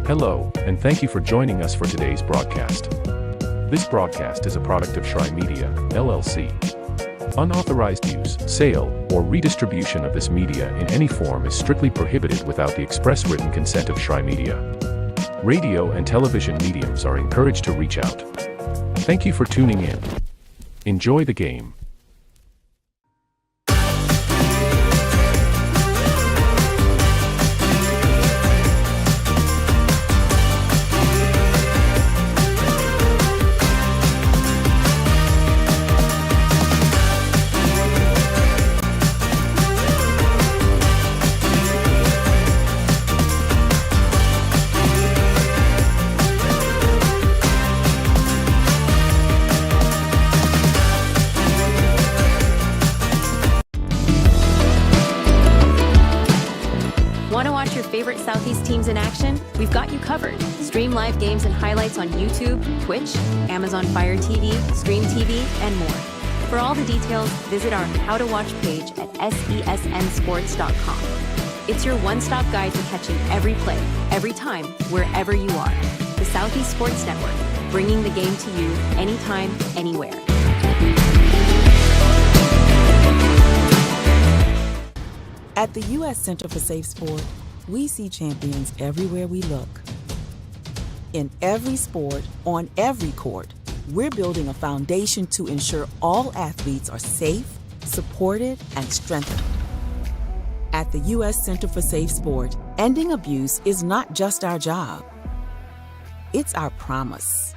Hello, and thank you for joining us for today's broadcast. This broadcast is a product of Shry Media, LLC. Unauthorized use, sale, or redistribution of this media in any form is strictly prohibited without the express written consent of Shry Media. Radio and television mediums are encouraged to reach out. Thank you for tuning in. Enjoy the game. Favorite Southeast teams in action? We've got you covered. Stream live games and highlights on YouTube, Twitch, Amazon Fire TV, Stream TV, and more. For all the details, visit our How to Watch page at sesnsports.com. It's your one-stop guide to catching every play, every time, wherever you are. The Southeast Sports Network, bringing the game to you anytime, anywhere. At the U.S. Center for Safe Sport, we see champions everywhere we look. In every sport, on every court, we're building a foundation to ensure all athletes are safe, supported, and strengthened. At the U.S. Center for Safe Sport, ending abuse is not just our job. It's our promise.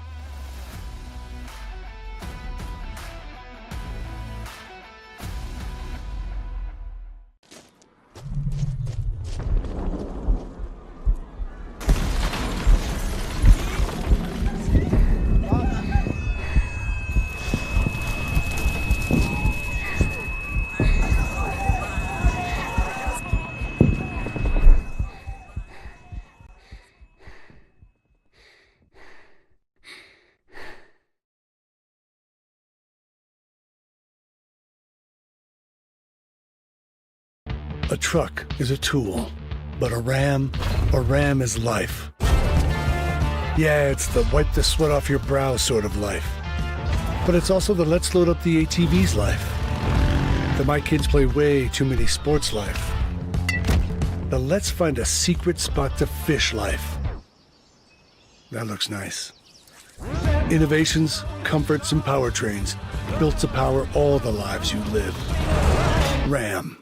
A truck is a tool, but a ram is life. Yeah, it's the wipe the sweat off your brow sort of life. But it's also the let's load up the ATV's life. The my kids play way too many sports life. The let's find a secret spot to fish life. That looks nice. Innovations, comforts, and powertrains built to power all the lives you live. Ram.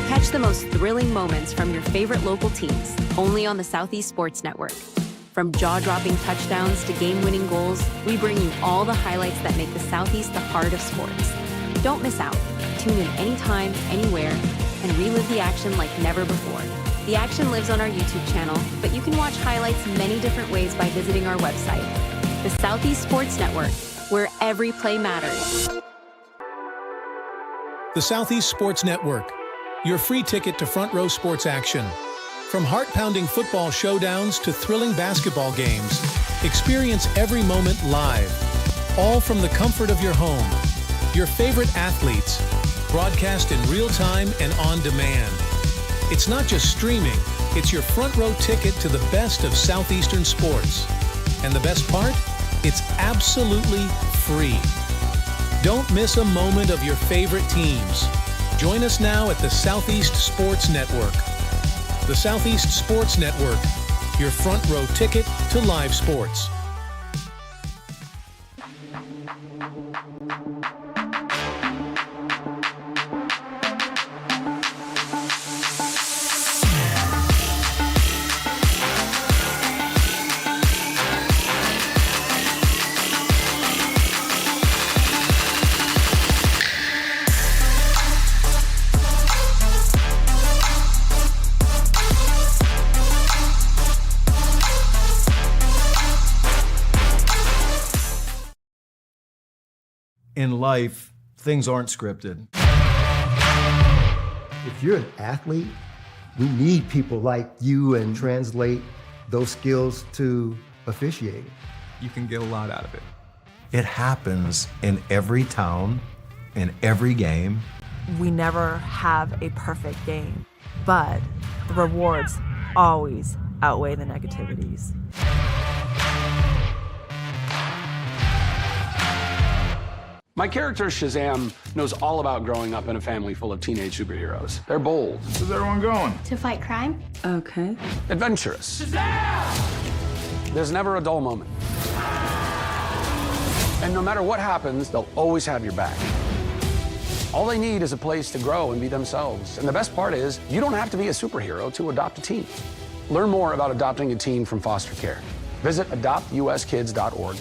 Catch the most thrilling moments from your favorite local teams, only on the Southeast Sports Network. From jaw-dropping touchdowns to game-winning goals, we bring you all the highlights that make the Southeast the heart of sports. Don't miss out. Tune in anytime, anywhere, and relive the action like never before. The action lives on our YouTube channel, but you can watch highlights many different ways by visiting our website. The Southeast Sports Network, where every play matters. The Southeast Sports Network, your free ticket to front row sports action. From heart-pounding football showdowns to thrilling basketball games, experience every moment live, all from the comfort of your home. Your favorite athletes, broadcast in real time and on demand. It's not just streaming, it's your front row ticket to the best of Southeastern sports. And the best part? It's absolutely free. Don't miss a moment of your favorite teams. Join us now at the Southeast Sports Network. The Southeast Sports Network, your front row ticket to live sports. in life, things aren't scripted. If you're an athlete, we need people like you and translate those skills to officiating. You can get a lot out of it. It happens in every town, in every game. We never have a perfect game, but the rewards always outweigh the negativities. My character, Shazam, knows all about growing up in a family full of teenage superheroes. They're bold. Where's everyone going? To fight crime. Okay. Adventurous. Shazam! There's never a dull moment. And no matter what happens, they'll always have your back. All they need is a place to grow and be themselves. And the best part is, you don't have to be a superhero to adopt a teen. Learn more about adopting a teen from foster care. Visit adoptuskids.org.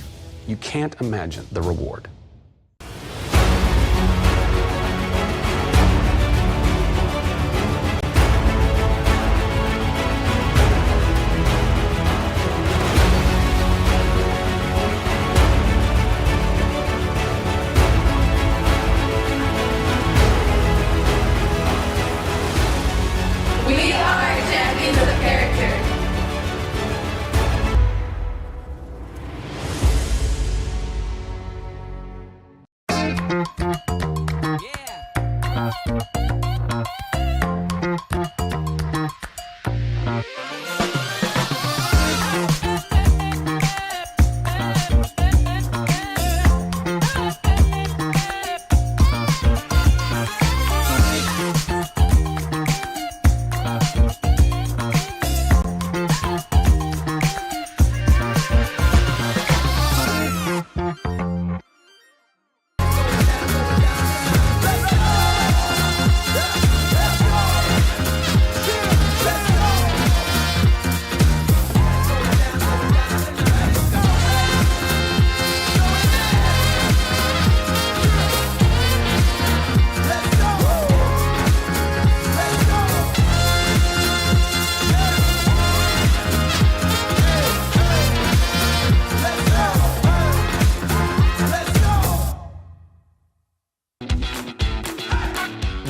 You can't imagine the reward. We are champions of the character.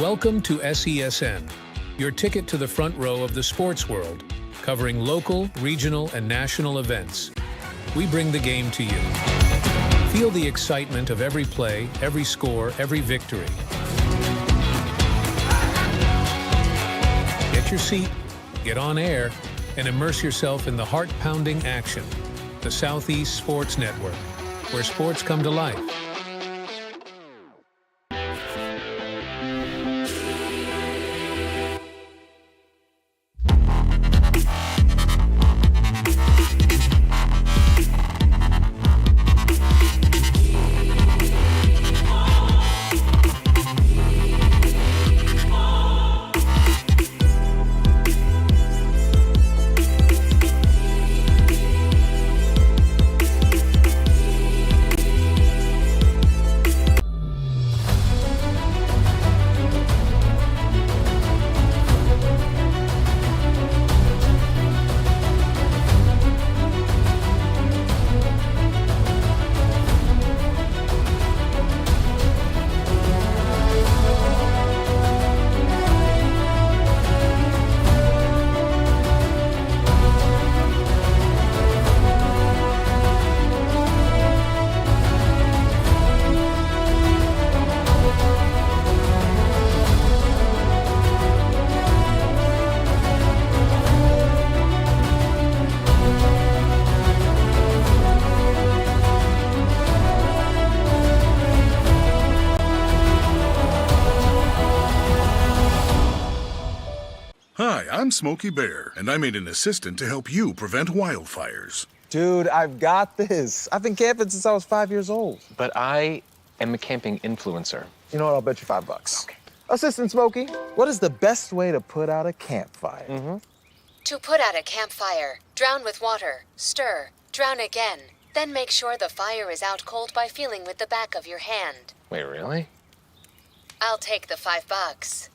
Welcome to SESN, your ticket to the front row of the sports world, covering local, regional, and national events. We bring the game to you. Feel the excitement of every play, every score, every victory. Get your seat, get on air, and immerse yourself in the heart-pounding action. The Southeast Sports Network, where sports come to life. I'm Smokey Bear, and I made an assistant to help you prevent wildfires. Dude, I've got this. I've been camping since I was 5 years old. But I am a camping influencer. You know what? I'll bet you $5. Okay. Assistant Smokey, what is the best way to put out a campfire? To put out a campfire, drown with water, stir, drown again. Then make sure the fire is out cold by feeling with the back of your hand. Wait, really? I'll take the $5.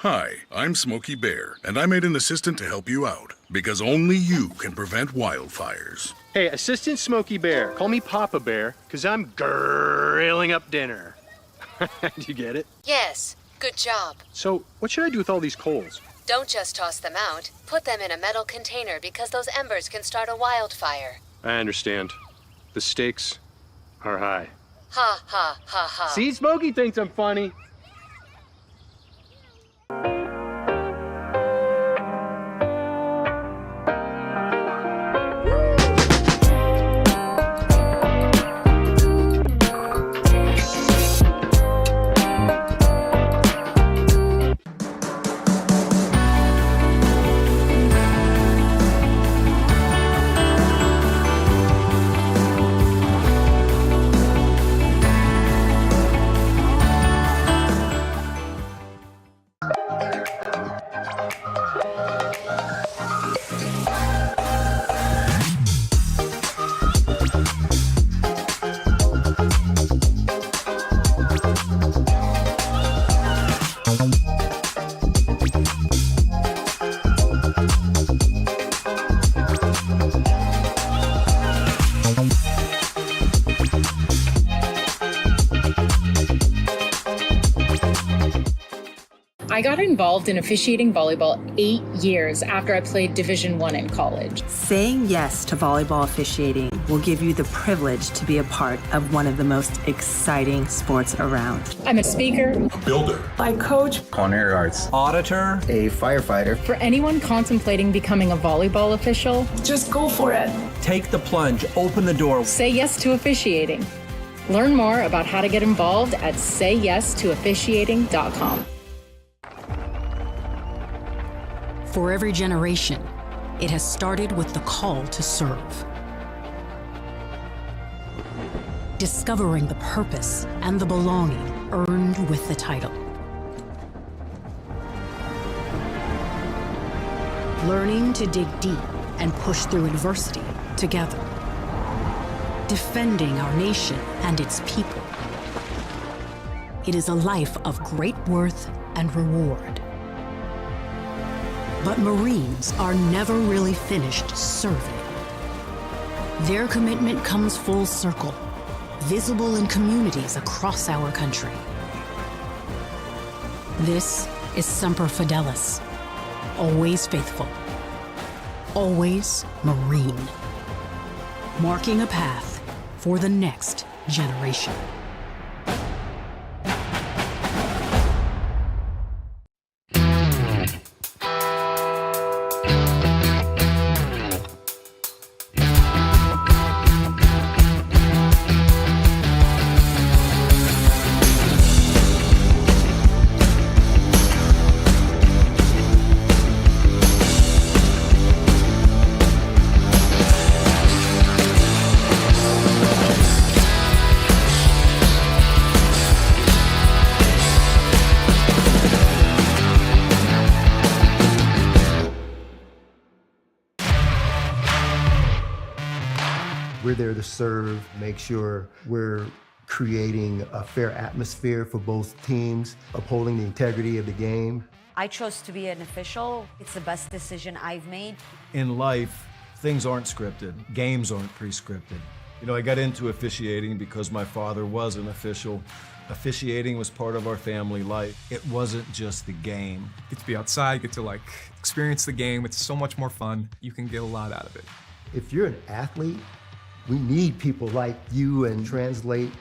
Hi, I'm Smokey Bear, and I made an assistant to help you out, because only you can prevent wildfires. Hey, Assistant Smokey Bear. Call me Papa Bear, because I'm grilling up dinner. Do you get it? Yes, good job. So, what should I do with all these coals? Don't just toss them out. Put them in a metal container because those embers can start a wildfire. I understand. The stakes are high. Ha, ha, ha, ha. See, Smokey thinks I'm funny. I got involved in officiating volleyball 8 years after I played Division I in college. Saying yes to volleyball officiating will give you the privilege to be a part of one of the most exciting sports around. I'm a speaker, A builder. I coach. Culinary arts. Auditor. A firefighter. For anyone contemplating becoming a volleyball official, just go for it. Take the plunge. Open the door. Say yes to officiating. Learn more about how to get involved at sayyes2officiating.com. For every generation, it has started with the call to serve. Discovering the purpose and the belonging earned with the title. Learning to dig deep and push through adversity together. Defending our nation and its people. It is a life of great worth and reward. But Marines are never really finished serving. Their commitment comes full circle, visible in communities across our country. This is Semper Fidelis, always faithful, always Marine, marking a path for the next generation. We're there to serve, make sure we're creating a fair atmosphere for both teams, upholding the integrity of the game. I chose to be an official. It's the best decision I've made. In life, things aren't scripted. Games aren't pre-scripted. You know, I got into officiating because my father was an official. Officiating was part of our family life. It wasn't just the game. Get to be outside, get to experience the game. It's so much more fun. You can get a lot out of it. If you're an athlete, we need people like you and translate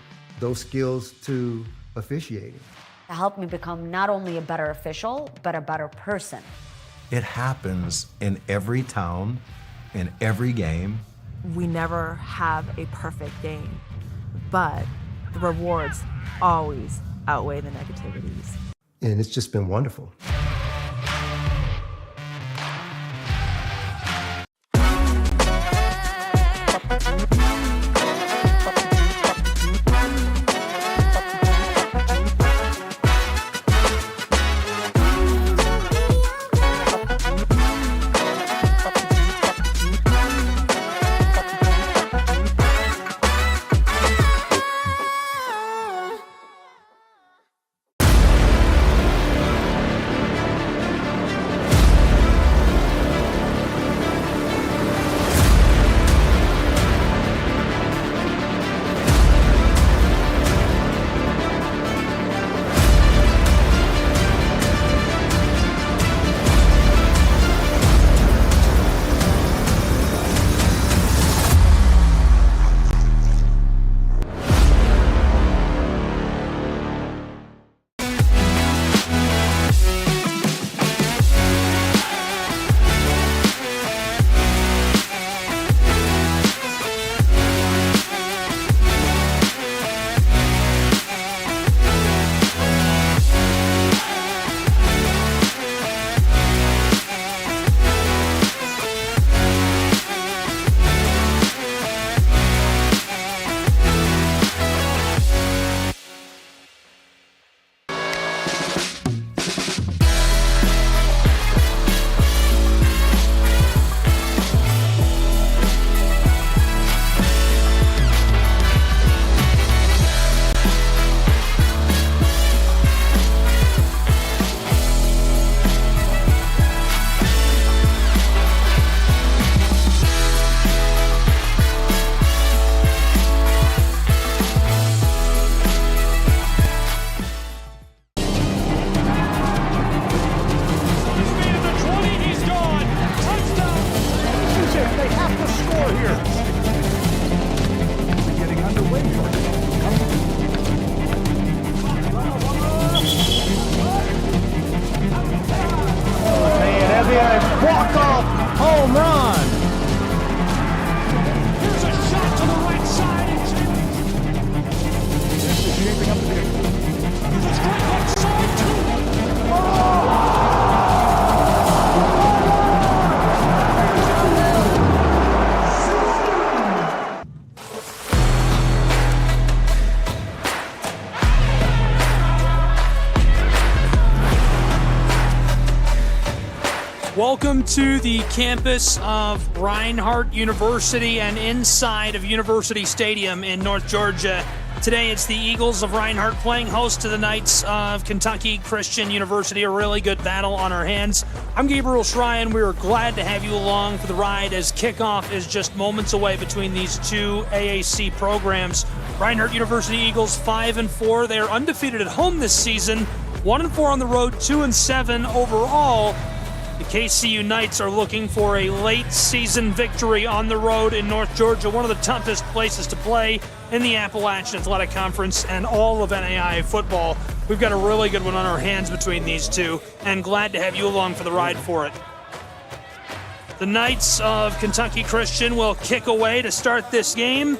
those skills to officiating. It helped me become not only a better official, but a better person. It happens in every town, in every game. We never have a perfect game, but the rewards always outweigh the negativities. And it's just been wonderful. Welcome to the campus of Reinhardt University and inside of University Stadium in North Georgia. Today it's the Eagles of Reinhardt playing host to the Knights of Kentucky Christian University. A really good battle on our hands. I'm Gabriel Schreien. We are glad to have you along for the ride as kickoff is just moments away between these two AAC programs. Reinhardt University Eagles 5-4. They are undefeated at home this season. 1-4 on the road, 2-7 overall. The KCU Knights are looking for a late season victory on the road in North Georgia, one of the toughest places to play in the Appalachian Athletic Conference and all of NAIA football. We've got a really good one on our hands between these two, and glad to have you along for the ride for it. The Knights of Kentucky Christian will kick away to start this game.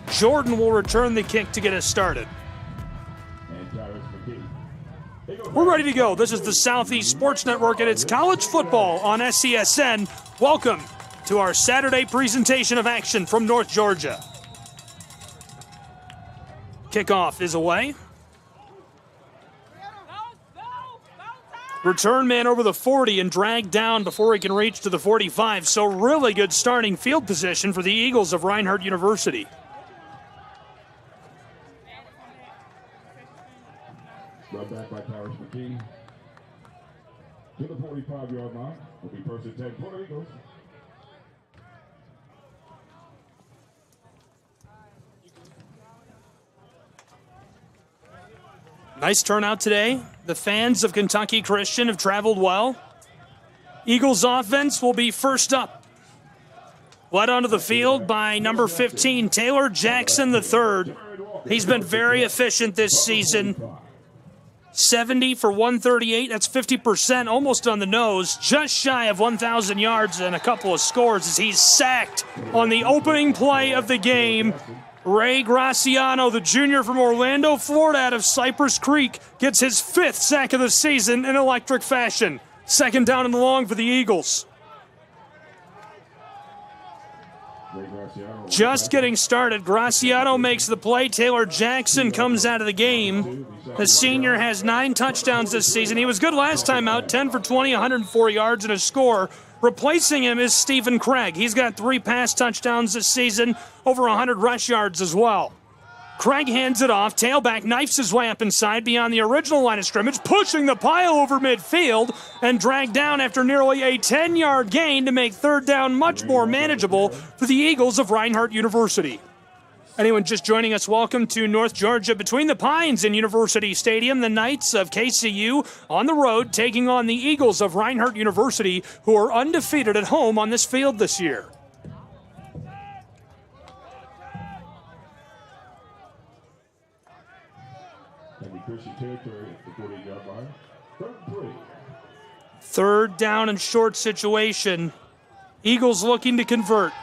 Jordan will return the kick to get us started. We're ready to go. This is the Southeast Sports Network, and it's college football on SCSN. Welcome to our Saturday presentation of action from North Georgia. Kickoff is away. Return man over the 40 and dragged down before he can reach to the 45. So really good starting field position for the Eagles of Reinhardt University. Brought back by Tyrus McKee. To the 45-yard line will be first and 10 for the Eagles. Nice turnout today. The fans of Kentucky Christian have traveled well. Eagles offense will be first up. Led onto the field by number 15, Taylor Jackson III. He's been very efficient this season. 70 for 138, that's 50%, almost on the nose, just shy of 1,000 yards and a couple of scores as he's sacked on the opening play of the game. Ray Graciano, the junior from Orlando, Florida, out of Cypress Creek, gets his 5th sack of the season in electric fashion. Second down and long for the Eagles. Just getting started. Graciano makes the play. Taylor Jackson comes out of the game. The senior has 9 touchdowns this season. He was good last time out, 10 for 20, 104 yards and a score. Replacing him is Stephen Craig. He's got 3 pass touchdowns this season, over 100 rush yards as well. Craig hands it off. Tailback knifes his way up inside beyond the original line of scrimmage, pushing the pile over midfield and dragged down after nearly a 10-yard gain to make third down much more manageable for the Eagles of Reinhardt University. Anyone just joining us, welcome to North Georgia between the Pines in University Stadium. The Knights of KCU on the road taking on the Eagles of Reinhardt University, who are undefeated at home on this field this year. Third down and short situation. Eagles looking to convert.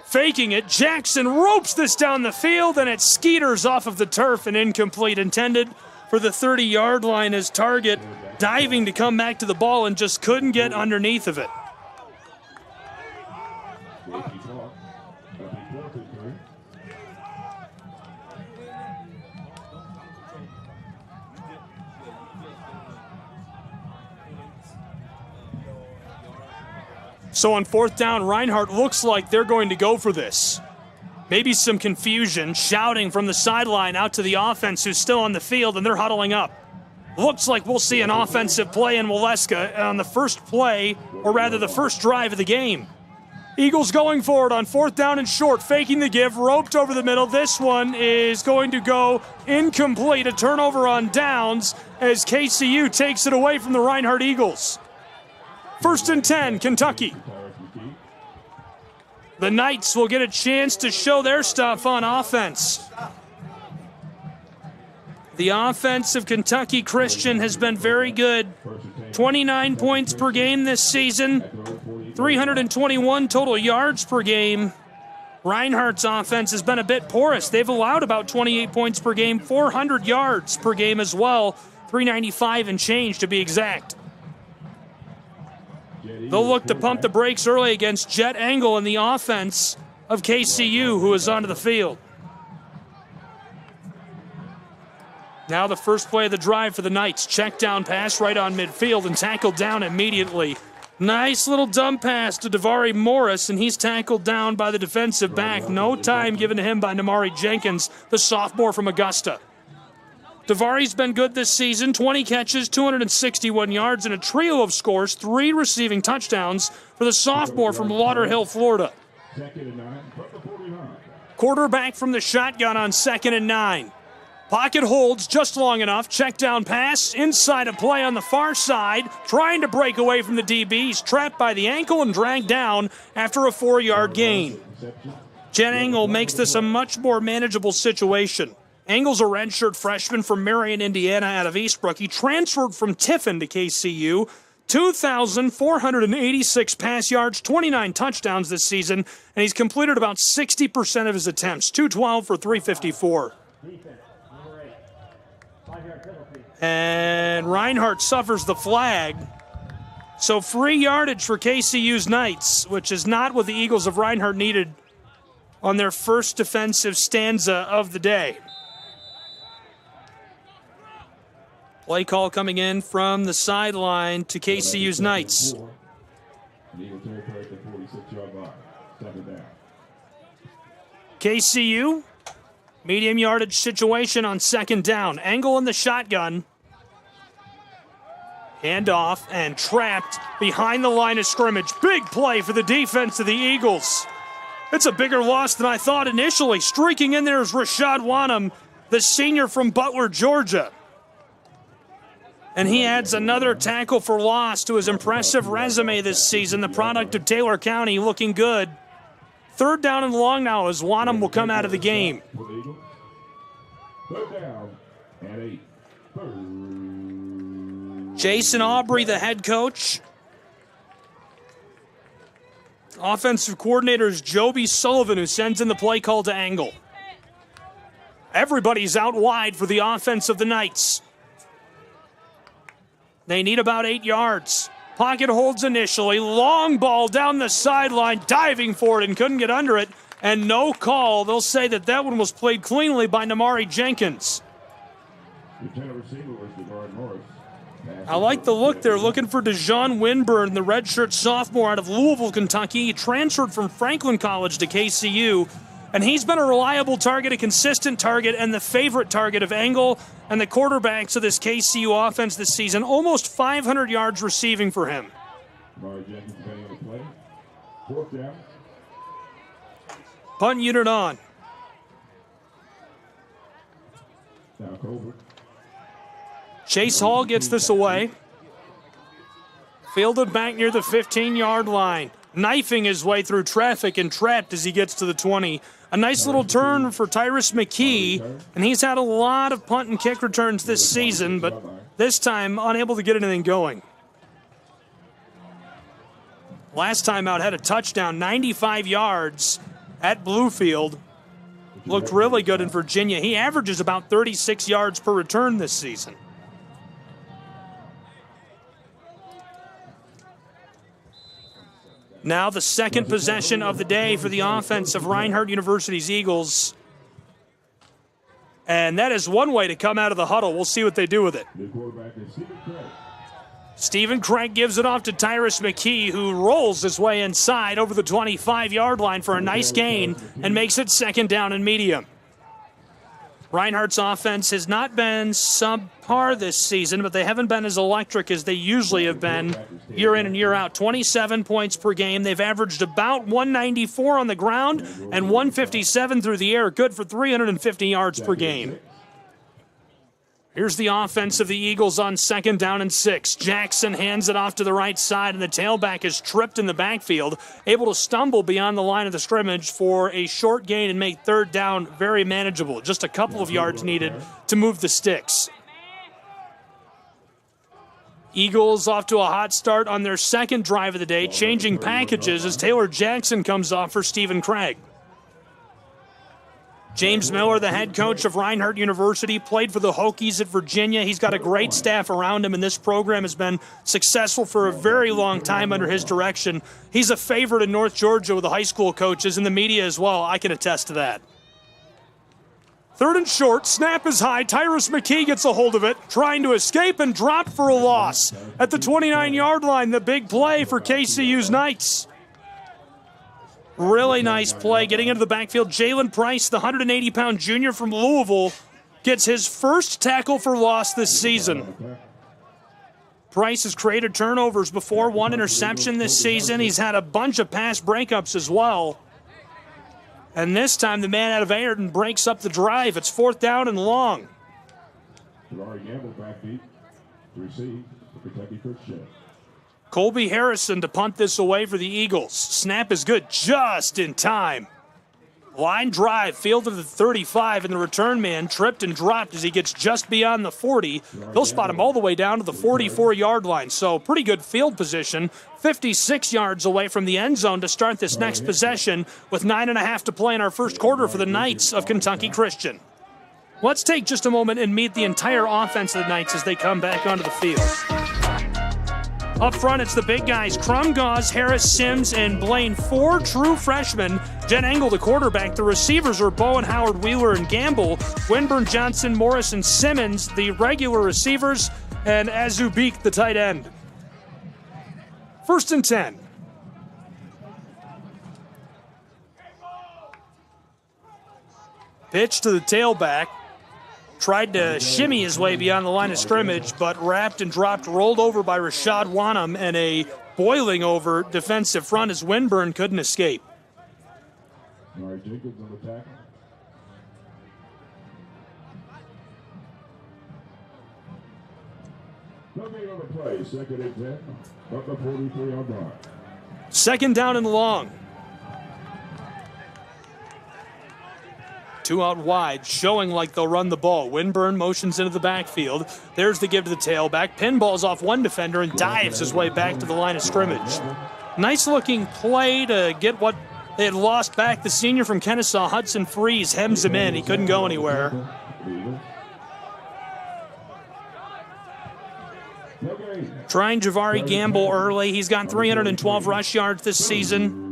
Faking it, Jackson ropes this down the field, and it skeeters off of the turf and incomplete, intended for the 30-yard line as target, diving to come back to the ball and just couldn't get underneath of it. So on fourth down, Reinhardt looks like they're going to go for this. Maybe some confusion, shouting from the sideline out to the offense who's still on the field, and they're huddling up. Looks like we'll see an offensive play in Waleska on the first play, or rather the first drive of the game. Eagles going forward on fourth down and short, faking the give, roped over the middle. This one is going to go incomplete, a turnover on downs as KCU takes it away from the Reinhardt Eagles. First and 10, Kentucky. The Knights will get a chance to show their stuff on offense. The offense of Kentucky Christian has been very good. 29 points per game this season, 321 total yards per game. Reinhardt's offense has been a bit porous. They've allowed about 28 points per game, 400 yards per game as well, 395 and change to be exact. They'll look to pump the brakes early against Jet Engel in the offense of KCU, who is onto the field. Now the first play of the drive for the Knights. Check down pass right on midfield and tackled down immediately. Nice little dump pass to Davari Morris, and he's tackled down by the defensive back. No time given to him by Namari Jenkins, the sophomore from Augusta. Davari's been good this season, 20 catches, 261 yards, and a trio of scores, 3 receiving touchdowns for the sophomore from Lauderhill, Florida. Quarterback from the shotgun on 2nd and 9. Pocket holds just long enough. Check down pass. Inside a play on the far side. Trying to break away from the DB. He's trapped by the ankle and dragged down after a 4-yard gain. Jen Engel makes this a much more manageable situation. Engel's a redshirt freshman from Marion, Indiana out of Eastbrook. He transferred from Tiffin to KCU. 2,486 pass yards, 29 touchdowns this season, and he's completed about 60% of his attempts. 212 for 354. And Reinhardt suffers the flag. So free yardage for KCU's Knights, which is not what the Eagles of Reinhardt needed on their first defensive stanza of the day. Play call coming in from the sideline to KCU's Knights. KCU, medium yardage situation on 2nd down. Engel in the shotgun. Handoff and trapped behind the line of scrimmage. Big play for the defense of the Eagles. It's a bigger loss than I thought initially. Streaking in there is Rashad Wanham, the senior from Butler, Georgia. And he adds another tackle for loss to his impressive resume this season. The product of Taylor County looking good. 3rd down and long now as Wanham will come out of the game. 3rd down and 8. Jason Aubrey, the head coach. Offensive coordinator is Joby Sullivan, who sends in the play call to Engel. Everybody's out wide for the offense of the Knights. They need about 8 yards. Pocket holds initially. Long ball down the sideline, diving for it and couldn't get under it. And no call. They'll say that that one was played cleanly by Namari Jenkins. I like the look there, looking for DeJean Winburn, the redshirt sophomore out of Louisville, Kentucky. He transferred from Franklin College to KCU, and he's been a reliable target, a consistent target, and the favorite target of Engel and the quarterbacks of this KCU offense this season. Almost 500 yards receiving for him. Punt unit on. Chase Hall gets this away. Fielded back near the 15-yard line. Knifing his way through traffic and trapped as he gets to the 20. A nice little turn for Tyrus McKee, and he's had a lot of punt and kick returns this season, but this time unable to get anything going. Last time out had a touchdown, 95 yards at Bluefield. Looked really good in Virginia. He averages about 36 yards per return this season. Now the second possession of the day for the offense of Reinhardt University's Eagles. And that is one way to come out of the huddle. We'll see what they do with it. Stephen Craig gives it off to Tyrus McKee, who rolls his way inside over the 25-yard line for a nice gain and makes it 2nd down and medium. Reinhardt's offense has not been subpar this season, but they haven't been as electric as they usually have been year in and year out. 27 points per game. They've averaged about 194 on the ground and 157 through the air. Good for 350 yards per game. Here's the offense of the Eagles on 2nd down and 6. Jackson hands it off to the right side, and the tailback is tripped in the backfield, able to stumble beyond the line of the scrimmage for a short gain and make 3rd down very manageable. Just a couple of yards needed to move the sticks. Eagles off to a hot start on their second drive of the day, changing packages as Taylor Jackson comes off for Stephen Craig. James Miller, the head coach of Reinhardt University, played for the Hokies at Virginia. He's got a great staff around him, and this program has been successful for a very long time under his direction. He's a favorite in North Georgia with the high school coaches and the media as well. I can attest to that. Third and short, snap is high. Tyrus McKee gets a hold of it, trying to escape and drop for a loss. At the 29-yard line, the big play for KCU's Knights. Really nice play. Getting into the backfield, Jalen Price, the 180-pound junior from Louisville, gets his first tackle for loss this season. Price has created turnovers before, 1 interception this season. He's had a bunch of pass breakups as well. And this time, the man out of Ayrton breaks up the drive. It's 4th down and long. Colby Harrison to punt this away for the Eagles. Snap is good just in time. Line drive, field of the 35, and the return man tripped and dropped as he gets just beyond the 40. They'll spot him all the way down to the 44-yard line, so pretty good field position. 56 yards away from the end zone to start this next possession with 9.5 to play in our first quarter for the Knights of Kentucky Christian. Let's take just a moment and meet the entire offense of the Knights as they come back onto the field. Up front, it's the big guys, Crum Gauze, Harris, Sims, and Blaine. 4 true freshmen. Jen Engel, the quarterback. The receivers are Bowen, Howard, Wheeler, and Gamble. Winburn, Johnson, Morris, and Simmons, the regular receivers. And Azubeek, the tight end. 1st and 10. Pitch to the tailback. Tried to shimmy his way beyond the line of scrimmage, but wrapped and dropped, rolled over by Rashad Wanham, and a boiling over defensive front as Winburn couldn't escape. All right, Jenkins on the tackle. Looking on the play, 2nd and 10, up the 43-yard line. 2nd down and long. 2 out wide, showing like they'll run the ball. Winburn motions into the backfield. There's the give to the tailback. Pinballs off one defender and dives his way back to the line of scrimmage. Nice looking play to get what they had lost back. The senior from Kennesaw, Hudson Freeze, hems him in. He couldn't go anywhere. Trying Javari Gamble early. He's got 312 rush yards this season.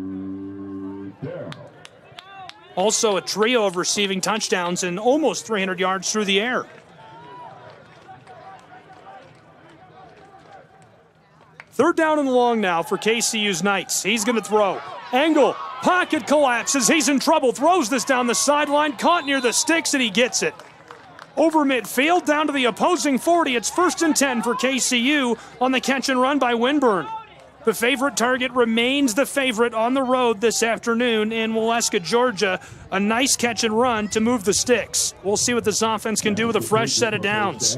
Also a trio of receiving touchdowns and almost 300 yards through the air. 3rd down and long now for KCU's Knights. He's going to throw. Engel, pocket collapses. He's in trouble. Throws this down the sideline. Caught near the sticks, and he gets it. Over midfield, down to the opposing 40. It's 1st and 10 for KCU on the catch and run by Winburn. The favorite target remains the favorite on the road this afternoon in Waleska, Georgia. A nice catch and run to move the sticks. We'll see what this offense can do with a fresh set of downs.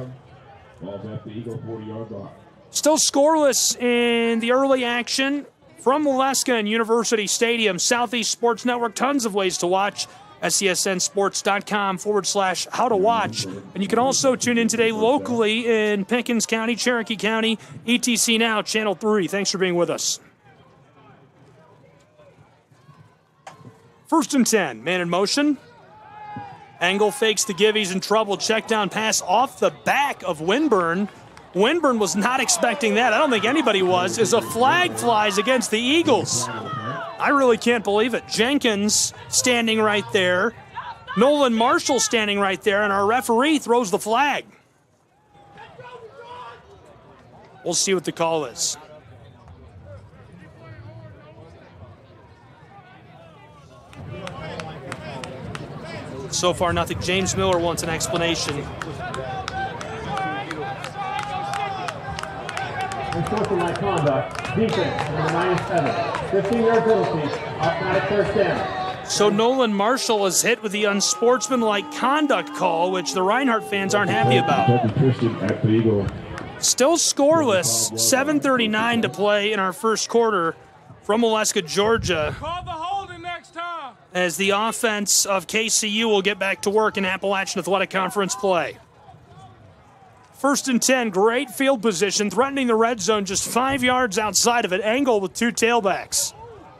Still scoreless in the early action from Waleska and University Stadium. Southeast Sports Network, tons of ways to watch. SESNsports.com/how to watch. And you can also tune in today locally in Pickens County, Cherokee County, ETC Now, Channel 3. Thanks for being with us. 1st and 10, man in motion. Engel fakes the give, he's in trouble. Check down pass off the back of Winburn. Winburn was not expecting that. I don't think anybody was, as a flag flies against the Eagles. I really can't believe it. Jenkins standing right there. Nolan Marshall standing right there, and our referee throws the flag. We'll see what the call is. So far, nothing. James Miller wants an explanation. Unsportsmanlike conduct, defense, number -7, 15-yard penalty, automatic 1st down. So Nolan Marshall is hit with the unsportsmanlike conduct call, which the Reinhardt fans aren't happy about. Still scoreless, 7:39 to play in our first quarter from Waleska, Georgia. Call the holding next time. As the offense of KCU will get back to work in Appalachian Athletic Conference play. 1st and 10, great field position, threatening the red zone just 5 yards outside of it. Engel with 2 tailbacks.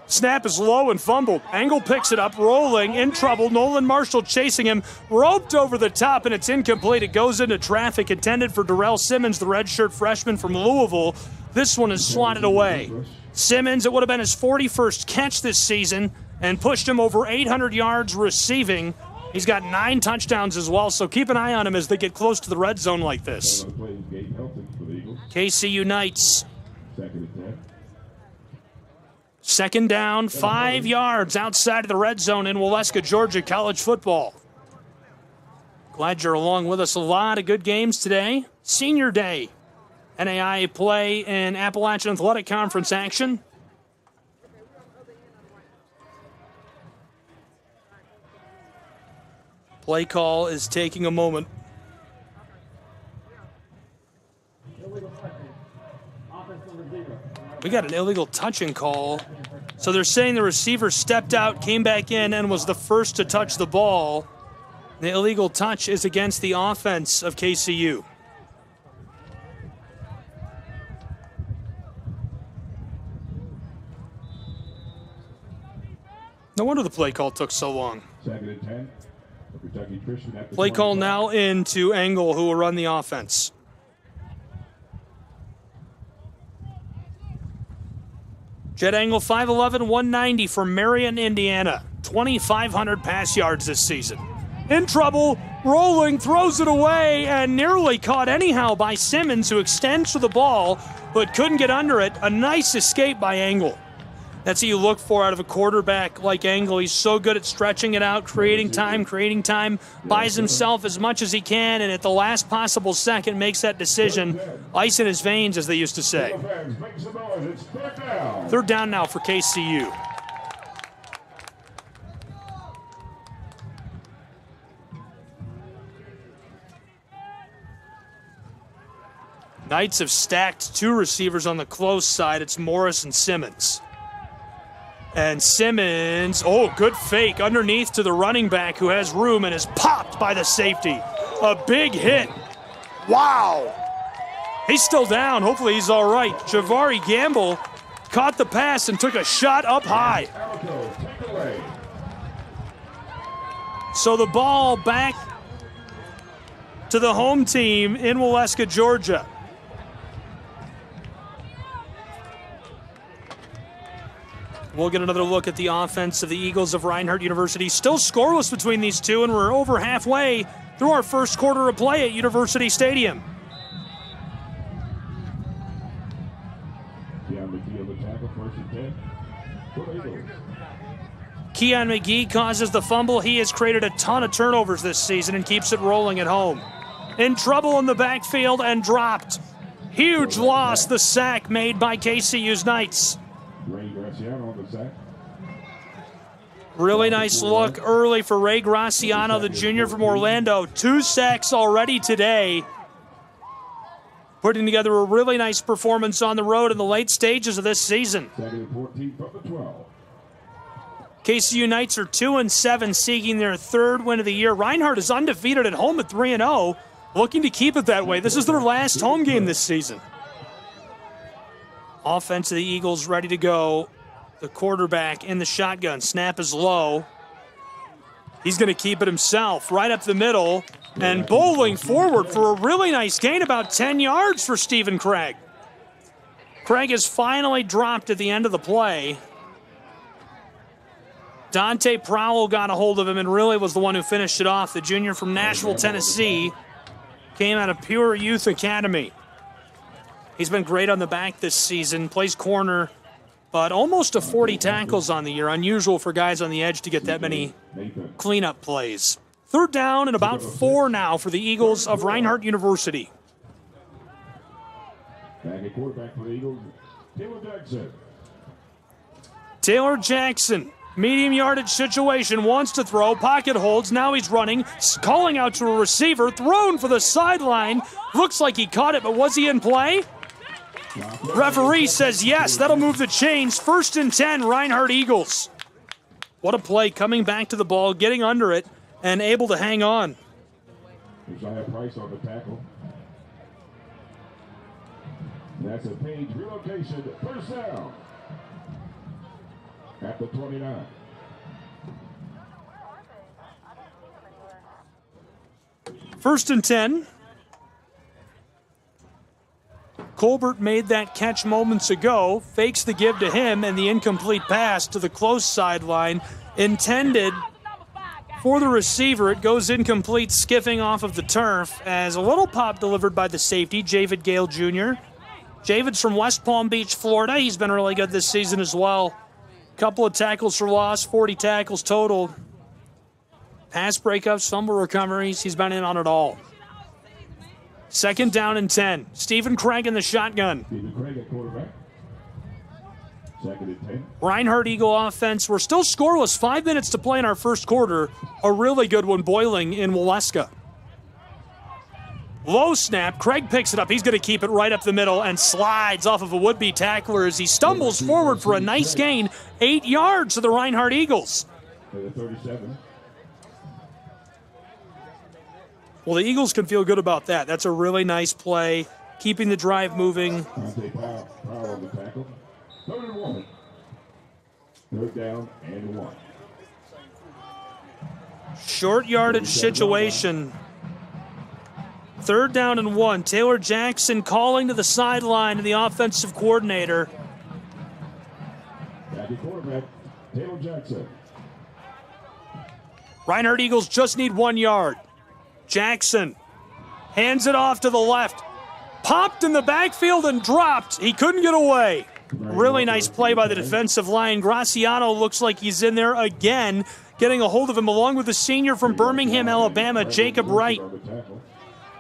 Snap is low and fumbled. Engel picks it up, rolling, in trouble. Nolan Marshall chasing him, roped over the top, and it's incomplete. It goes into traffic intended for Darrell Simmons, the redshirt freshman from Louisville. This one is slotted away. Simmons, it would have been his 41st catch this season and pushed him over 800 yards receiving. He's got 9 touchdowns as well, so keep an eye on him as they get close to the red zone like this. KCU Knights. Second down, 5 yards outside of the red zone in Waleska, Georgia, college football. Glad you're along with us. A lot of good games today. Senior Day. NAIA play in Appalachian Athletic Conference action. Play call is taking a moment. We got an illegal touching call. So they're saying the receiver stepped out, came back in, and was the first to touch the ball. The illegal touch is against the offense of KCU. No wonder the play call took so long. Second and 10. Kentucky Christian at the Play call 25. now into Engel, who will run the offense. Jet Engel, 5'11", 190 from Marion, Indiana. 2,500 pass yards this season. In trouble, rolling, throws it away, and nearly caught anyhow by Simmons, who extends to the ball, but couldn't get under it. A nice escape by Engel. That's what you look for out of a quarterback like Engel. He's so good at stretching it out, creating time, buys himself as much as he can, and at the last possible second makes that decision. Ice in his veins, as they used to say. Third down now for KCU. Knights have stacked 2 receivers on the close side. It's Morris and Simmons. And Simmons, good fake underneath to the running back who has room and is popped by the safety. A big hit. Wow. He's still down. Hopefully he's all right. Javari Gamble caught the pass and took a shot up high. So the ball back to the home team in Waleska, Georgia. We'll get another look at the offense of the Eagles of Reinhardt University. Still scoreless between these two, and we're over halfway through our first quarter of play at University Stadium. Keon McGee causes the fumble. He has created a ton of turnovers this season and keeps it rolling at home. In trouble in the backfield and dropped. Huge loss, the sack made by KCU's Knights. Really nice look early for Ray Graciano, the junior from Orlando. 2 sacks already today. Putting together a really nice performance on the road in the late stages of this season. KCU Knights are 2-7, seeking their 3rd win of the year. Reinhardt is undefeated at home at 3-0, looking to keep it that way. This is their last home game this season. Offense of the Eagles ready to go. The quarterback in the shotgun. Snap is low. He's going to keep it himself right up the middle and bowling forward for a really nice gain, about 10 yards for Stephen Craig. Craig has finally dropped at the end of the play. Dante Prowell got a hold of him and really was the one who finished it off. The junior from Nashville, Tennessee, came out of Pure Youth Academy. He's been great on the back this season, plays corner, but almost to 40 tackles on the year. Unusual for guys on the edge to get that many cleanup plays. Third down and about 4 now for the Eagles of Reinhardt University. Quarterback for the Eagles, Taylor Jackson. Taylor Jackson, medium yardage situation, wants to throw, pocket holds, now he's running, calling out to a receiver, thrown for the sideline. Looks like he caught it, but was he in play? Referee says yes, that'll move the chains. 1st and 10, Reinhardt Eagles. What a play, coming back to the ball, getting under it, and able to hang on. Josiah Price on the tackle. That's a Page relocation, 1st down. At the 29. First and 10. Colbert made that catch moments ago, fakes the give to him, and the incomplete pass to the close sideline intended for the receiver. It goes incomplete, skiffing off of the turf as a little pop delivered by the safety, Javid Gale Jr. Javid's from West Palm Beach, Florida. He's been really good this season as well. Couple of tackles for loss, 40 tackles total. Pass breakups, fumble recoveries, he's been in on it all. 2nd down and 10. Stephen Craig in the shotgun. Stephen Craig at quarterback. 2nd and 10. Reinhardt Eagle offense. We're still scoreless. 5 minutes to play in our first quarter. A really good one boiling in Waleska. Low snap. Craig picks it up. He's going to keep it right up the middle and slides off of a would-be tackler as he stumbles forward for a nice gain. 8 yards to the Reinhardt Eagles. 37. Well, the Eagles can feel good about that. That's a really nice play, keeping the drive moving. Power on the tackle. 3rd and 1. 3rd down and 1. Short yardage situation. 3rd down and 1. Taylor Jackson calling to the sideline to the offensive coordinator. Back at quarterback, Taylor Jackson. Reinhardt Eagles just need 1 yard. Jackson hands it off to the left. Popped in the backfield and dropped. He couldn't get away. Really nice play by the defensive line. Graciano looks like he's in there again, getting a hold of him along with the senior from Birmingham, Alabama, Jacob Wright.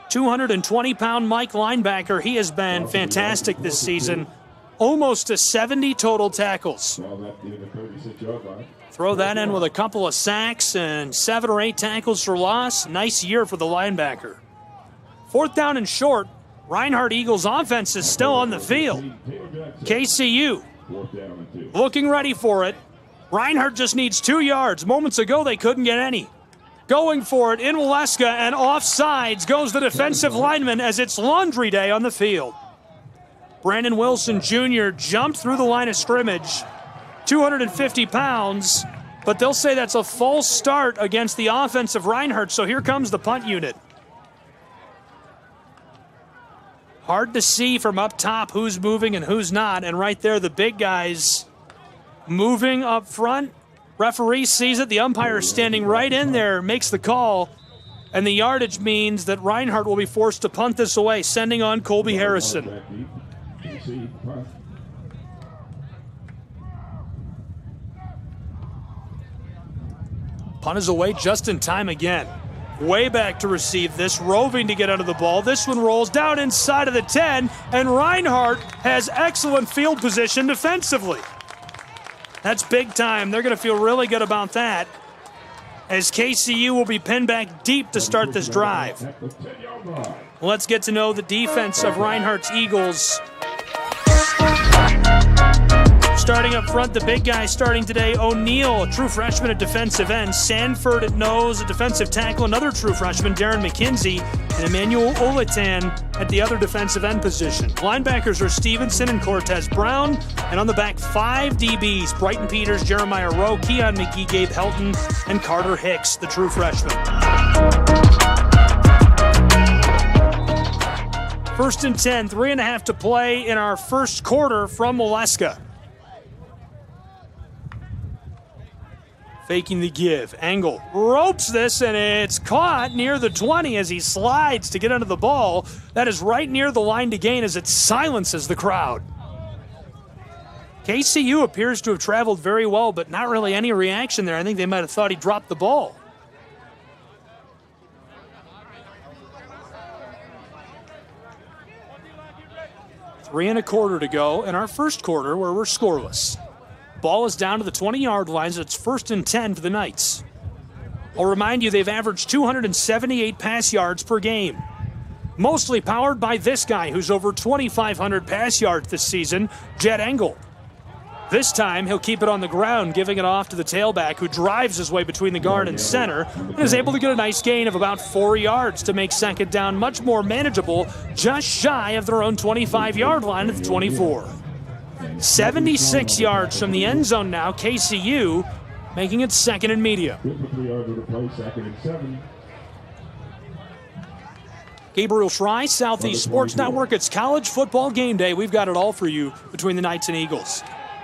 220-pound Mike linebacker. He has been fantastic this season. Almost to 70 total tackles. Throw that in with a couple of sacks and 7 or 8 tackles for loss. Nice year for the linebacker. 4th down and short. Reinhardt Eagles offense is still on the field. KCU looking ready for it. Reinhardt just needs 2 yards. Moments ago they couldn't get any. Going for it in Waleska, and offsides goes the defensive lineman as it's laundry day on the field. Brandon Wilson Jr. jumped through the line of scrimmage. 250 pounds, but they'll say that's a false start against the offense of Reinhardt, so here comes the punt unit. Hard to see from up top who's moving and who's not, and right there the big guys moving up front. Referee sees it, the umpire is standing right in there, makes the call, and the yardage means that Reinhardt will be forced to punt this away, sending on Colby Harrison. Punt is away just in time again. Way back to receive this, roving to get under the ball. This one rolls down inside of the 10, and Reinhardt has excellent field position defensively. That's big time. They're going to feel really good about that, as KCU will be pinned back deep to start this drive. Let's get to know the defense of Reinhardt's Eagles. Starting up front, the big guy starting today, O'Neal, a true freshman at defensive end. Sanford at nose, a defensive tackle, another true freshman, Darren McKenzie, and Emmanuel Oletan at the other defensive end position. Linebackers are Stevenson and Cortez Brown, and on the back, 5 DBs, Brighton Peters, Jeremiah Rowe, Keon McGee, Gabe Helton, and Carter Hicks, the true freshman. 1st and 10, 3.5 to play in our first quarter from Waleska. Faking the give. Angle ropes this, and it's caught near the 20 as he slides to get under the ball. That is right near the line to gain as it silences the crowd. KCU appears to have traveled very well, but not really any reaction there. I think they might have thought he dropped the ball. Three and a quarter to go in our first quarter where we're scoreless. Ball is down to the 20-yard line, so it's 1st and 10 for the Knights. I'll remind you they've averaged 278 pass yards per game. Mostly powered by this guy who's over 2,500 pass yards this season, Jed Engel. This time he'll keep it on the ground, giving it off to the tailback who drives his way between the guard and center and is able to get a nice gain of about 4 yards to make 2nd down much more manageable, just shy of their own 25-yard line at the 24. 76 yards from the end zone now, KCU making it 2nd and medium. Gabriel Schrei, Southeast Sports Network. It's college football game day. We've got it all for you between the Knights and Eagles.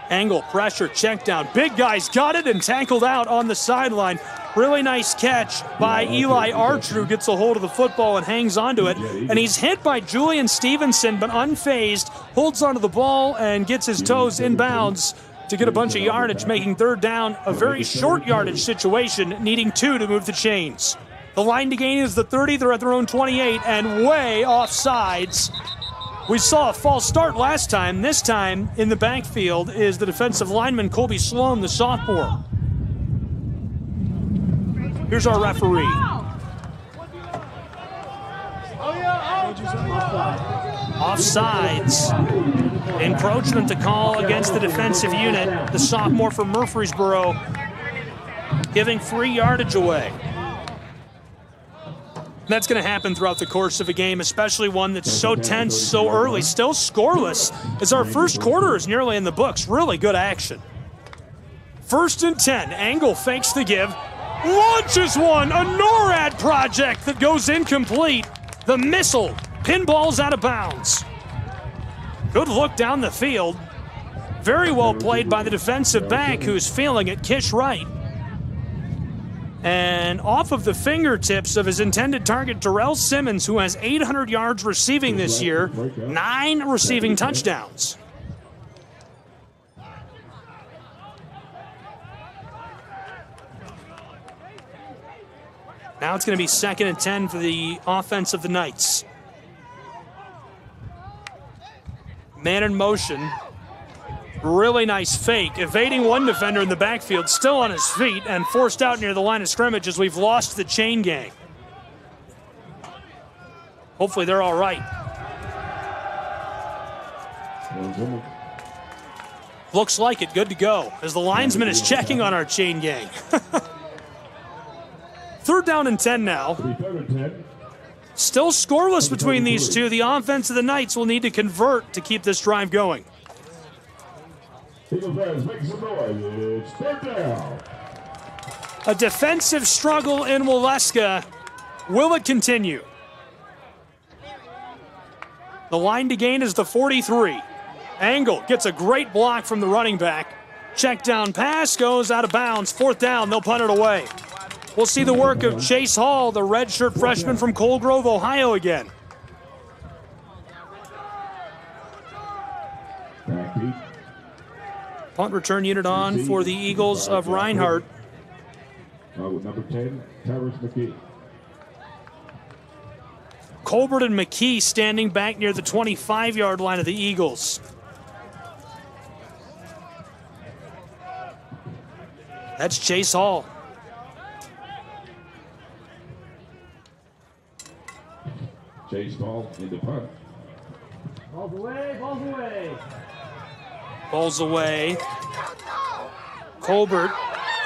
Angle, pressure, check down. Big guy's got it and tackled out on the sideline. Really nice catch by Eli Archer, who gets a hold of the football and hangs onto it. And he's hit by Julian Stevenson, but unfazed, holds onto the ball and gets his toes inbounds to get a bunch of yardage, making third down a very short yardage situation, needing 2 to move the chains. The line to gain is the 30. They're at their own 28 and way off sides. We saw a false start last time. This time in the backfield is the defensive lineman Colby Sloan, the sophomore. Here's our referee. Offsides. Encroachment to call against the defensive unit. The sophomore from Murfreesboro giving free yardage away. That's going to happen throughout the course of a game, especially one that's so tense so early. Still scoreless as our first quarter is nearly in the books. Really good action. 1st and 10. Angle fakes the give. Launches one. A NORAD project that goes incomplete. The missile pinballs out of bounds. Good look down the field. Very well played by the defensive back who's feeling it, Kish Wright. And off of the fingertips of his intended target, Darrell Simmons, who has 800 yards receiving this year, 9 receiving touchdowns. Now it's going to be 2nd and 10 for the offense of the Knights. Man in motion. Really nice fake, evading one defender in the backfield, still on his feet, and forced out near the line of scrimmage as we've lost the chain gang. Hopefully they're all right. Looks like it, good to go, as the linesman is checking on our chain gang. 3rd down and 10 now. Still scoreless between these two. The offense of the Knights will need to convert to keep this drive going. It's 3rd down. A defensive struggle in Waleska. Will it continue? The line to gain is the 43. Angle gets a great block from the running back. Check down pass goes out of bounds. 4th down, they'll punt it away. We'll see the work of Chase Hall, the redshirt freshman from Coal Grove, Ohio again. Punt return unit on for the Eagles of Reinhardt. Number 10, Tyrus McKee. Colbert and McKee standing back near the 25-yard line of the Eagles. That's Chase Hall. Chase Hall in the punt. Balls away, balls away. Balls away. Colbert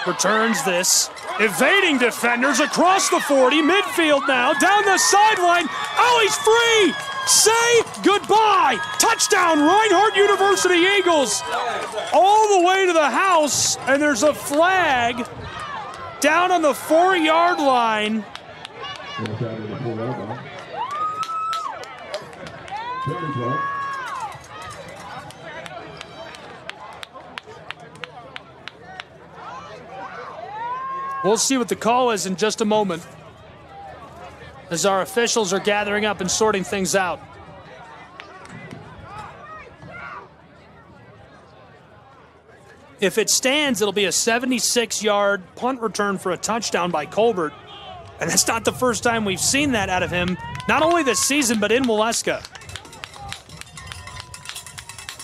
returns this. Evading defenders across the 40. Midfield now. Down the sideline. Oh, he's free. Say goodbye. Touchdown, Reinhardt University Eagles. All the way to the house. And there's a flag down on the 4-yard line. We'll see what the call is in just a moment as our officials are gathering up and sorting things out. If it stands, it'll be a 76-yard punt return for a touchdown by Colbert. And that's not the first time we've seen that out of him, not only this season, but in Waleska.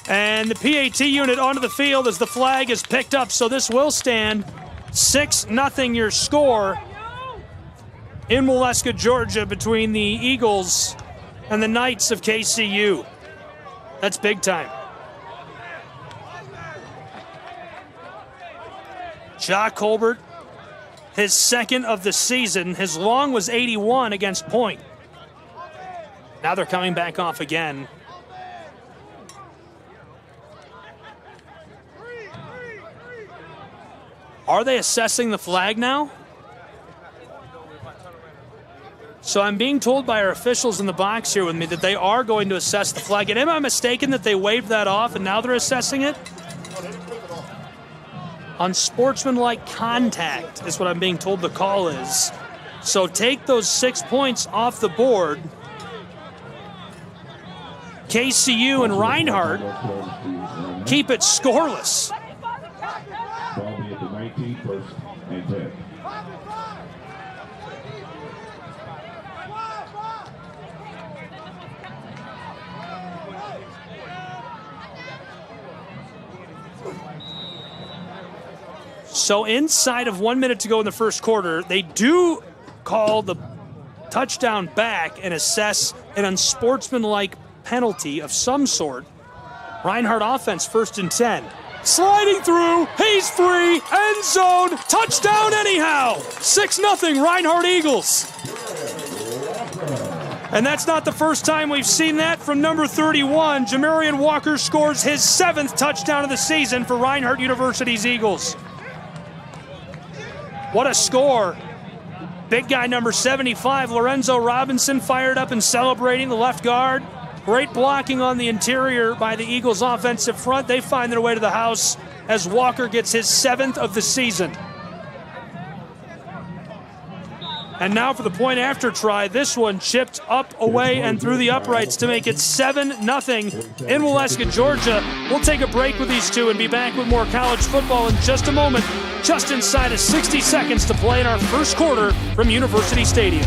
And the PAT unit onto the field as the flag is picked up, so this will stand. 6-0 your score in Waleska, Georgia, between the Eagles and the Knights of KCU. That's big time. Ja Colbert, his 2nd of the season. His long was 81 against Point. Now they're coming back off again. Are they assessing the flag now? So I'm being told by our officials in the box here with me that they are going to assess the flag. And am I mistaken that they waved that off and now they're assessing it? Unsportsmanlike contact is what I'm being told the call is. So take those 6 points off the board. KCU and Reinhardt keep it scoreless. Ball be at the 19, first and 10. So inside of 1 minute to go in the first quarter, they do call the touchdown back and assess an unsportsmanlike penalty of some sort. Reinhardt offense, 1st and 10. Sliding through, he's free, end zone, touchdown anyhow. 6-0 Reinhardt Eagles. And that's not the first time we've seen that from number 31. Jamarian Walker scores his 7th touchdown of the season for Reinhardt University's Eagles. What a score. Big guy number 75, Lorenzo Robinson, fired up and celebrating, the left guard. Great blocking on the interior by the Eagles offensive front. They find their way to the house as Walker gets his 7th of the season. And now for the point after try. This one chipped up, away, and through the uprights to make it 7-0 in Waleska, Georgia. We'll take a break with these two and be back with more college football in just a moment. Just inside of 60 seconds to play in our first quarter from University Stadium.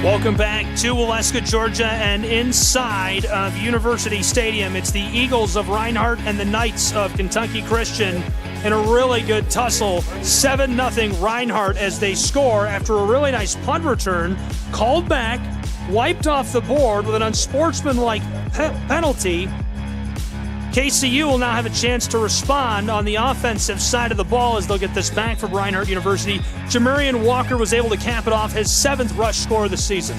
Welcome back to Waleska, Georgia, and inside of University Stadium, it's the Eagles of Reinhardt and the Knights of Kentucky Christian in a really good tussle. 7-0 Reinhardt as they score after a really nice punt return, called back, wiped off the board with an unsportsmanlike penalty. KCU will now have a chance to respond on the offensive side of the ball as they'll get this back from Reinhardt University. Jamarian Walker was able to cap it off, his 7th rush score of the season.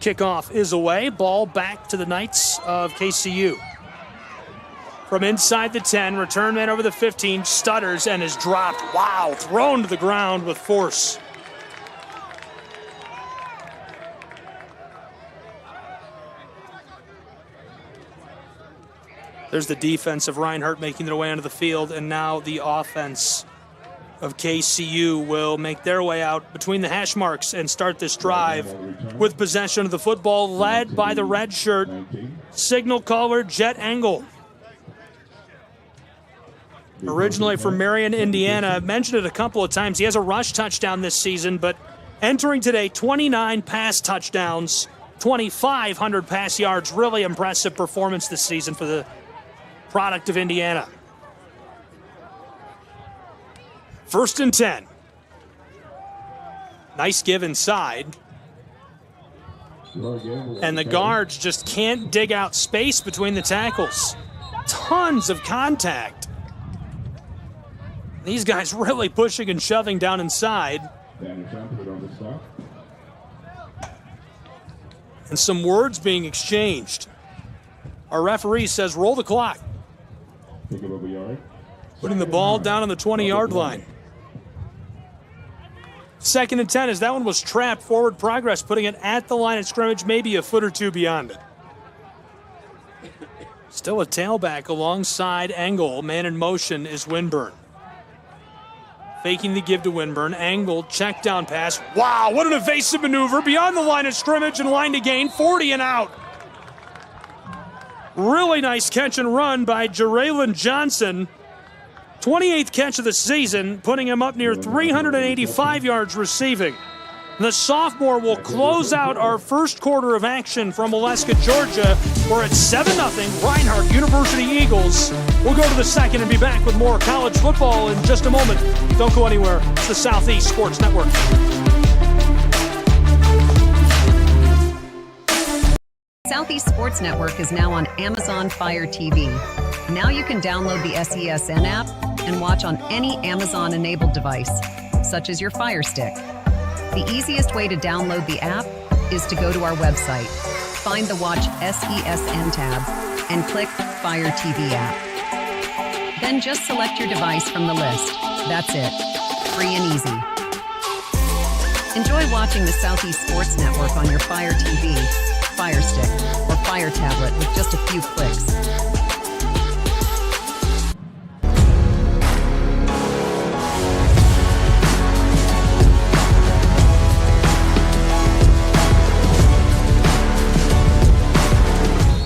Kickoff is away. Ball back to the Knights of KCU. From inside the 10, return man over the 15, stutters and is dropped. Wow, thrown to the ground with force. There's the defense of Reinhardt making their way onto the field, and now the offense of KCU will make their way out between the hash marks and start this drive with possession of the football, led by the red shirt signal caller Jet Engel. Originally from Marion, Indiana. I've mentioned it a couple of times. He has a rush touchdown this season, but entering today, 29 pass touchdowns, 2,500 pass yards. Really impressive performance this season for the product of Indiana. 1st and 10. Nice give inside. And the guards just can't dig out space between the tackles. Tons of contact. These guys really pushing and shoving down inside. And some words being exchanged. Our referee says roll the clock. Putting the ball down on the 20-yard line. 2nd and 10 as that one was trapped. Forward progress, putting it at the line of scrimmage, maybe a foot or two beyond it. Still a tailback alongside Engel. Man in motion is Winburn. Faking the give to Winburn. Engel, check down pass. Wow, what an evasive maneuver. Beyond the line of scrimmage and line to gain. 40 and out. Really nice catch and run by Jaraylin Johnson. 28th catch of the season, putting him up near 385 yards receiving. The sophomore will close out our first quarter of action from Oleska, Georgia. We're at 7-0, Reinhardt University Eagles. We'll go to the second and be back with more college football in just a moment. Don't go anywhere. It's the Southeast Sports Network. Southeast Sports Network is now on Amazon Fire TV. Now you can download the SESN app and watch on any Amazon-enabled device, such as your Fire Stick. The easiest way to download the app is to go to our website, find the Watch SESN tab, and click Fire TV app. Then just select your device from the list. That's it. Free and easy. Enjoy watching the Southeast Sports Network on your Fire TV, Fire Stick, or Fire tablet with just a few clicks.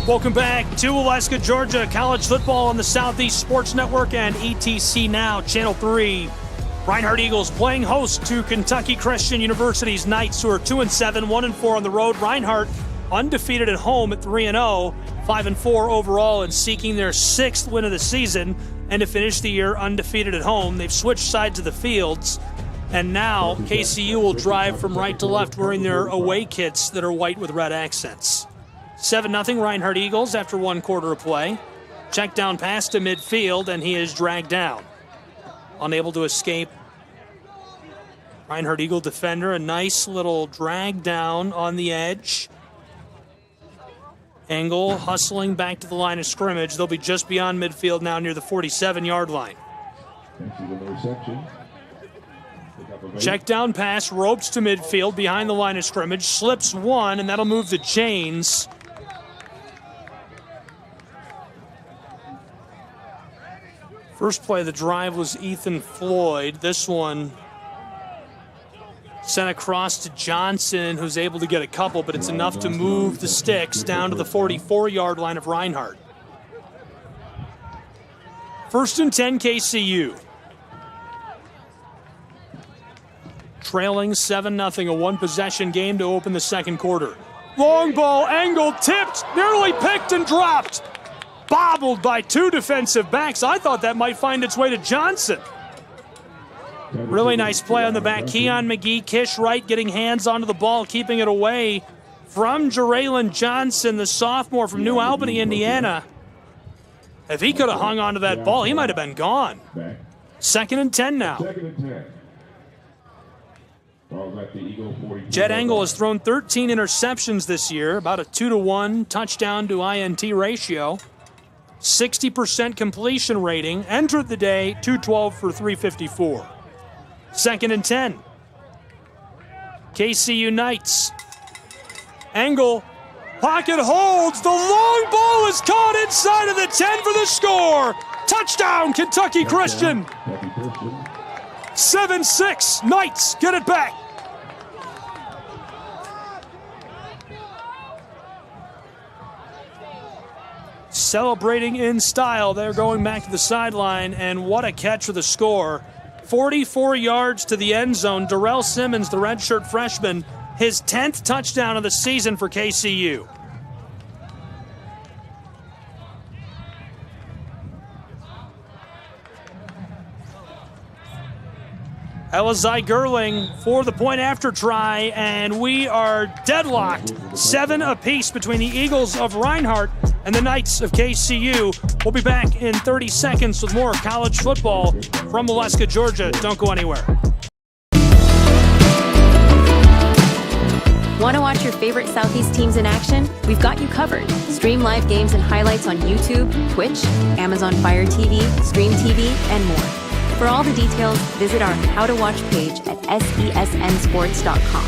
Welcome back to Oleska, Georgia. College football on the Southeast Sports Network and ETC Now, Channel 3. Reinhardt Eagles playing host to Kentucky Christian University's Knights, who are 2-7, 1-4 on the road. Reinhardt undefeated at home at 3-0, 5-4 overall, and seeking their 6th win of the season. And to finish the year undefeated at home, they've switched sides of the fields. And now KCU will drive from right to left wearing their away kits that are white with red accents. 7-0 Reinhardt Eagles after one quarter of play. Check down pass to midfield, and he is dragged down. Unable to escape. Reinhardt Eagle defender, a nice little drag down on the edge. Engel hustling back to the line of scrimmage. They'll be just beyond midfield now near the 47-yard line. Check down pass, ropes to midfield behind the line of scrimmage. Slips one, and that'll move the chains. First play of the drive was Ethan Floyd. This one sent across to Johnson, who's able to get a couple, but it's enough to move the sticks down to the 44-yard line of Reinhardt. 1st and 10 KCU. Trailing 7-0, a one-possession game to open the second quarter. Long ball, Engel tipped, nearly picked and dropped. Bobbled by two defensive backs. I thought that might find its way to Johnson. Really nice play on the back. Keon McGee, Kish Wright getting hands onto the ball, keeping it away from Jeraylon Johnson, the sophomore from New Albany, Indiana. If he could have hung onto that ball, he might have been gone. 2nd and 10 now. Jed Engel has thrown 13 interceptions this year, about a 2-to-1 touchdown to INT ratio. 60% completion rating, entered the day 212 for 354. 2nd and 10. KCU Knights. Engel, pocket holds, the long ball is caught inside of the 10 for the score. Touchdown, Kentucky Christian. 7-6, Knights get it back. Celebrating in style. They're going back to the sideline, and what a catch for the score. 44 yards to the end zone. Darrell Simmons, the redshirt freshman, his 10th touchdown of the season for KCU. Elazai Gerling for the point after try, and we are deadlocked. 7 apiece between the Eagles of Reinhardt and the Knights of KCU. We'll be back in 30 seconds with more college football from Oleska, Georgia. Don't go anywhere. Want to watch your favorite Southeast teams in action? We've got you covered. Stream live games and highlights on YouTube, Twitch, Amazon Fire TV, Stream TV, and more. For all the details, visit our How to Watch page at SESNsports.com.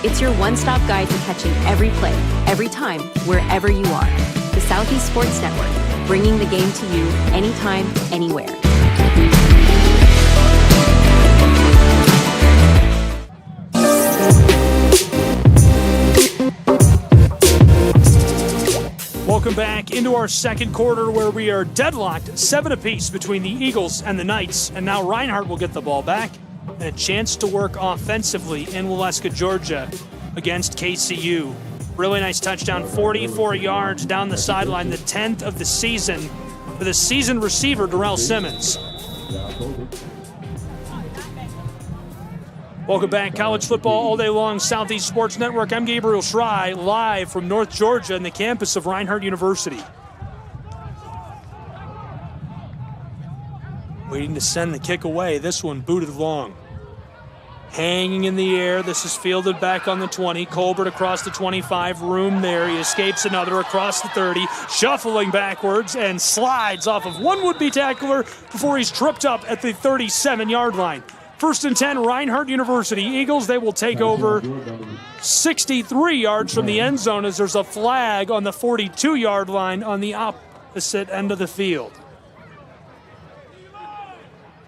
It's your one-stop guide to catching every play, every time, wherever you are. The Southeast Sports Network, bringing the game to you anytime, anywhere. Welcome back into our second quarter, where we are deadlocked 7 apiece between the Eagles and the Knights. And now Reinhardt will get the ball back. and a chance to work offensively in Waleska, Georgia against KCU. Really nice touchdown, 44 yards down the sideline, the 10th of the season for the seasoned receiver, Darrell Simmons. Welcome back. College football all day long, Southeast Sports Network. I'm Gabriel Schrei, live from North Georgia and the campus of Reinhardt University. Waiting to send the kick away. This one booted long. Hanging in the air. This is fielded back on the 20. Colbert across the 25. Room there. He escapes another across the 30. Shuffling backwards and slides off of one would-be tackler before he's tripped up at the 37-yard line. 1st and 10, Reinhardt University Eagles. They will take over 63 yards from the end zone as there's a flag on the 42-yard line on the opposite end of the field.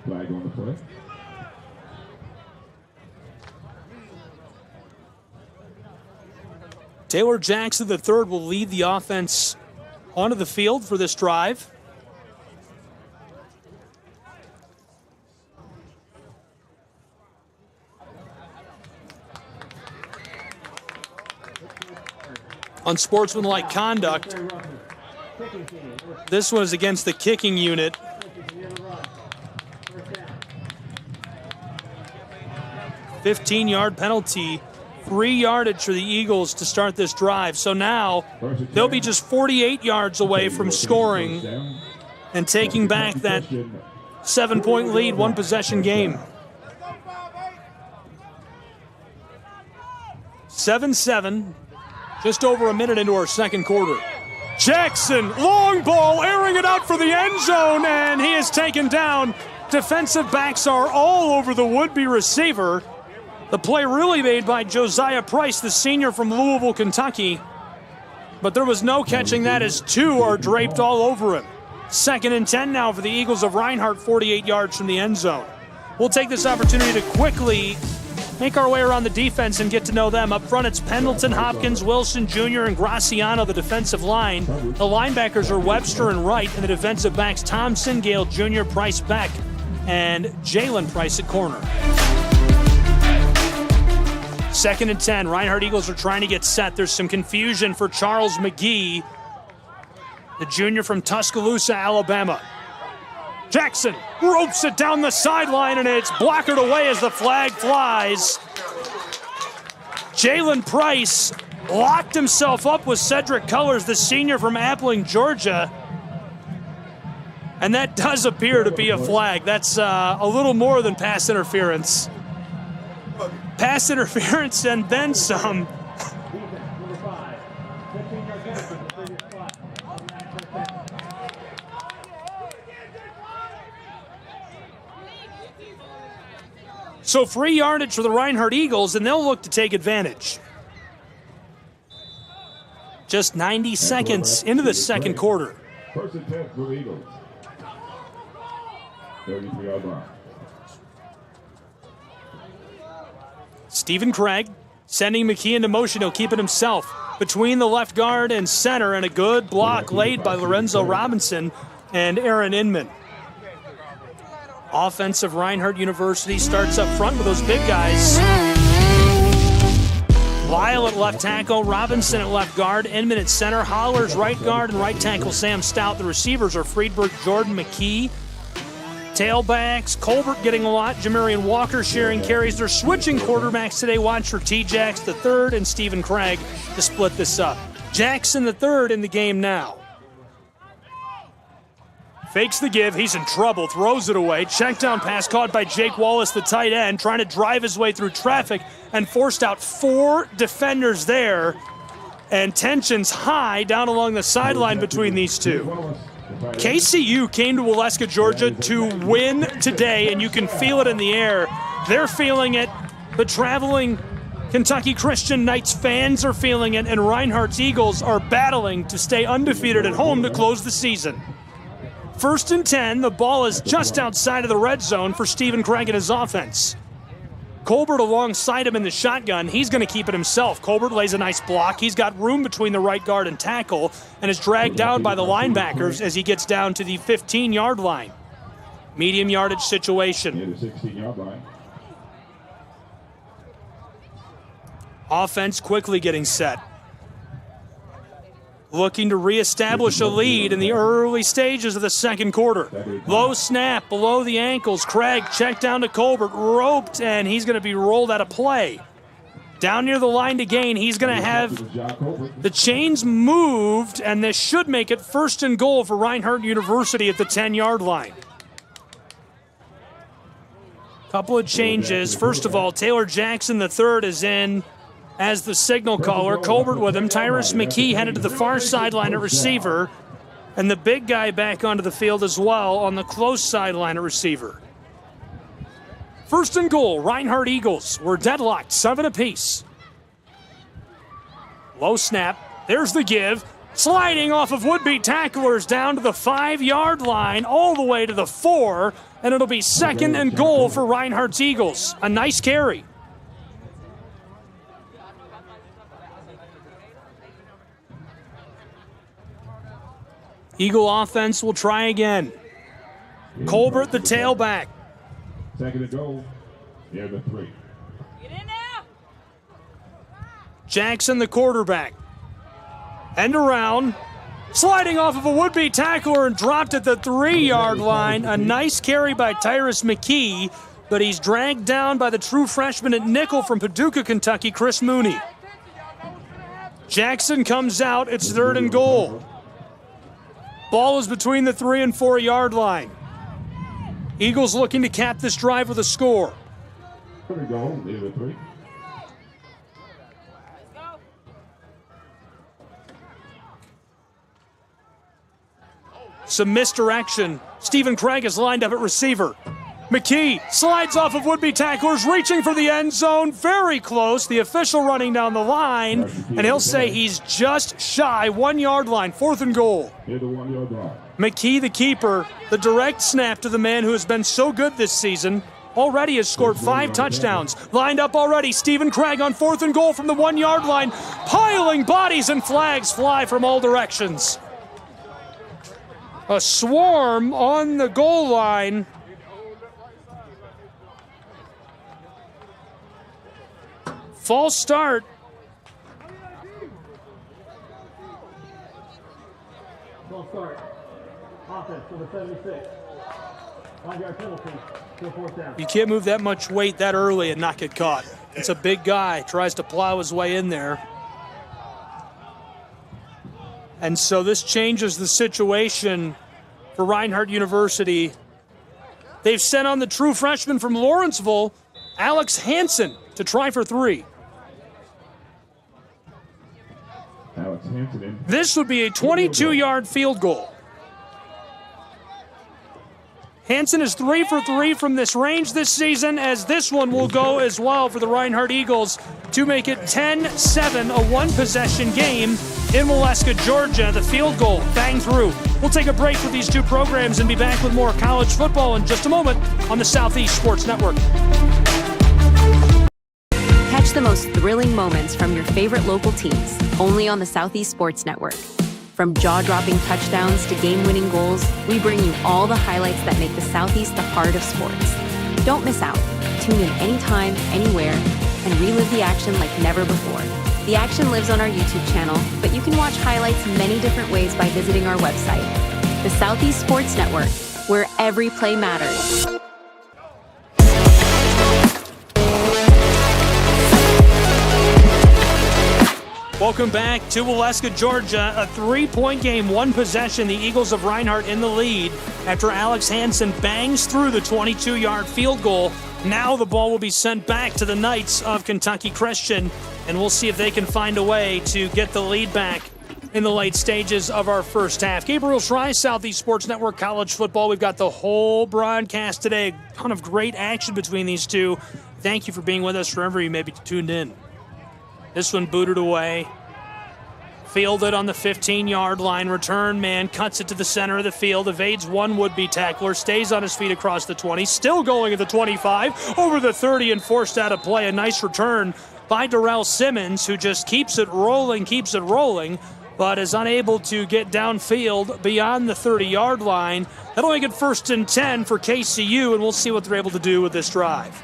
Flag on the play. Taylor Jackson III will lead the offense onto the field for this drive. Unsportsmanlike conduct. This one is against the kicking unit. $15-yard penalty. 3 yardage for the Eagles to start this drive. So now they'll be just 48 yards away from scoring and taking back that 7-point lead, one possession game. 7-7, just over a minute into our second quarter. Jackson, long ball, airing it out for the end zone, and he is taken down. Defensive backs are all over the would-be receiver. The play really made by Josiah Price, the senior from Louisville, Kentucky. But there was no catching that as two are draped all over him. 2nd and 10 now for the Eagles of Reinhardt, 48 yards from the end zone. We'll take this opportunity to quickly make our way around the defense and get to know them. Up front, it's Pendleton, Hopkins, Wilson Jr., and Graciano, the defensive line. The linebackers are Webster and Wright, and the defensive backs Thompson, Gale Jr., Price Beck, and Jalen Price at corner. 2nd and 10. Reinhardt Eagles are trying to get set. There's some confusion for Charles McGee, the junior from Tuscaloosa, Alabama. Jackson ropes it down the sideline, and it's blockered away as the flag flies. Jalen Price locked himself up with Cedric Cullors, the senior from Appling, Georgia. And that does appear to be a flag. That's a little more than pass interference. Pass interference and then some. So free yardage for the Reinhardt Eagles, and they'll look to take advantage. Just 90 seconds into the second quarter. 1st and 10 for the Eagles. 33-yard line. Stephen Craig sending McKee into motion. He'll keep it himself between the left guard and center, and a good block laid by Lorenzo Robinson and Aaron Inman. Offensive Reinhardt University starts up front with those big guys. Lyle at left tackle, Robinson at left guard, Inman at center, Hollers right guard, and right tackle Sam Stout. The receivers are Friedberg, Jordan, McKee. Tailbacks, Colbert getting a lot, Jamarian Walker sharing carries. They're switching quarterbacks today. Watch for T-Jax III and Stephen Craig to split this up. Jackson III in the game now. Fakes the give, he's in trouble, throws it away. Check down pass caught by Jake Wallace, the tight end, trying to drive his way through traffic and forced out 4 defenders there. And tensions high down along the sideline between these two. KCU came to Waleska, Georgia to win today, and you can feel it in the air. They're feeling it. The traveling Kentucky Christian Knights fans are feeling it, and Reinhardt's Eagles are battling to stay undefeated at home to close the season. 1st and 10, the ball is just outside of the red zone for Stephen Craig and his offense. Colbert alongside him in the shotgun. He's going to keep it himself. Colbert lays a nice block. He's got room between the right guard and tackle and is dragged down by the linebackers as he gets down to the 15-yard line. Medium yardage situation. Offense quickly getting set. Looking to reestablish a lead in the early stages of the second quarter. Low snap below the ankles. Craig checked down to Colbert, roped, and he's going to be rolled out of play. Down near the line to gain, he's going to have the chains moved, and this should make it 1st and goal for Reinhardt University at the 10-yard line. Couple of changes. First of all, Taylor Jackson III is in as the signal caller. Colbert with him. Tyrus McKee headed to the far sideline at receiver. And the big guy back onto the field as well on the close sideline at receiver. 1st and goal, Reinhardt Eagles. We're deadlocked, 7 apiece. Low snap. There's the give. Sliding off of would-be tacklers down to the 5-yard line, all the way to the 4. And it'll be 2nd and goal for Reinhardt's Eagles. A nice carry. Eagle offense will try again. Colbert, the tailback. 2nd and goal. Near the 3. Jackson, the quarterback. End around. Sliding off of a would-be tackler and dropped at the 3-yard line. A nice carry by Tyrus McKee, but he's dragged down by the true freshman at nickel from Paducah, Kentucky, Chris Mooney. Jackson comes out. It's 3rd and goal. Ball is between the 3 and 4 yard line. Eagles looking to cap this drive with a score. Some misdirection. Stephen Craig is lined up at receiver. McKee slides off of would-be tacklers, reaching for the end zone. Very close. The official running down the line, and he'll say he's just shy 1 yard line. 4th and goal. McKee, the keeper, the direct snap to the man who has been so good this season. Already has scored 5 touchdowns. Lined up already. Stephen Craig on 4th and goal from the 1 yard line. Piling bodies and flags fly from all directions. A swarm on the goal line. False start. False start. Offense for the 76. 5-yard penalty. Still 4th down. You can't move that much weight that early and not get caught. It's a big guy. Tries to plow his way in there. And so this changes the situation for Reinhardt University. They've sent on the true freshman from Lawrenceville, Alex Hansen, to try for 3. This would be a 22-yard field goal. Hansen is 3 for 3 from this range this season, as this one will go as well for the Reinhardt Eagles to make it 10-7, a one-possession game in Waleska, Georgia. The field goal banged through. We'll take a break with these two programs and be back with more college football in just a moment on the Southeast Sports Network. Catch the most thrilling moments from your favorite local teams, only on the Southeast Sports Network. From jaw-dropping touchdowns to game-winning goals, we bring you all the highlights that make the Southeast the heart of sports. Don't miss out. Tune in anytime, anywhere, and relive the action like never before. The action lives on our YouTube channel, but you can watch highlights many different ways by visiting our website. The Southeast Sports Network, where every play matters. Welcome back to Waleska, Georgia. A 3-point game, one possession. The Eagles of Reinhardt in the lead after Alex Hansen bangs through the 22-yard field goal. Now the ball will be sent back to the Knights of Kentucky Christian, and we'll see if they can find a way to get the lead back in the late stages of our first half. Gabriel Schrei, Southeast Sports Network College Football. We've got the whole broadcast today. A ton of great action between these two. Thank you for being with us wherever you may be tuned in. This one booted away. Fielded on the 15-yard line. Return man cuts it to the center of the field. Evades one would-be tackler. Stays on his feet across the 20. Still going at the 25. Over the 30 and forced out of play. A nice return by Darrell Simmons, who just keeps it rolling, but is unable to get downfield beyond the 30-yard line. That'll make it 1st and 10 for KCU, and we'll see what they're able to do with this drive.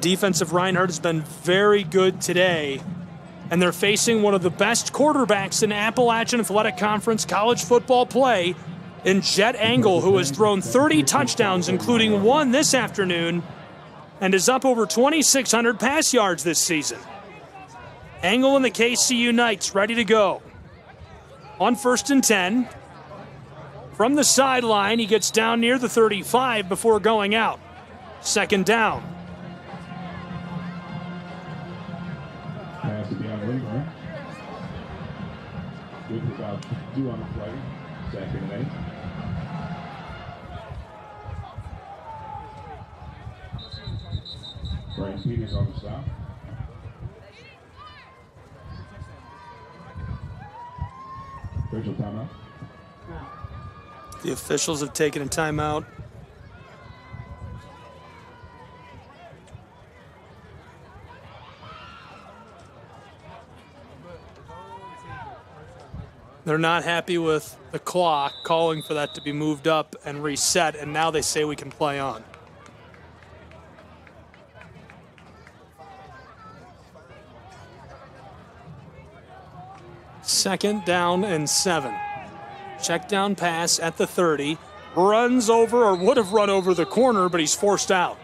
defensive Reinhardt has been very good today, and they're facing one of the best quarterbacks in Appalachian Athletic Conference college football play in Jet Angle, who has thrown 30 touchdowns, including one this afternoon, and is up over 2,600 pass yards this season. Angle and the KCU Knights ready to go. On 1st and 10. From the sideline, he gets down near the 35 before going out. 2nd down. Pass to Reinhardt. With about 2 on the play. 2nd and 8. Brian Peters on the stop. Official timeout. The officials have taken a timeout. They're not happy with the clock, calling for that to be moved up and reset, and now they say we can play on. Second down and 7. Check down pass at the 30. Runs over, or would have run over the corner, but he's forced out.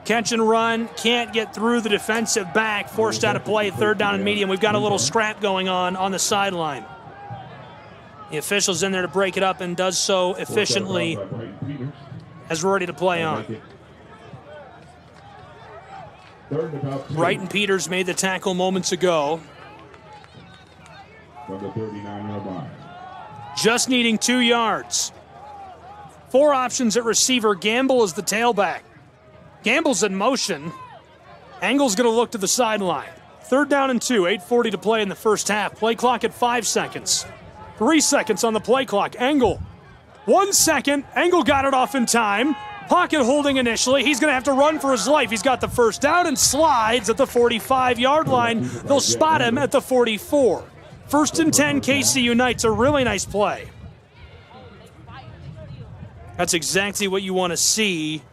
Catch and run, can't get through the defensive back, forced out of play, 3rd down and medium. We've got a little scrap going on the sideline. The official's in there to break it up and does so efficiently as we're ready to play on. Brighton Peters made the tackle moments ago. From the 39-yard line. Just needing 2 yards. 4 options at receiver. Gamble is the tailback. Gamble's in motion. Angle's going to look to the sideline. 3rd down and 2. 8:40 to play in the first half. Play clock at 5 seconds. 3 seconds on the play clock. Angle. 1 second. Angle got it off in time. Pocket holding initially. He's going to have to run for his life. He's got the first down and slides at the 45-yard line. They'll spot him at the 44. 1st and 10, KCU Knights. A really nice play. That's exactly what you want to see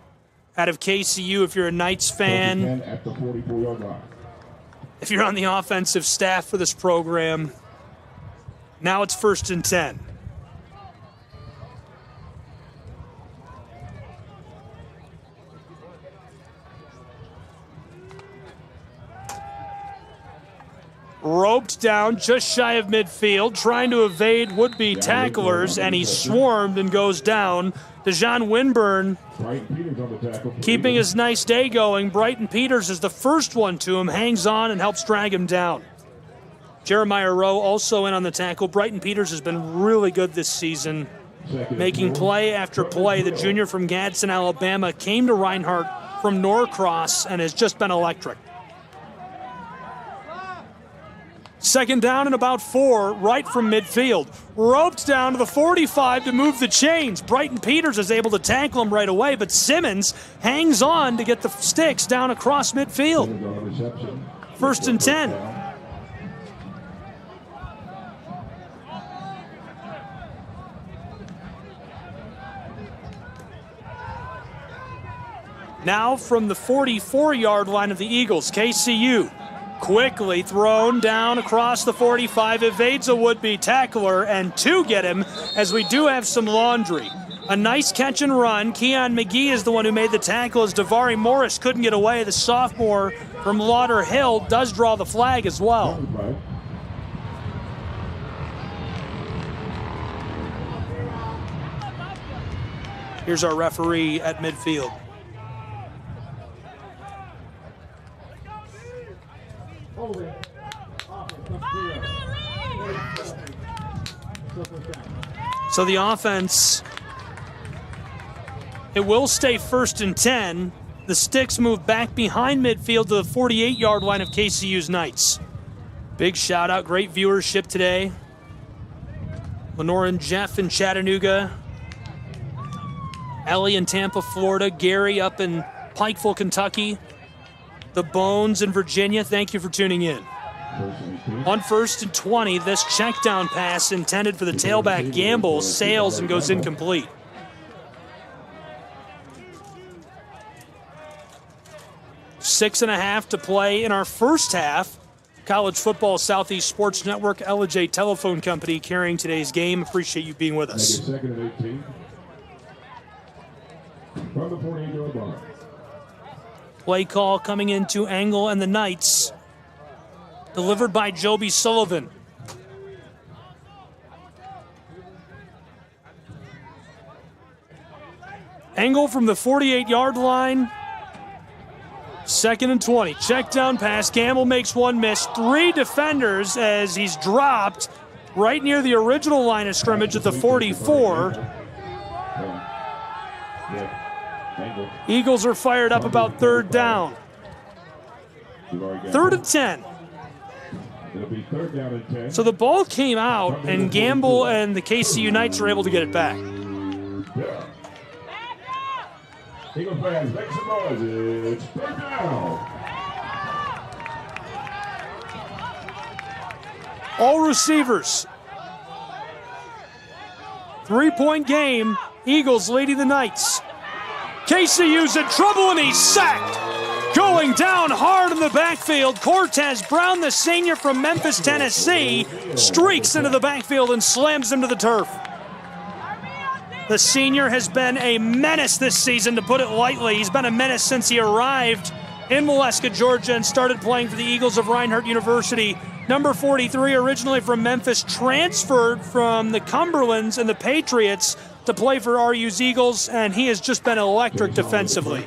out of KCU if you're a Knights fan. At the 44-yard line. If you're on the offensive staff for this program. Now it's 1st and 10. Roped down just shy of midfield, trying to evade would-be tacklers, and he's swarmed and goes down. DeJon Winburn keeping his nice day going. Brighton Peters is the first one to him, hangs on and helps drag him down. Jeremiah Rowe also in on the tackle. Brighton Peters has been really good this season, making play after play. The junior from Gadsden, Alabama, came to Reinhardt from Norcross and has just been electric. 2nd down and about 4, right from midfield. Roped down to the 45 to move the chains. Brighton Peters is able to tackle him right away, but Simmons hangs on to get the sticks down across midfield. 1st and 10. Now from the 44-yard line of the Eagles, KCU. Quickly thrown down across the 45, evades a would-be tackler, and 2 get him, as we do have some laundry. A nice catch and run. Keon McGee is the one who made the tackle, as Davari Morris couldn't get away. The sophomore from Lauderhill does draw the flag as well. Here's our referee at midfield. So the offense, it will stay 1st and 10. The sticks move back behind midfield to the 48-yard line of KCU's Knights. Big shout out, great viewership today. Lenore and Jeff in Chattanooga. Ellie in Tampa, Florida. Gary up in Pikeville, Kentucky. The Bones in Virginia, thank you for tuning in. On 1st and 20, this check down pass intended for the tailback Gamble sails and goes incomplete. 6.5 to play in our first half. College Football Southeast Sports Network, LJ Telephone Company carrying today's game. Appreciate you being with us. Second and 18. From the 48-yard line. Play call coming into Angle and the Knights. Delivered by Joby Sullivan. Angle from the 48-yard line. 2nd and 20. Check down pass. Gamble makes one miss. 3 defenders as he's dropped right near the original line of scrimmage at the 44. Eagles are fired up about 3rd down. 3rd and 10. So the ball came out, and Gamble and the KCU Knights were able to get it back. Eagle fans, make some noise. It's 3rd down. All receivers. 3-point game. Eagles leading the Knights. KCU's in trouble, and he's sacked. Going down hard in the backfield, Cortez Brown, the senior from Memphis, Tennessee, streaks into the backfield and slams him to the turf. The senior has been a menace this season, to put it lightly. He's been a menace since he arrived in Molesca, Georgia, and started playing for the Eagles of Reinhardt University. Number 43, originally from Memphis, transferred from the Cumberlands and the Patriots to play for RU's Eagles, and he has just been electric defensively.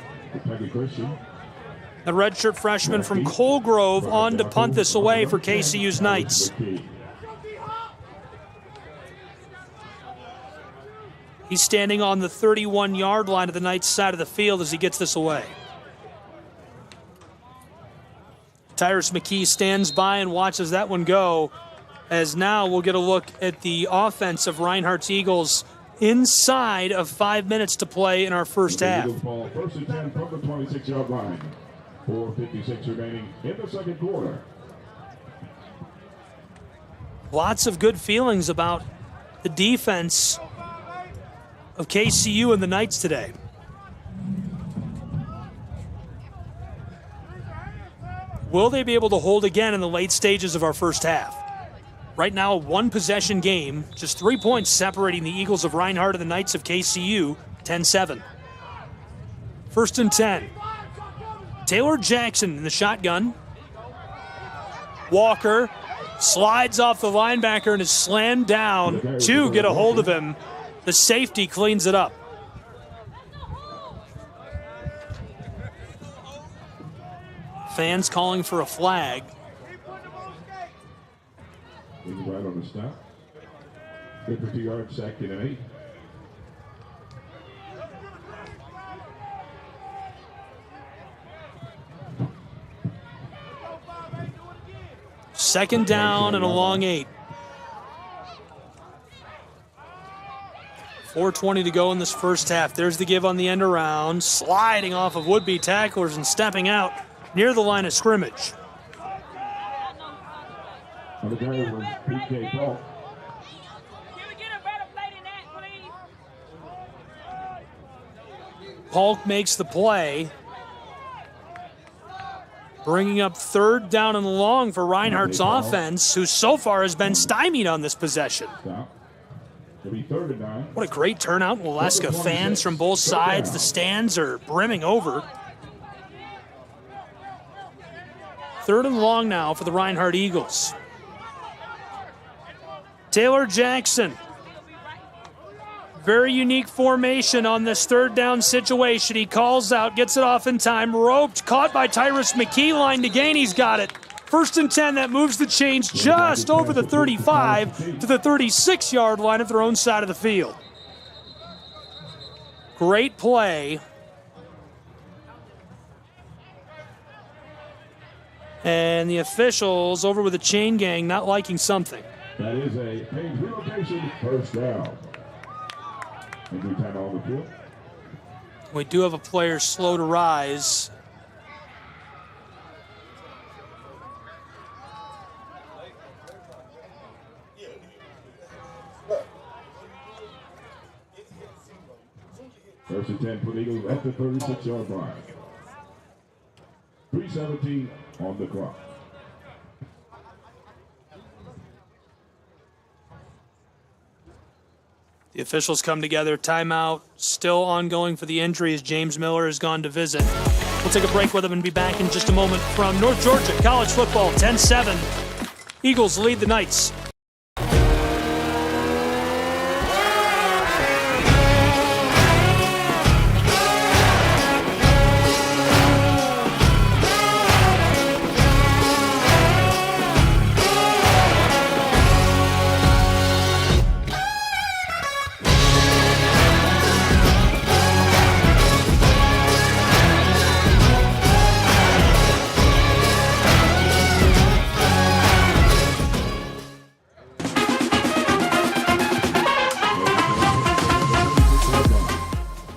The redshirt freshman from Colgrove on to punt this away for KCU's Knights. He's standing on the 31-yard line of the Knights' side of the field as he gets this away. Tyrus McKee stands by and watches that one go, as now we'll get a look at the offense of Reinhardt's Eagles inside of 5 minutes to play in our first half. First and 10 from the 26-yard line. 4:56 remaining in the second quarter. Lots of good feelings about the defense of KCU and the Knights today. Will they be able to hold again in the late stages of our first half? Right now, a one-possession game, just 3 points separating the Eagles of Reinhardt and the Knights of KCU, 10-7. 1st and 10. Taylor Jackson in the shotgun. Walker slides off the linebacker and is slammed down. 2 get a hold of him. The safety cleans it up. Fans calling for a flag. He's right on the stop. 52 yards, 2nd and 8. Second down and a long 8. 4:20 to go in this first half. There's the give on the end around, sliding off of would-be tacklers and stepping out near the line of scrimmage. On the guy was PK Paul. Polk makes the play, bringing up 3rd down and long for Reinhardt's offense, who so far has been stymied on this possession. What a great turnout in Molesca. Fans from both sides. The stands are brimming over. 3rd and long now for the Reinhardt Eagles. Taylor Jackson. Very unique formation on this 3rd down situation. He calls out, gets it off in time, roped, caught by Tyrus McKee, line to gain, he's got it. 1st and 10, that moves the chains just over the 35 to the 36-yard line of their own side of the field. Great play. And the officials over with the chain gang not liking something. That is a page relocation, 1st down. Every time on the field. We do have a player slow to rise. First and 10 for the Eagles at the 36-yard line. 3 3:17 on the clock. The officials come together. Timeout still ongoing for the injury as James Miller has gone to visit. We'll take a break with him and be back in just a moment. From North Georgia, college football, 10-7. Eagles lead the Knights.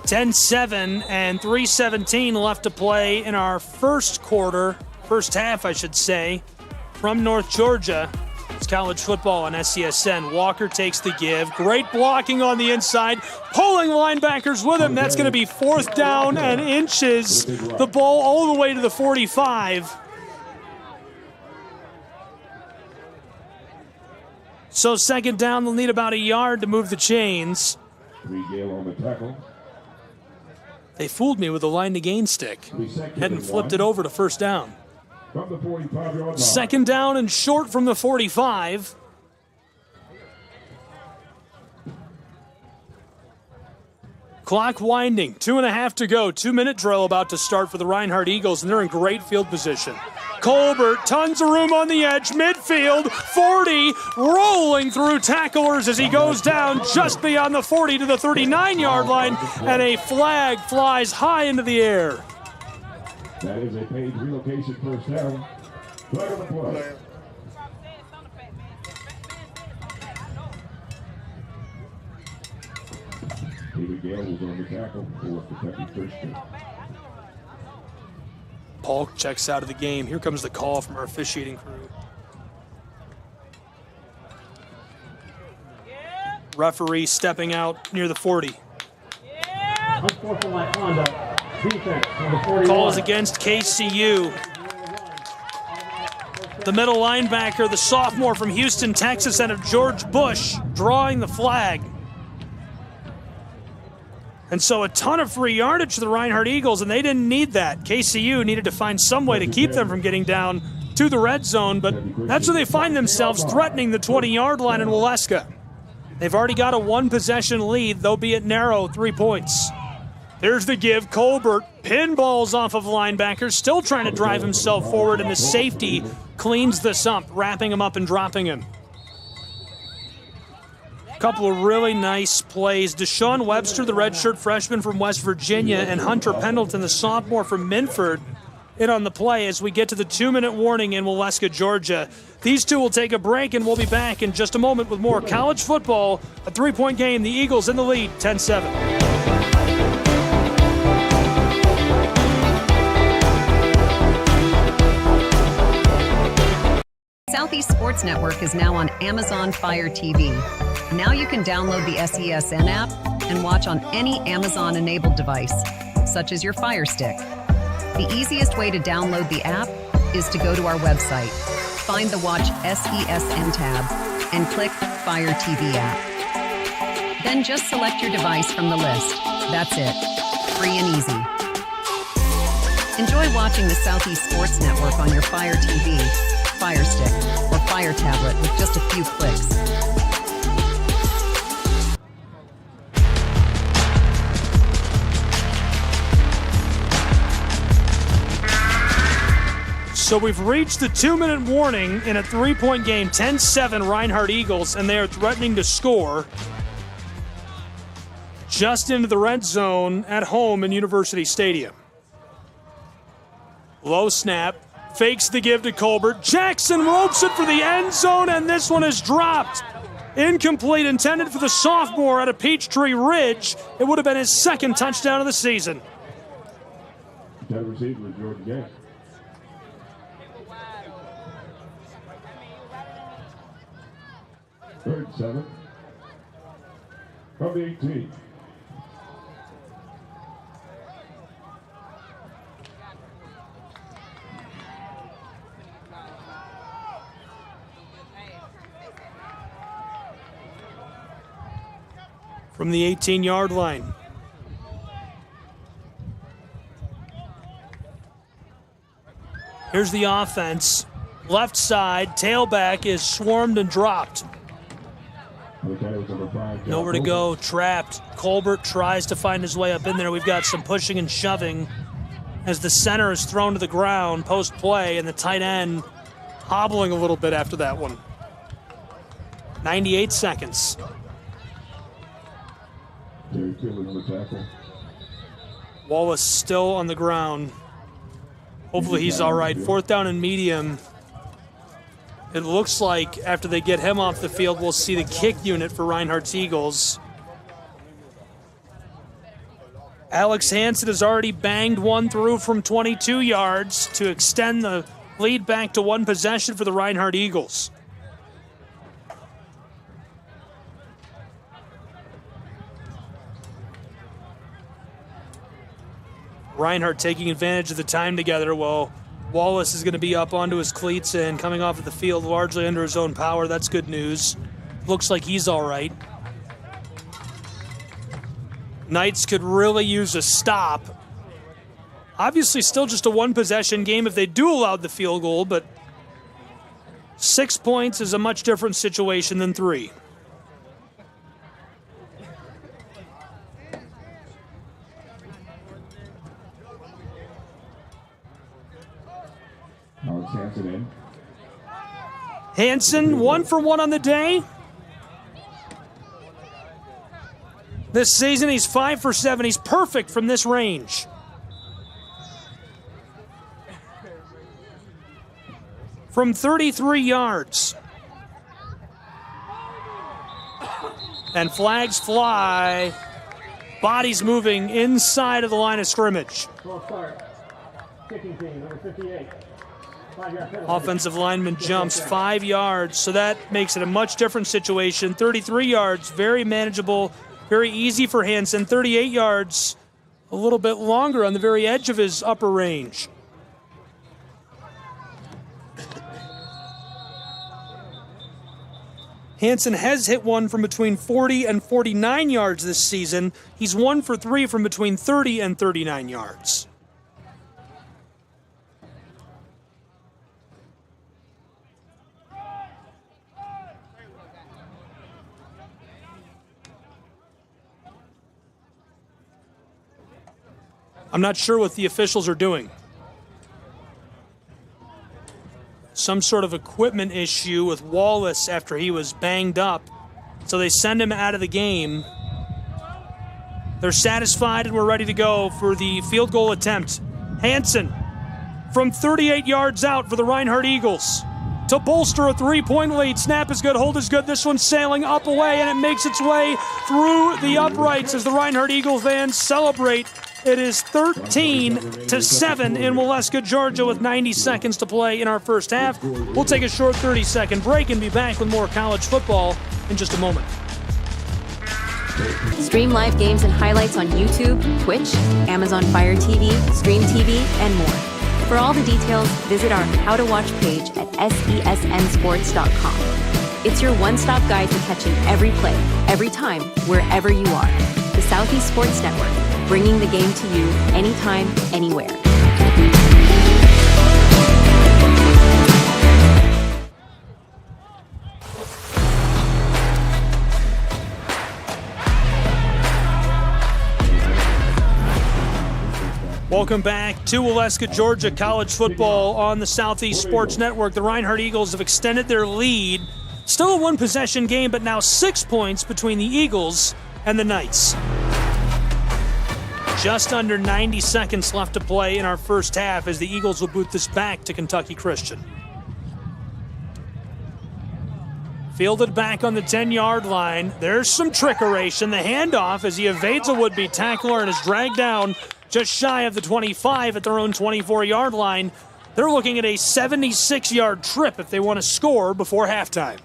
(10-7) and 3:17 left to play in our first half, I should say, from North Georgia. It's college football on SCSN. Walker takes the give. Great blocking on the inside. Pulling linebackers with him. That's going to be 4th down and inches. The ball all the way to the 45. So 2nd down, they'll need about a yard to move the chains. Gale on the tackle. They fooled me with the line to gain stick. Hadn't flipped it over to 1st down. From the 45-yard line. 2nd down and short from the 45. Clock winding, 2.5 to go. 2-minute drill about to start for the Reinhardt Eagles, and they're in great field position. Colbert, tons of room on the edge, midfield, 40, rolling through tacklers as he goes down just beyond the 40 to the 39-yard line, and a flag flies high into the air. That is a paid relocation 1st down. Flag on the play. David Gale was on the tackle for Kentucky Christian. Paul checks out of the game. Here comes the call from our officiating crew. Referee stepping out near the 40. Unsportsmanlike conduct. Defense, number 41. Call is against KCU. The middle linebacker, the sophomore from Houston, Texas, and of George Bush, drawing the flag. And so a ton of free yardage to the Reinhardt Eagles, and they didn't need that. KCU needed to find some way to keep them from getting down to the red zone, but that's where they find themselves, threatening the 20-yard line in Waleska. They've already got a 1-possession lead, though be it narrow, 3 points. There's the give. Colbert pinballs off of linebackers, still trying to drive himself forward, and the safety cleans this up, wrapping him up and dropping him. Couple of really nice plays. Deshaun Webster, the redshirt freshman from West Virginia, and Hunter Pendleton, the sophomore from Minford, in on the play as we get to the 2-minute warning in Waleska, Georgia. These two will take a break, and we'll be back in just a moment with more college football. A 3-point game. The Eagles in the lead, 10-7. Southeast Sports Network is now on Amazon Fire TV. Now you can download the SESN app and watch on any Amazon-enabled device, such as your Fire Stick. The easiest way to download the app is to go to our website, find the Watch SESN tab, and click Fire TV app. Then just select your device from the list. That's it. Free and easy. Enjoy watching the Southeast Sports Network on your Fire TV, Fire Stick, or Fire tablet with just a few clicks. So we've reached the 2-minute warning in a 3-point game, 10-7 Reinhardt Eagles, and they are threatening to score just into the red zone at home in University Stadium. Low snap, fakes the give to Colbert. Jackson ropes it for the end zone, and this one is dropped. Incomplete, intended for the sophomore out of Peachtree Ridge. It would have been his 2nd touchdown of the season. That receiver was Jordan Gale. Third 7 from the 18. from the 18-yard line. Here's the offense. Left side, tailback is swarmed and dropped. Nowhere to go, trapped. Colbert tries to find his way up in there. We've got some pushing and shoving as the center is thrown to the ground post-play, and the tight end hobbling a little bit after that one. 98 seconds. Wallace still on the ground. Hopefully he's all right. 4th down and medium. It looks like after they get him off the field, we'll see the kick unit for Reinhardt's Eagles. Alex Hansen has already banged one through from 22 yards to extend the lead back to 1 possession for the Reinhardt Eagles. Reinhardt taking advantage of the time together. Well, Wallace is going to be up onto his cleats and coming off of the field largely under his own power. That's good news. Looks like he's all right. Knights could really use a stop. Obviously still just a 1-possession game if they do allow the field goal, but 6 points is a much different situation than 3. Hansen 1 for 1 on the day. This season he's 5 for 7. He's perfect from this range. From 33 yards. And flags fly. Bodies moving inside of the line of scrimmage. Kicking team, number 58. Offensive lineman jumps 5 yards, so that makes it a much different situation. 33 yards, very manageable, very easy for Hansen. 38 yards, a little bit longer on the very edge of his upper range. Hansen has hit one from between 40 and 49 yards this season. He's 1 for 3 from between 30 and 39 yards. I'm not sure what the officials are doing. Some sort of equipment issue with Wallace after he was banged up. So they send him out of the game. They're satisfied and we're ready to go for the field goal attempt. Hansen from 38 yards out for the Reinhardt Eagles to bolster a 3-point lead. Snap is good, hold is good. This one's sailing up away and it makes its way through the uprights as the Reinhardt Eagle fans celebrate. It is 13-7 in Waleska, Georgia, with 90 seconds to play in our first half. We'll take a short 30-second break and be back with more college football in just a moment. Stream live games and highlights on YouTube, Twitch, Amazon Fire TV, Stream TV, and more. For all the details, visit our How to Watch page at sesnsports.com. It's your one-stop guide to catching every play, every time, wherever you are. The Southeast Sports Network, bringing the game to you anytime, anywhere. Welcome back to Waleska, Georgia. College football on the Southeast Sports Network. The Reinhardt Eagles have extended their lead. Still a 1-possession game, but now 6 points between the Eagles and the Knights. Just under 90 seconds left to play in our first half as the Eagles will boot this back to Kentucky Christian. Fielded back on the 10-yard line. There's some trickeration. The handoff as he evades a would-be tackler and is dragged down just shy of the 25 at their own 24-yard line. They're looking at a 76-yard trip if they want to score before halftime.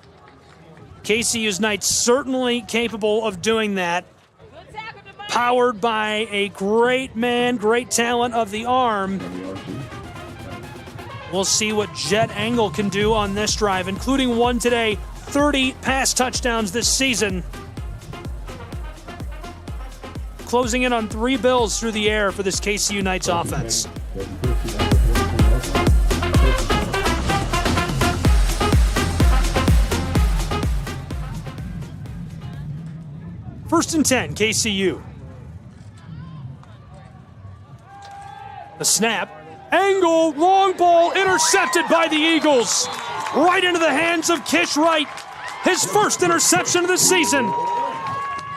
KCU's Knights certainly capable of doing that. Powered by a great man, great talent of the arm. We'll see what Jet Engel can do on this drive, including one today. 30 pass touchdowns this season. closing in on 3 bills through the air for this KCU Knights offense. First and 10, KCU. The snap. Angle, long ball, intercepted by the Eagles. Right into the hands of Kish Wright. His first interception of the season.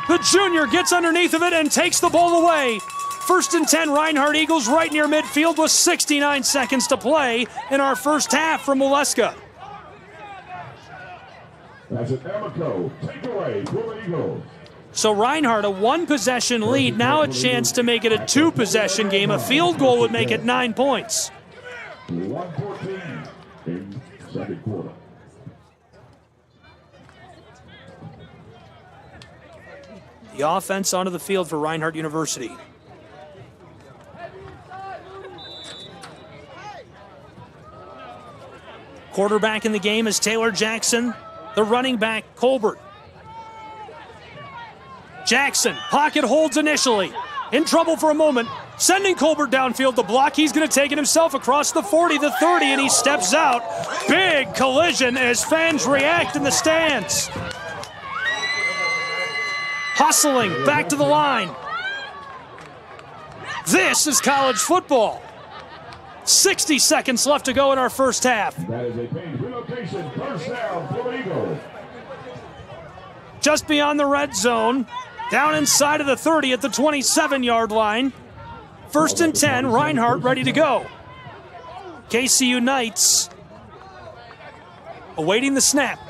The junior gets underneath of it and takes the ball away. First and 10, Reinhardt Eagles right near midfield with 69 seconds to play in our first half from Waleska. That's an Amico. Takeaway for the Eagles. So Reinhardt, a 1-possession lead, now a chance to make it a 2-possession game. A field goal would make it 9 points. 1:14 in second quarter. The offense onto the field for Reinhardt University. Quarterback in the game is Taylor Jackson. The running back, Colbert. Jackson, pocket holds initially. In trouble for a moment. Sending Colbert downfield to block. He's going to take it himself across the 40, the 30, and he steps out. Big collision as fans react in the stands. Hustling back to the line. This is college football. 60 seconds left to go in our first half. That is a paid relocation. First down for the Eagles. Just beyond the red zone. Down inside of the 30 at the 27-yard line. First and 10, Reinhardt ready to go. KCU Knights awaiting the snap.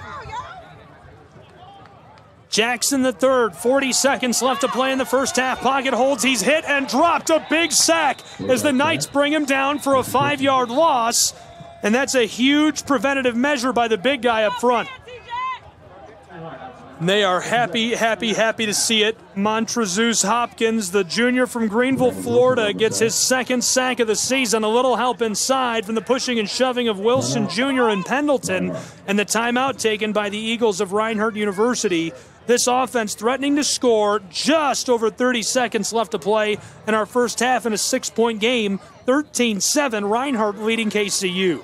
Jackson the third, 40 seconds left to play in the first half. Pocket holds, he's hit and dropped. A big sack as the Knights bring him down for a 5-yard loss. And that's a huge preventative measure by the big guy up front. And they are happy to see it. Montrezeus Hopkins, the junior from Greenville, Florida, gets his second sack of the season. A little help inside from the pushing and shoving of Wilson Jr. and Pendleton, and the timeout taken by the Eagles of Reinhardt University. This offense threatening to score, just over 30 seconds left to play in our first half in a 6-point game. 13-7, Reinhardt leading KCU.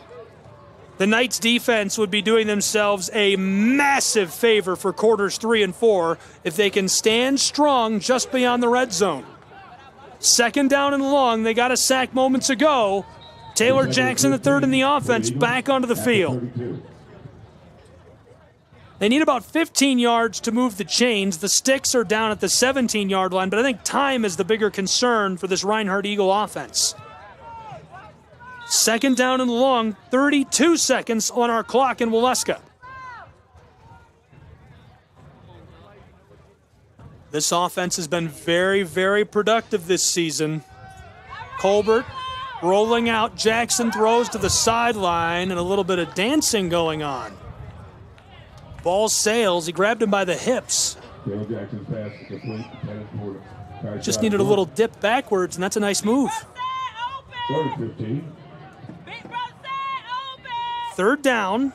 The Knights defense would be doing themselves a massive favor for quarters 3 and 4 if they can stand strong just beyond the red zone. Second down and long, they got a sack moments ago. Taylor Jackson the third in the offense back onto the field. They need about 15 yards to move the chains. The sticks are down at the 17-yard line, but I think time is the bigger concern for this Reinhardt Eagle offense. Second down and long, 32 seconds on our clock in Waleska. This offense has been very productive this season. Colbert rolling out. Jackson throws to the sideline and a little bit of dancing going on. Ball sails. He grabbed him by the hips. Just needed a little dip backwards, and that's a nice move. Third down.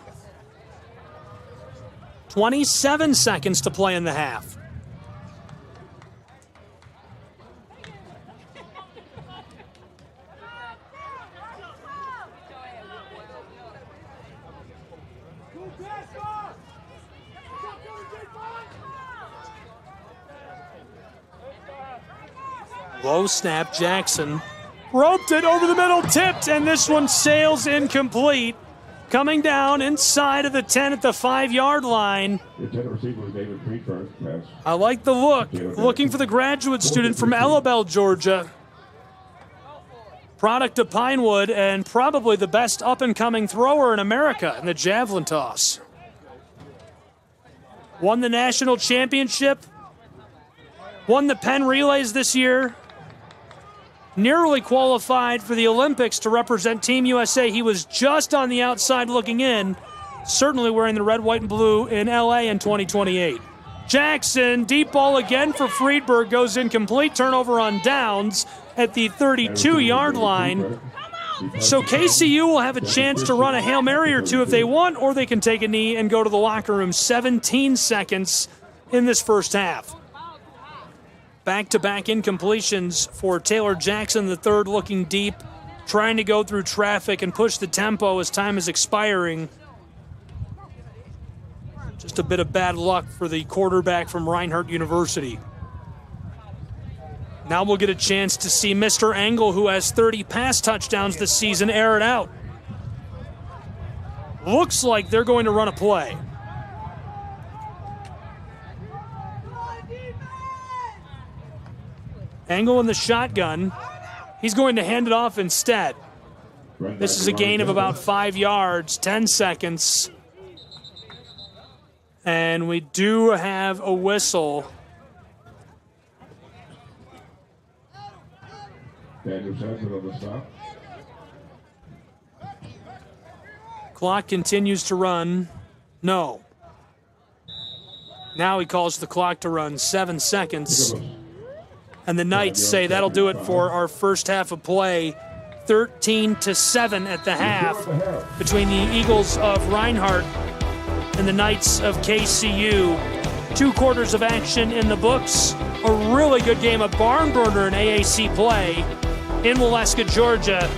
27 seconds to play in the half. Low snap, Jackson roped it over the middle, tipped, and this one sails incomplete. Coming down inside of the 10 at the 5-yard line. I like the look. Looking for the graduate student from Ellabelle, Georgia. Product of Pinewood and probably the best up-and-coming thrower in America in the javelin toss. Won the national championship. Won the Penn Relays this year. Nearly qualified for the Olympics to represent Team USA. He was just on the outside looking in, certainly wearing the red, white, and blue in LA in 2028. Jackson, deep ball again for Friedberg, goes incomplete. Turnover on downs at the 32-yard line. So KCU will have a chance to run a Hail Mary or two if they want, or they can take a knee and go to the locker room. 17 seconds in this first half. Back-to-back incompletions for Taylor Jackson III, looking deep, trying to go through traffic and push the tempo as time is expiring. Just a bit of bad luck for the quarterback from Reinhardt University. Now we'll get a chance to see Mr. Engel, who has 30 pass touchdowns this season, air it out. Looks like they're going to run a play. Engel in the shotgun. He's going to hand it off instead. This is a gain of about 5 yards, 10 seconds. And we do have a whistle. Clock continues to run. No. Now he calls the clock to run 7 seconds. And the Knights say that'll do it for our first half of play. 13-7 at the half between the Eagles of Reinhardt and the Knights of KCU. 2 quarters of action in the books. A really good game of barn burner in AAC play in Waleska, Georgia,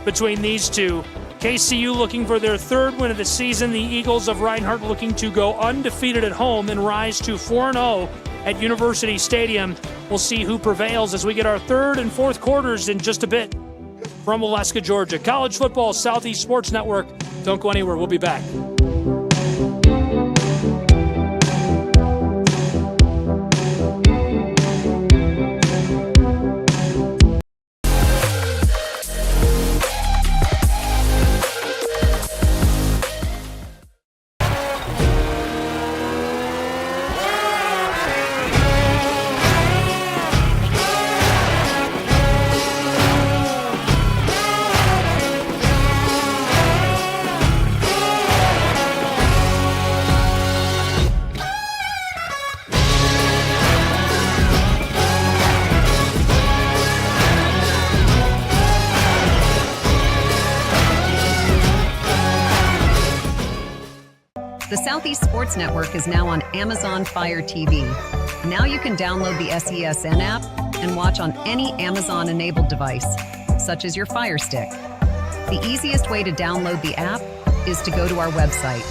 between these two. KCU looking for their 3rd win of the season. The Eagles of Reinhardt looking to go undefeated at home and rise to 4-0 at University Stadium. We'll see who prevails as we get our 3rd and 4th quarters in just a bit from Waleska, Georgia. College football, Southeast Sports Network. Don't go anywhere. We'll be back. The Southeast Sports Network is now on Amazon Fire TV. Now you can download the SESN app and watch on any Amazon-enabled device, such as your Fire Stick. The easiest way to download the app is to go to our website,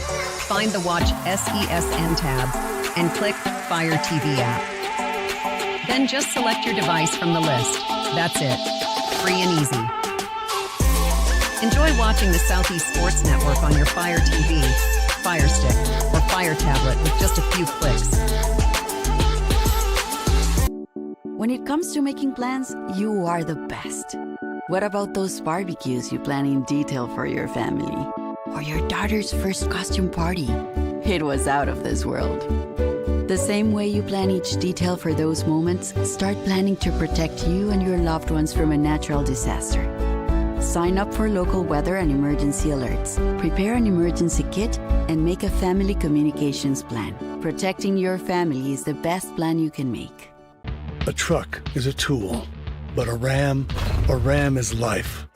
find the Watch SESN tab, and click Fire TV app. Then just select your device from the list. That's it. Free and easy. Enjoy watching the Southeast Sports Network on your Fire TV, Fire Stick, or Fire tablet with just a few clicks. When it comes to making plans, you are the best. What about those barbecues you plan in detail for your family? Or your daughter's first costume party? It was out of this world. The same way you plan each detail for those moments, start planning to protect you and your loved ones from a natural disaster. Sign up for local weather and emergency alerts. Prepare an emergency kit and make a family communications plan. Protecting your family is the best plan you can make. A truck is a tool, but a Ram is life.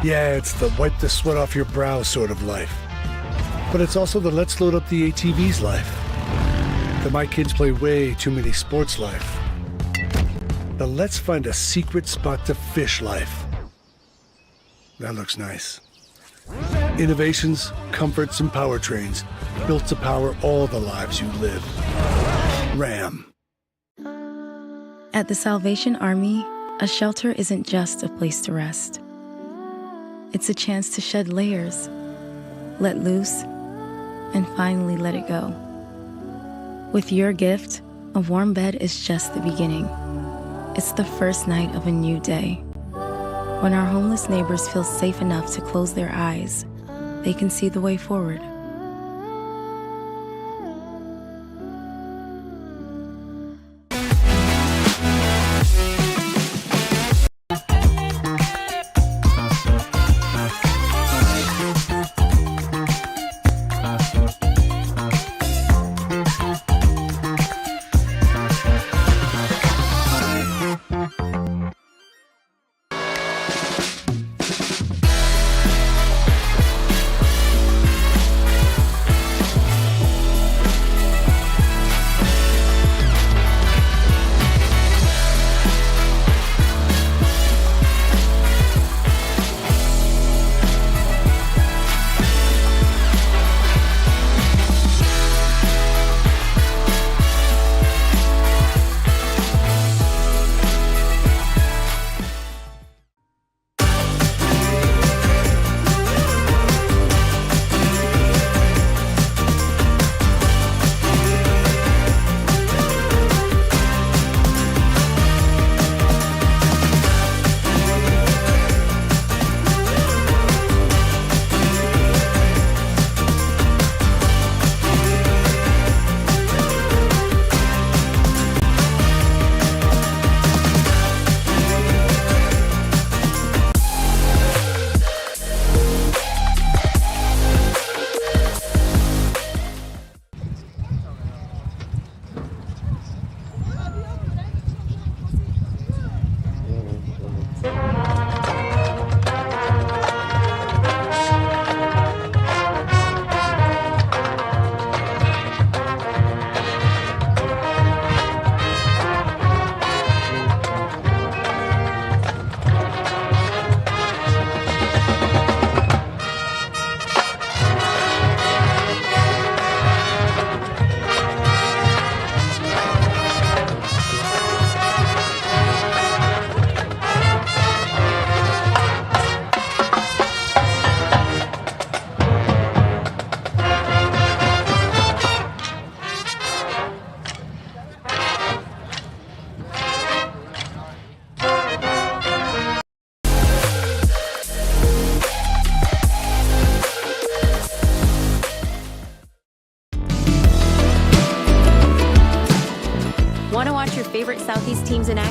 Yeah, it's the wipe the sweat off your brow sort of life. But it's also the let's load up the ATV's life. The my kids play way too many sports life. The let's find a secret spot to fish life. That looks nice. Innovations, comforts, and powertrains built to power all the lives you live. Ram. At the Salvation Army, a shelter isn't just a place to rest. It's a chance to shed layers, let loose, and finally let it go. With your gift, a warm bed is just the beginning. It's the first night of a new day. When our homeless neighbors feel safe enough to close their eyes, they can see the way forward.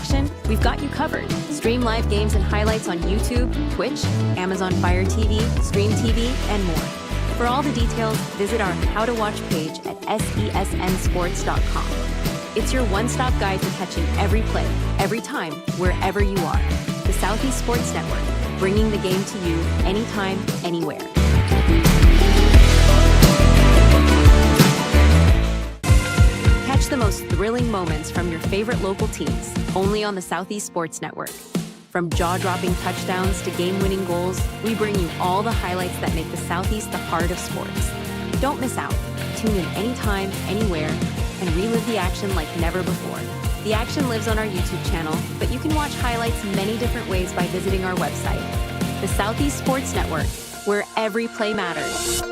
action, we've got you covered. Stream live games and highlights on YouTube, Twitch, Amazon Fire TV, Stream TV, and more. For all the details, visit our How to Watch page at sesnsports.com. It's your one-stop guide to catching every play, every time, wherever you are. The Southeast Sports Network, bringing the game to you anytime, anywhere. Catch the most thrilling moments from your favorite local teams, only on the Southeast Sports Network. From jaw-dropping touchdowns to game-winning goals, we bring you all the highlights that make the Southeast the heart of sports. Don't miss out. Tune in anytime, anywhere, and relive the action like never before. The action lives on our YouTube channel, but you can watch highlights many different ways by visiting our website. The Southeast Sports Network, where every play matters.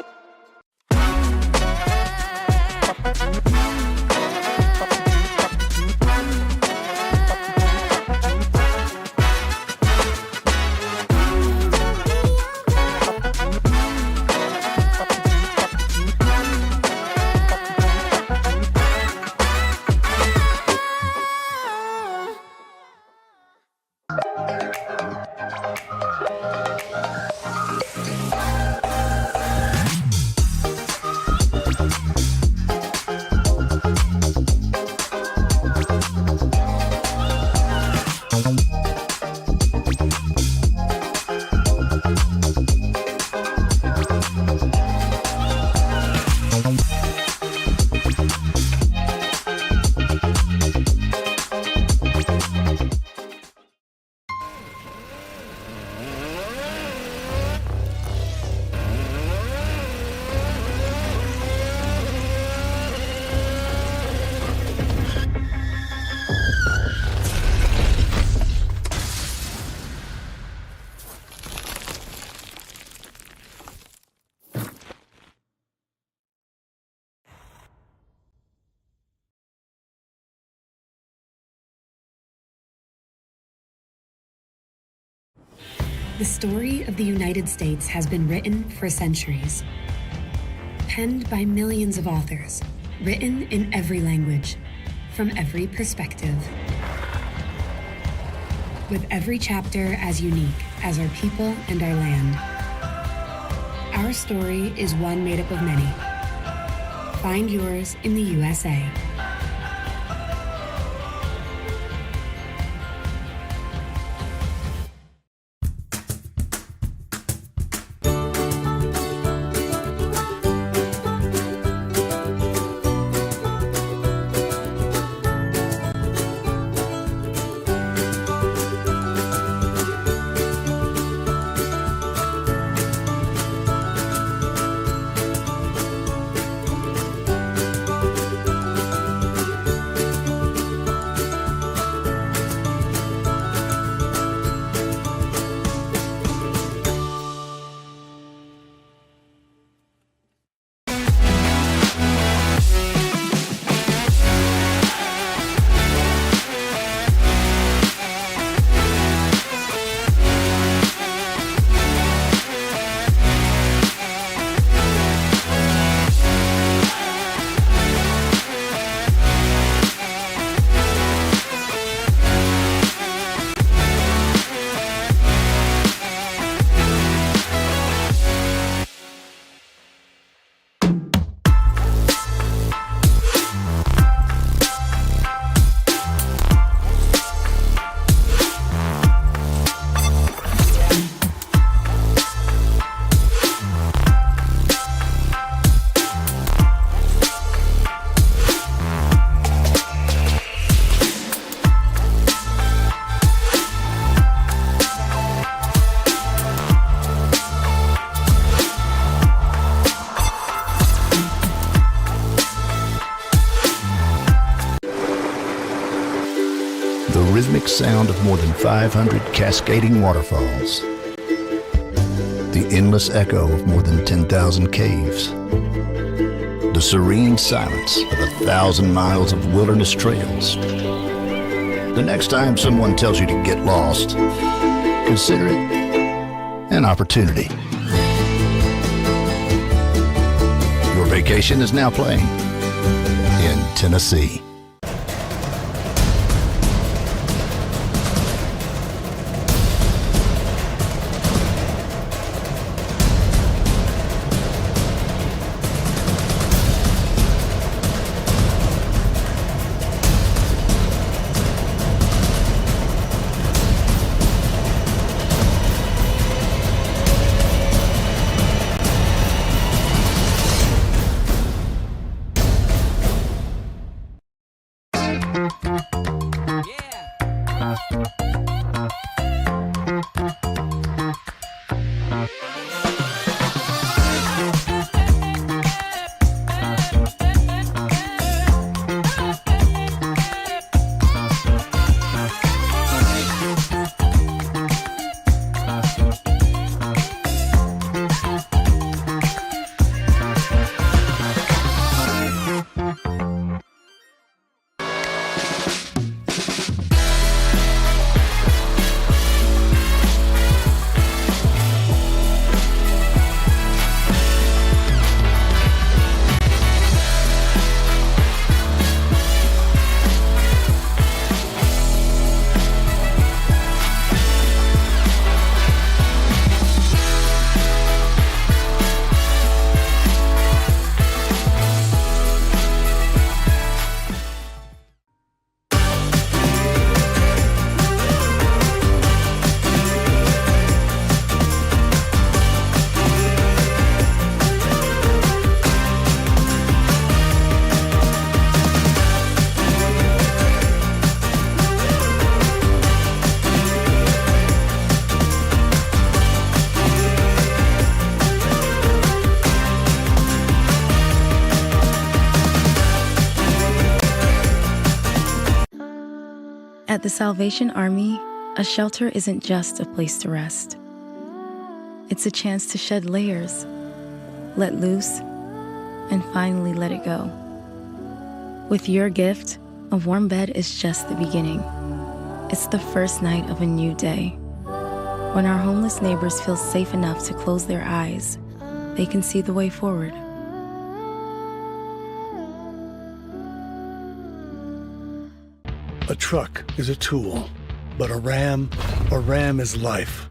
The story of the United States has been written for centuries. Penned by millions of authors, written in every language, from every perspective. With every chapter as unique as our people and our land. Our story is one made up of many. Find yours in the USA. The rhythmic sound of more than 500 cascading waterfalls. The endless echo of more than 10,000 caves. The serene silence of 1,000 miles of wilderness trails. The next time someone tells you to get lost, consider it an opportunity. Your vacation is now playing in Tennessee. At the Salvation Army, a shelter isn't just a place to rest. It's a chance to shed layers, let loose, and finally let it go. With your gift, a warm bed is just the beginning. It's the first night of a new day. When our homeless neighbors feel safe enough to close their eyes, they can see the way forward. A truck is a tool, but a ram is life.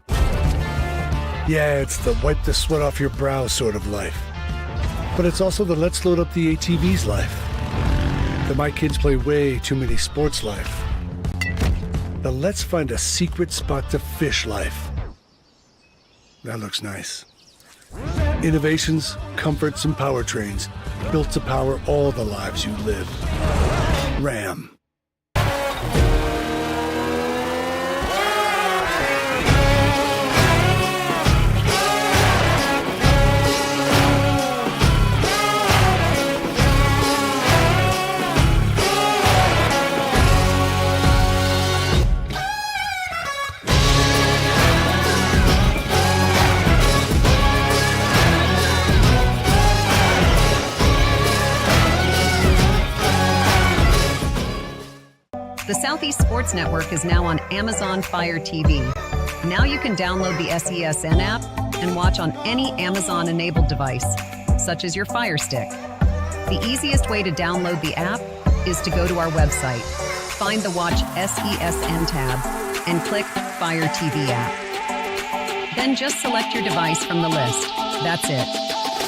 Yeah, it's the wipe the sweat off your brow sort of life. But it's also the let's load up the ATV's life. The my kids play way too many sports life. The let's find a secret spot to fish life. That looks nice. Innovations, comforts, and powertrains built to power all the lives you live. Ram. The Southeast Sports Network is now on Amazon Fire TV. Now you can download the SESN app and watch on any Amazon-enabled device, such as your Fire Stick. The easiest way to download the app is to go to our website, find the Watch SESN tab, and click Fire TV app. Then just select your device from the list. That's it.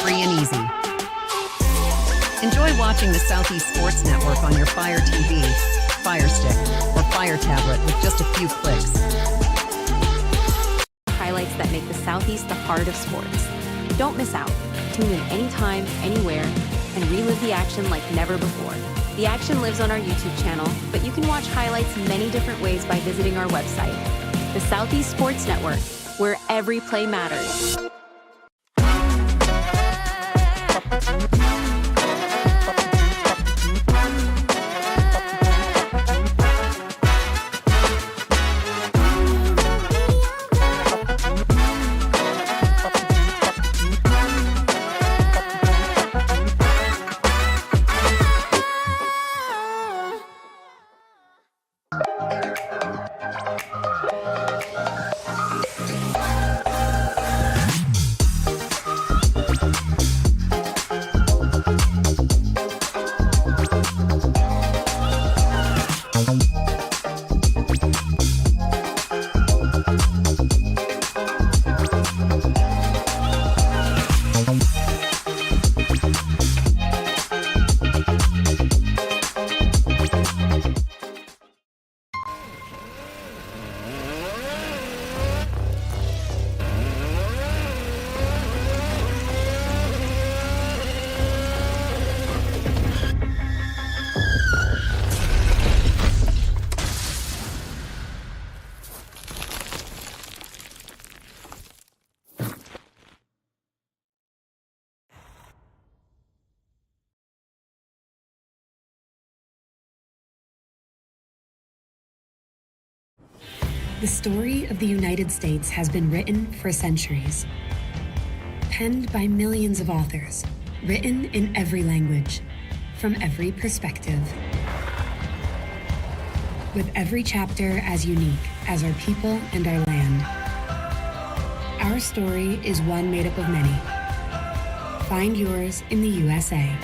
Free and easy. Enjoy watching the Southeast Sports Network on your Fire TV, Fire Stick, or Fire Tablet with just a few clicks. Highlights that make the Southeast the heart of sports. Don't miss out. Tune in anytime, anywhere, and relive the action like never before. The action lives on our YouTube channel, but you can watch highlights many different ways by visiting our website. The Southeast Sports Network, where every play matters. The story of the United States has been written for centuries. Penned by millions of authors, written in every language, from every perspective. With every chapter as unique as our people and our land. Our story is one made up of many. Find yours in the USA.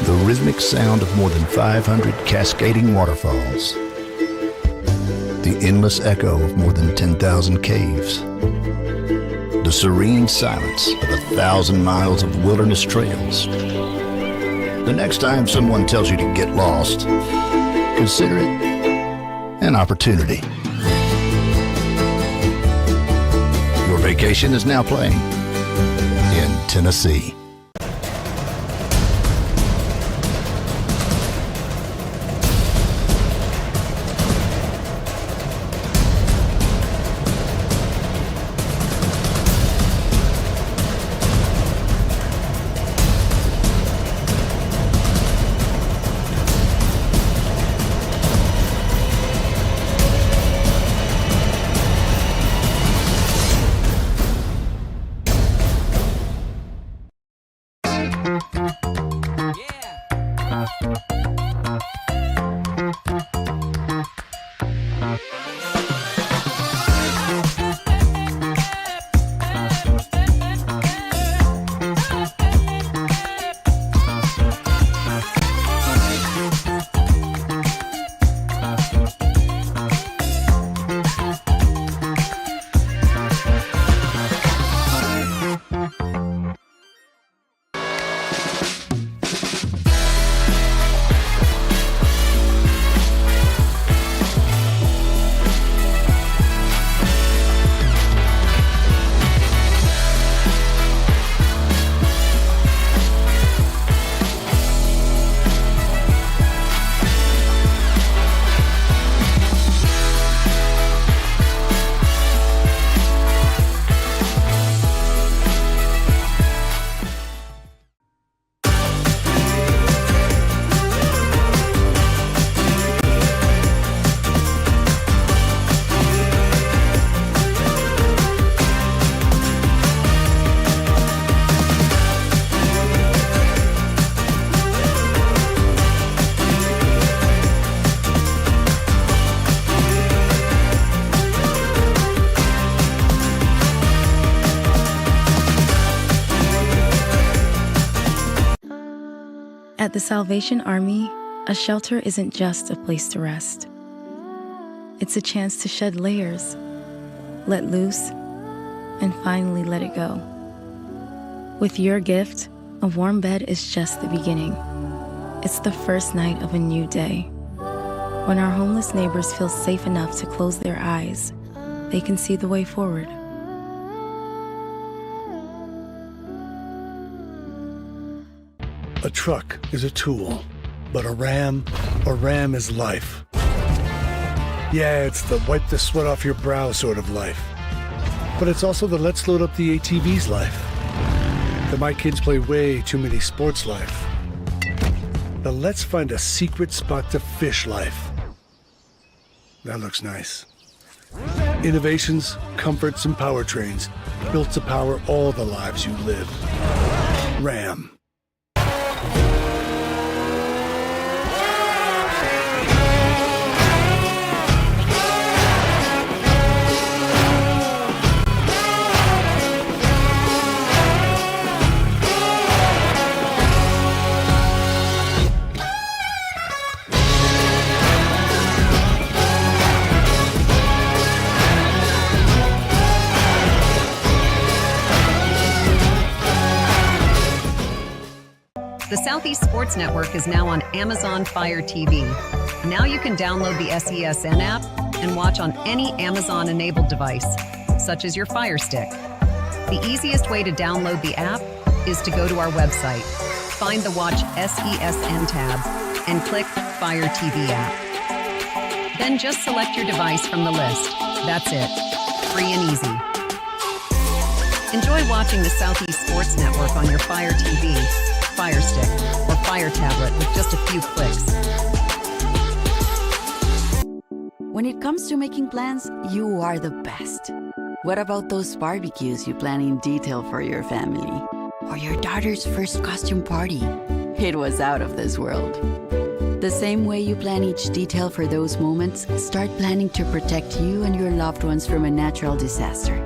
The rhythmic sound of more than 500 cascading waterfalls. The endless echo of more than 10,000 caves. The serene silence of 1,000 miles of wilderness trails. The next time someone tells you to get lost, consider it an opportunity. Your vacation is now playing in Tennessee. At the Salvation Army, a shelter isn't just a place to rest. It's a chance to shed layers, let loose, and finally let it go. With your gift, a warm bed is just the beginning. It's the first night of a new day. When our homeless neighbors feel safe enough to close their eyes, they can see the way forward. A truck is a tool, but a Ram is life. Yeah, it's the wipe the sweat off your brow sort of life. But it's also the let's load up the ATV's life. The my kids play way too many sports life. The let's find a secret spot to fish life. That looks nice. Innovations, comforts, and powertrains built to power all the lives you live. Ram. The Southeast Sports Network is now on Amazon Fire TV. Now you can download the SESN app and watch on any Amazon-enabled device, such as your Fire Stick. The easiest way to download the app is to go to our website, find the Watch SESN tab, and click Fire TV app. Then just select your device from the list. That's it. Free and easy. Enjoy watching the Southeast Sports Network on your Fire TV, Fire Stick, or Fire tablet with just a few clicks. When it comes to making plans, you are the best. What about those barbecues you plan in detail for your family? Or your daughter's first costume party? It was out of this world. The same way you plan each detail for those moments, start planning to protect you and your loved ones from a natural disaster.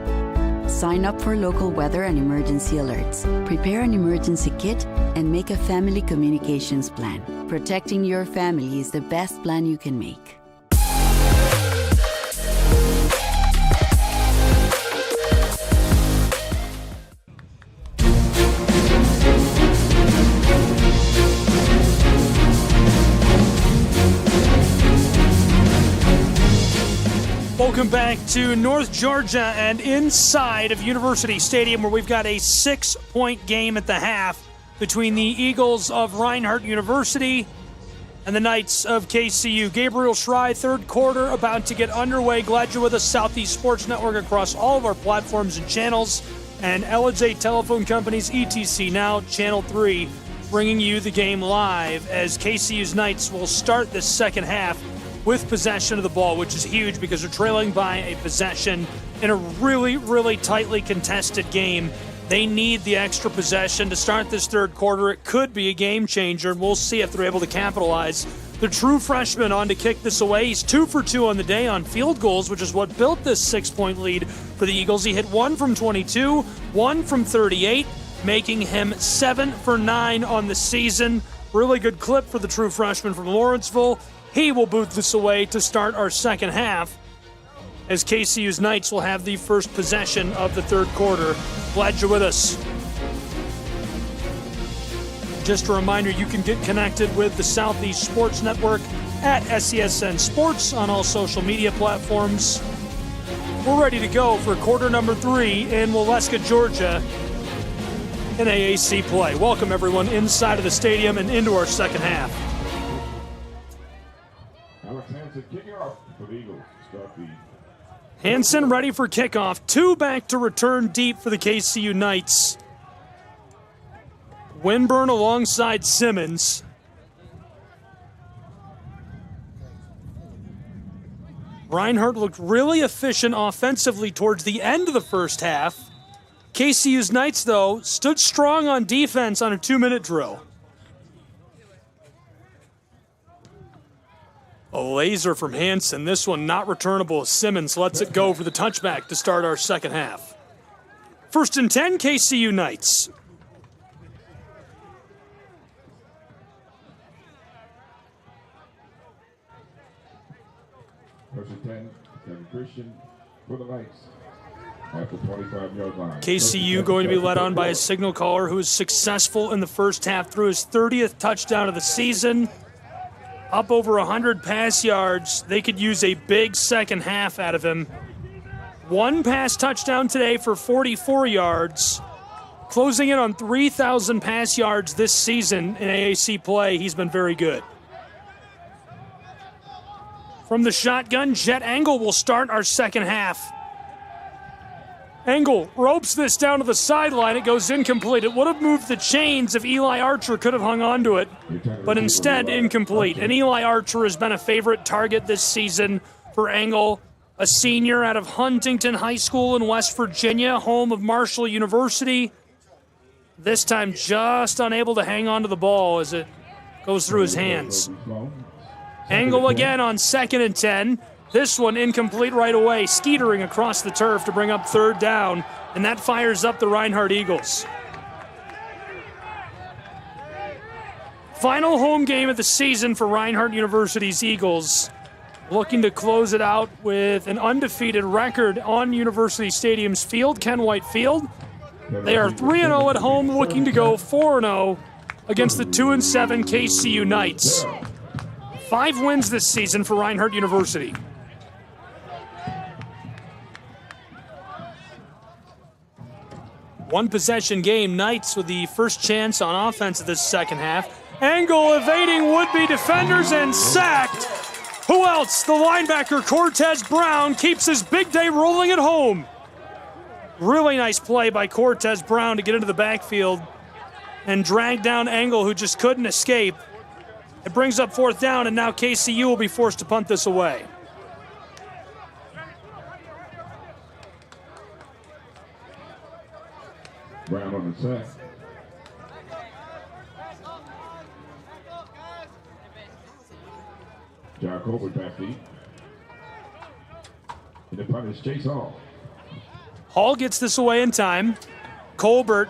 Sign up for local weather and emergency alerts. Prepare an emergency kit and make a family communications plan. Protecting your family is the best plan you can make. Welcome back to North Georgia and inside of University Stadium, where we've got a 6-point game at the half between the Eagles of Reinhardt University and the Knights of KCU. Gabriel Schrei, third quarter about to get underway. Glad you're with us. Southeast Sports Network across all of our platforms and channels, and LJ Telephone Company's ETC Now, Channel 3, bringing you the game live as KCU's Knights will start this second half with possession of the ball, which is huge because they're trailing by a possession in a really, really tightly contested game. They need the extra possession to start this third quarter. It could be a game changer, and we'll see if they're able to capitalize. The true freshman on to kick this away. He's 2 for 2 on the day on field goals, which is what built this 6-point lead for the Eagles. He hit 1 from 22, 1 from 38, making him 7 for 9 on the season. Really good clip for the true freshman from Lawrenceville. He will boot this away to start our second half, as KCU's Knights will have the first possession of the third quarter. Glad you're with us. Just a reminder, you can get connected with the Southeast Sports Network at SESN Sports on all social media platforms. We're ready to go for quarter number 3 in Waleska, Georgia, in AAC play. Welcome, everyone, inside of the stadium and into our second half. Hansen ready for kickoff. 2 back to return deep for the KCU Knights. Winburn alongside Simmons. Reinhardt looked really efficient offensively towards the end of the first half. KCU's Knights, though, stood strong on defense on a 2-minute drill. A laser from Hansen. This one not returnable. Simmons lets it go for the touchback to start our second half. 1st and 10, KCU Knights. First and 10, Kevin Christian for the Knights at the 25-yard line. KCU going to be led on by a signal caller who was successful in the first half through his 30th touchdown of the season. up over 100 pass yards. They could use a big second half out of him. 1 pass touchdown today for 44 yards. Closing in on 3,000 pass yards this season in AAC play. He's been very good. From the shotgun, Jet Engel will start our second half. Engel ropes this down to the sideline. It goes incomplete. It would have moved the chains if Eli Archer could have hung on to it, but instead incomplete. And Eli Archer has been a favorite target this season for Engel, a senior out of Huntington High School in West Virginia, home of Marshall University. This time just unable to hang on to the ball as it goes through his hands. Engel again on 2nd and 10. This one incomplete right away, skeetering across the turf to bring up 3rd down, and that fires up the Reinhardt Eagles. Final home game of the season for Reinhardt University's Eagles, looking to close it out with an undefeated record on University Stadium's field, Ken White Field. They are 3-0 at home, looking to go 4-0 against the 2-7 KCU Knights. 5 wins this season for Reinhardt University. One possession game, Knights with the first chance on offense of this second half. Engel evading would-be defenders and sacked. Who else? The linebacker Cortez Brown keeps his big day rolling at home. Really nice play by Cortez Brown to get into the backfield and drag down Engel, who just couldn't escape. It brings up 4th down, and now KCU will be forced to punt this away. Brown on the sack. John Colbert back deep. And the punt is Chase Hall. Hall gets this away in time. Colbert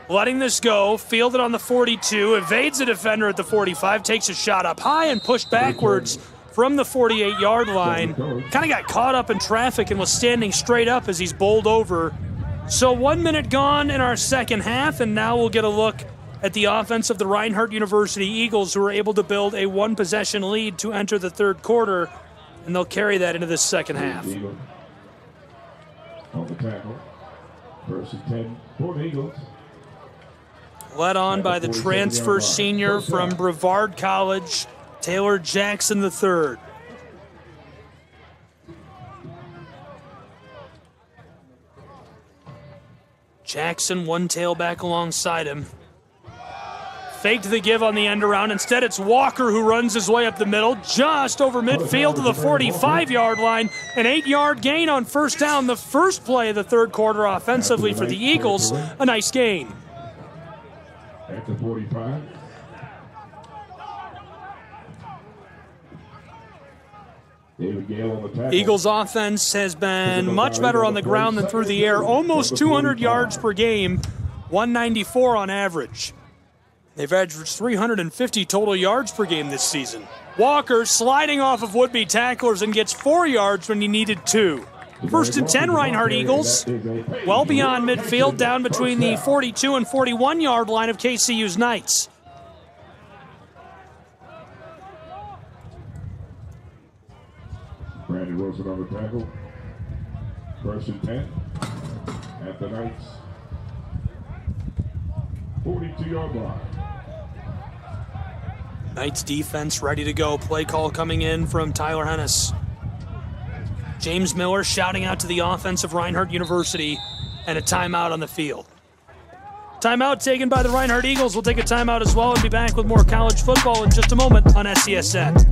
letting this go, fielded on the 42, evades a defender at the 45, takes a shot up high and pushed backwards from the 48-yard line. Kind of got caught up in traffic and was standing straight up as he's bowled over. So 1 minute gone in our second half, and now we'll get a look at the offense of the Reinhardt University Eagles, who are able to build a 1-possession lead to enter the 3rd quarter, and they'll carry that into the second half. On the tackle. 1st and 10 for the Eagles. Led on by the transfer senior from Brevard College, Taylor Jackson III. Jackson, one tailback alongside him. Faked the give on the end around. Instead, it's Walker who runs his way up the middle, just over midfield to the 45-yard line. An 8-yard gain on 1st down, the first play of the 3rd quarter offensively for the Eagles. A nice gain. At the 45. David Gale on the tackle. Eagles offense has been much better on the ground than through the air. Almost 200 yards per game, 194 on average. They've averaged 350 total yards per game this season. Walker sliding off of would-be tacklers and gets 4 yards when he needed 2. 1st and 10 Reinhardt Eagles, well beyond midfield, down between the 42 and 41-yard line of KCU's Knights. Brandon Wilson on the tackle. 1st and 10 at the Knights. 42-yard line. Knights defense ready to go. Play call coming in from Tyler Hennis. James Miller shouting out to the offense of Reinhardt University, and a timeout on the field. Timeout taken by the Reinhardt Eagles. We'll take a timeout as well and be back with more college football in just a moment on SCSN.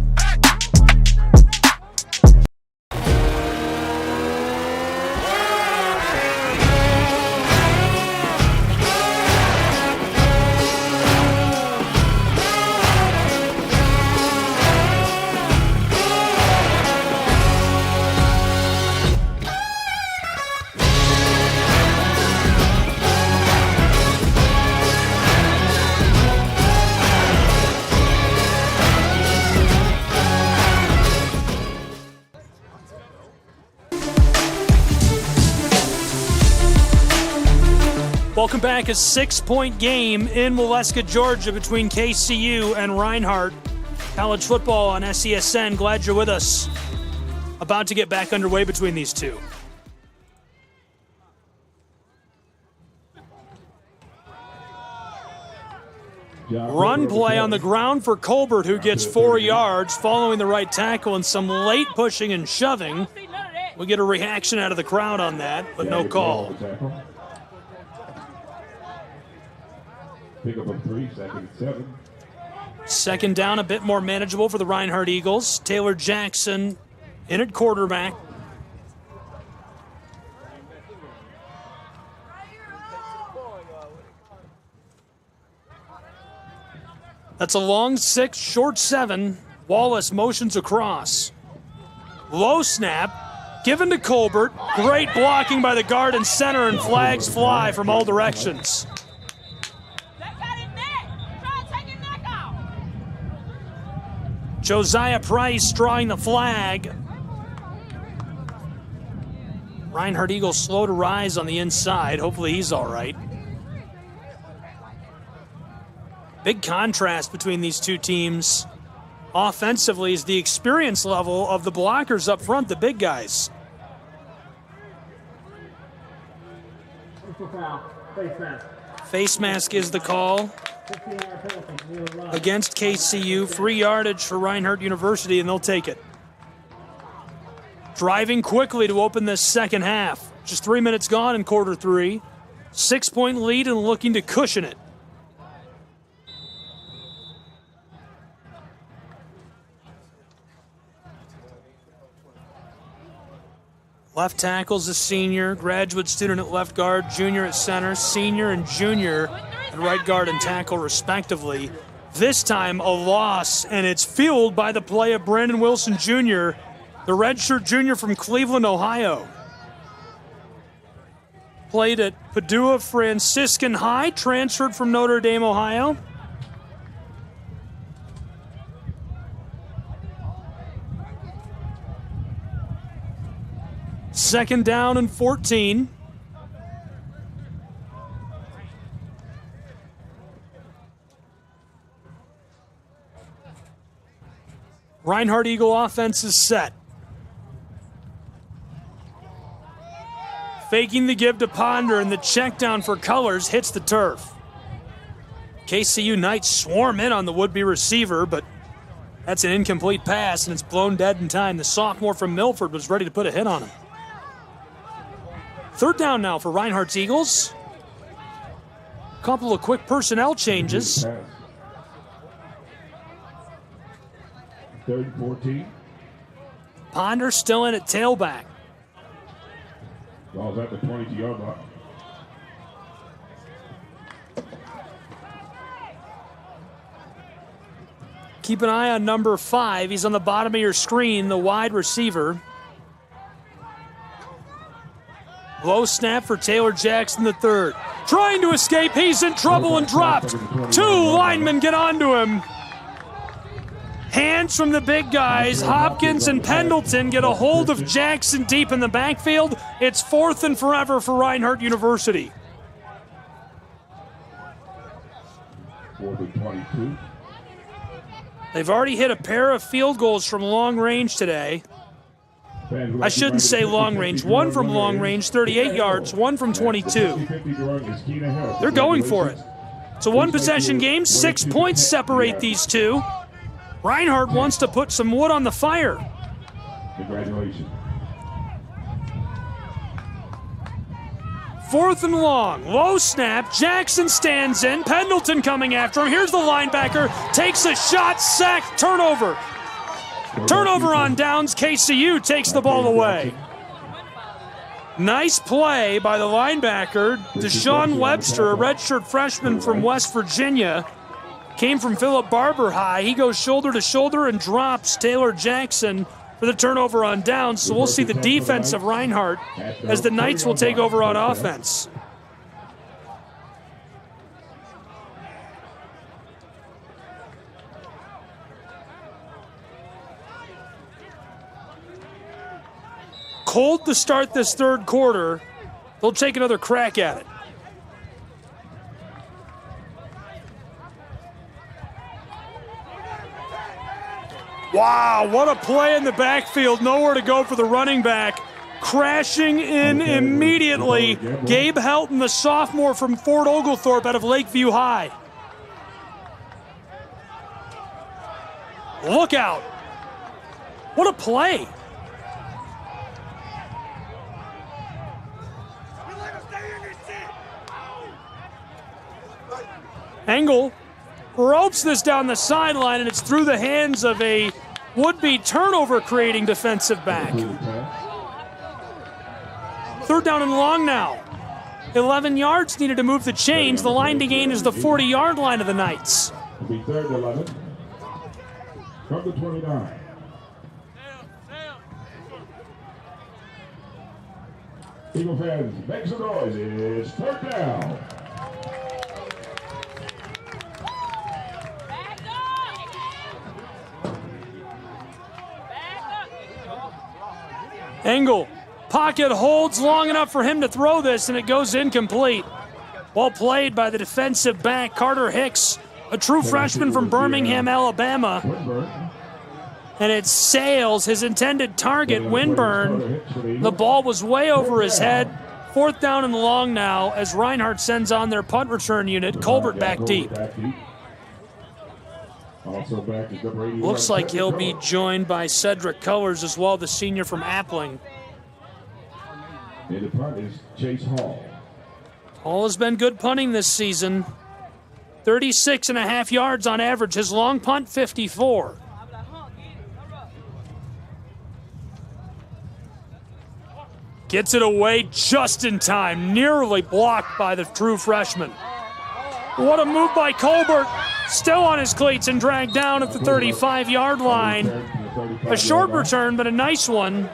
Welcome back. A 6-point game in Waleska, Georgia between KCU and Reinhardt. College football on SESN. Glad you're with us. About to get back underway between these two. Run play on the ground for Colbert, who gets 4 yards following the right tackle and some late pushing and shoving. We get a reaction out of the crowd on that, but no call. Pick up a 3, 2nd and 7. Second down, a bit more manageable for the Reinhardt Eagles. Taylor Jackson in at quarterback. That's a long 6, short 7. Wallace motions across. Low snap, given to Colbert. Great blocking by the guard and center, and flags fly from all directions. Josiah Price drawing the flag. Reinhardt Eagles slow to rise on the inside. Hopefully he's all right. Big contrast between these two teams. Offensively is the experience level of the blockers up front, the big guys. Face mask is the call against KCU. Free yardage for Reinhardt University, and they'll take it. Driving quickly to open this second half. Just 3 minutes gone in quarter 3. 6-point lead and looking to cushion it. Left tackle's a senior, graduate student at left guard, junior at center, senior and junior at right guard and tackle respectively. This time a loss, and it's fueled by the play of Brandon Wilson Jr., the redshirt junior from Cleveland, Ohio. Played at Padua Franciscan High, transferred from Notre Dame, Ohio. Second down and 14. Reinhardt Eagle offense is set. Faking the give to Ponder, and the check down for Colors hits the turf. KCU Knights swarm in on the would-be receiver, but that's an incomplete pass, and it's blown dead in time. The sophomore from Milford was ready to put a hit on him. Third down now for Reinhardt's Eagles. A couple of quick personnel changes. 3rd and 14. Ponder still in at tailback. Ball's at the 22-yard line. Keep an eye on number 5. He's on the bottom of your screen, the wide receiver. Low snap for Taylor Jackson III. Trying to escape, he's in trouble and dropped. 2 linemen get onto him. Hands from the big guys. Hopkins and Pendleton get a hold of Jackson deep in the backfield. It's 4th and forever for Reinhardt University. 4th and 22. They've already hit a pair of field goals from long range today. I shouldn't say long range. One from long range, 38 yards, one from 22. They're going for it. It's a one-possession game. 6 points separate these two. Reinhardt wants to put some wood on the fire. Congratulations. 4th and long. Low snap. Jackson stands in. Pendleton coming after him. Here's the linebacker. Takes a shot. Sack. Turnover. Turnover on downs. KCU takes the ball away. Nice play by the linebacker, Deshaun Webster, a redshirt freshman from West Virginia. Came from Philip Barber High. He goes shoulder to shoulder and drops Taylor Jackson for the turnover on downs. So we'll see the defense of Reinhardt as the Knights will take over on offense. Cold to start this third quarter. They'll take another crack at it. Wow, what a play in the backfield. Nowhere to go for the running back. Crashing in immediately. Gabe Helton, the sophomore from Fort Oglethorpe out of Lakeview High. Look out. What a play. Engel ropes this down the sideline, and it's through the hands of a would-be turnover-creating defensive back. 3rd down and long now. 11 yards needed to move the chains. The line to gain is the 40-yard line of the Knights. It'll be 3rd and 11. From the 29. Eagle fans, make some noise. It's 3rd down. Engel, pocket holds long enough for him to throw this, and it goes incomplete. Well played by the defensive back, Carter Hicks, a true freshman from Birmingham, Alabama. And it sails his intended target, Winburn. The ball was way over his head. 4th down and long now as Reinhardt sends on their punt return unit, Colbert back deep. Looks like he'll be joined by Cedric Colors as well, the senior from Appling. And the punt is Chase Hall. Hall has been good punting this season. 36.5 yards on average. His long punt, 54. Gets it away just in time. Nearly blocked by the true freshman. What a move by Colbert. Still on his cleats and dragged down at the 35-yard line. A short return, but a nice one.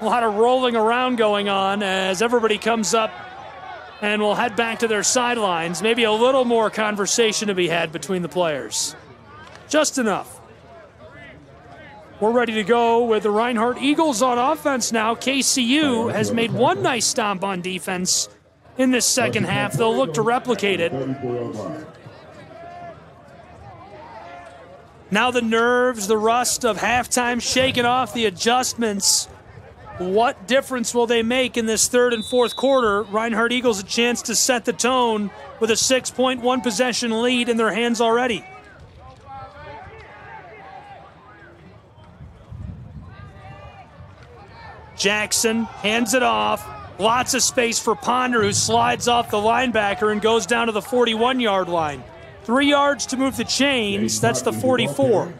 A lot of rolling around going on as everybody comes up and will head back to their sidelines. Maybe a little more conversation to be had between the players. Just enough. We're ready to go with the Reinhardt Eagles on offense now. KCU has made one nice stomp on defense in this second half. They'll look to replicate it. Now the nerves, the rust of halftime shaking off, the adjustments. What difference will they make in this 3rd and 4th quarter? Reinhardt Eagles a chance to set the tone with a 6-point possession lead in their hands already. Jackson hands it off. Lots of space for Ponder, who slides off the linebacker and goes down to the 41-yard line. 3 yards to move the chains. That's the 44.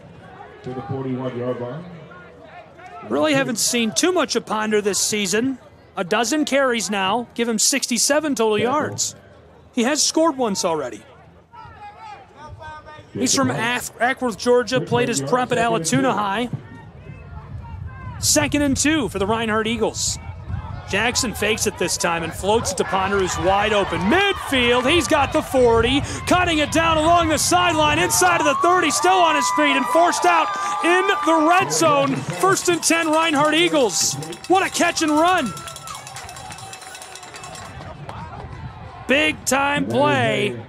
To the 41-yard line. Really haven't seen too much of Ponder this season. A dozen carries now. Give him 67 total yards. He has scored once already. He's from Ackworth, Georgia. Played his prep at Allatoona High. 2nd and 2 for the Reinhardt Eagles. Jackson fakes it this time and floats it to Ponder, who's wide open. Midfield, he's got the 40, cutting it down along the sideline, inside of the 30, still on his feet and forced out in the red zone. 1st and 10, Reinhardt Eagles. What a catch and run. Big time play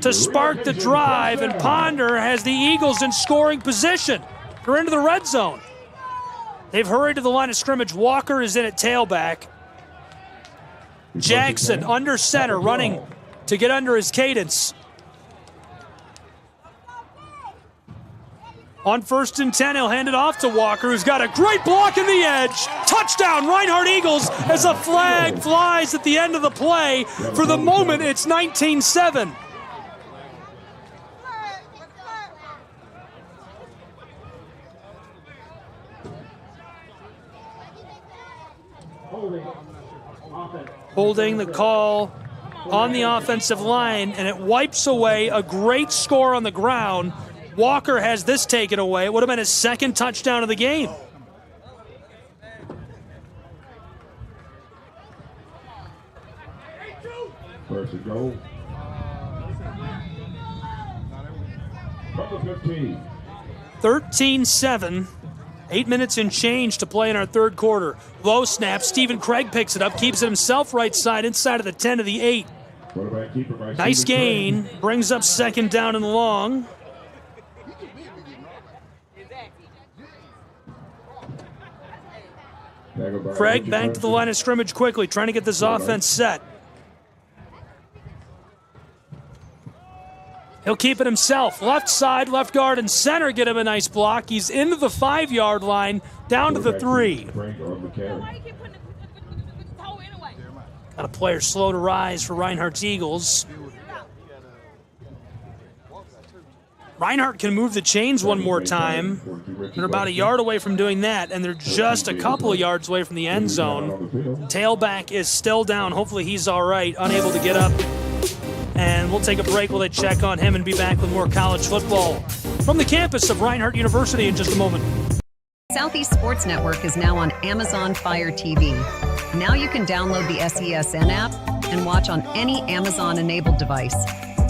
to spark the drive, and Ponder has the Eagles in scoring position. They're into the red zone. They've hurried to the line of scrimmage. Walker is in at tailback. Jackson under center, running to get under his cadence. On 1st and 10, he'll hand it off to Walker, who's got a great block in the edge. Touchdown, Reinhardt Eagles, as a flag flies at the end of the play. For the moment, it's 19-7. Holding the call on the offensive line, and it wipes away a great score on the ground. Walker has this taken away. It would have been his 2nd touchdown of the game. First and goal. From the 15. 13-7. 8 minutes and change to play in our 3rd quarter. Low snap. Stephen Craig picks it up, keeps it himself right side, inside of the 10 to the 8. Nice gain. Brings up 2nd down and long. Craig back to the line of scrimmage quickly, trying to get this offense set. He'll keep it himself. Left side, left guard, and center get him a nice block. He's into the 5-yard line, down to the 3. Got a player slow to rise for Reinhardt's Eagles. Reinhardt can move the chains one more time. They're about a yard away from doing that, and they're just a couple of yards away from the end zone. Tailback is still down. Hopefully he's all right, unable to get up. And we'll take a break while they check on him and be back with more college football from the campus of Reinhardt University in just a moment. Southeast Sports Network is now on Amazon Fire TV. Now you can download the SESN app and watch on any Amazon-enabled device,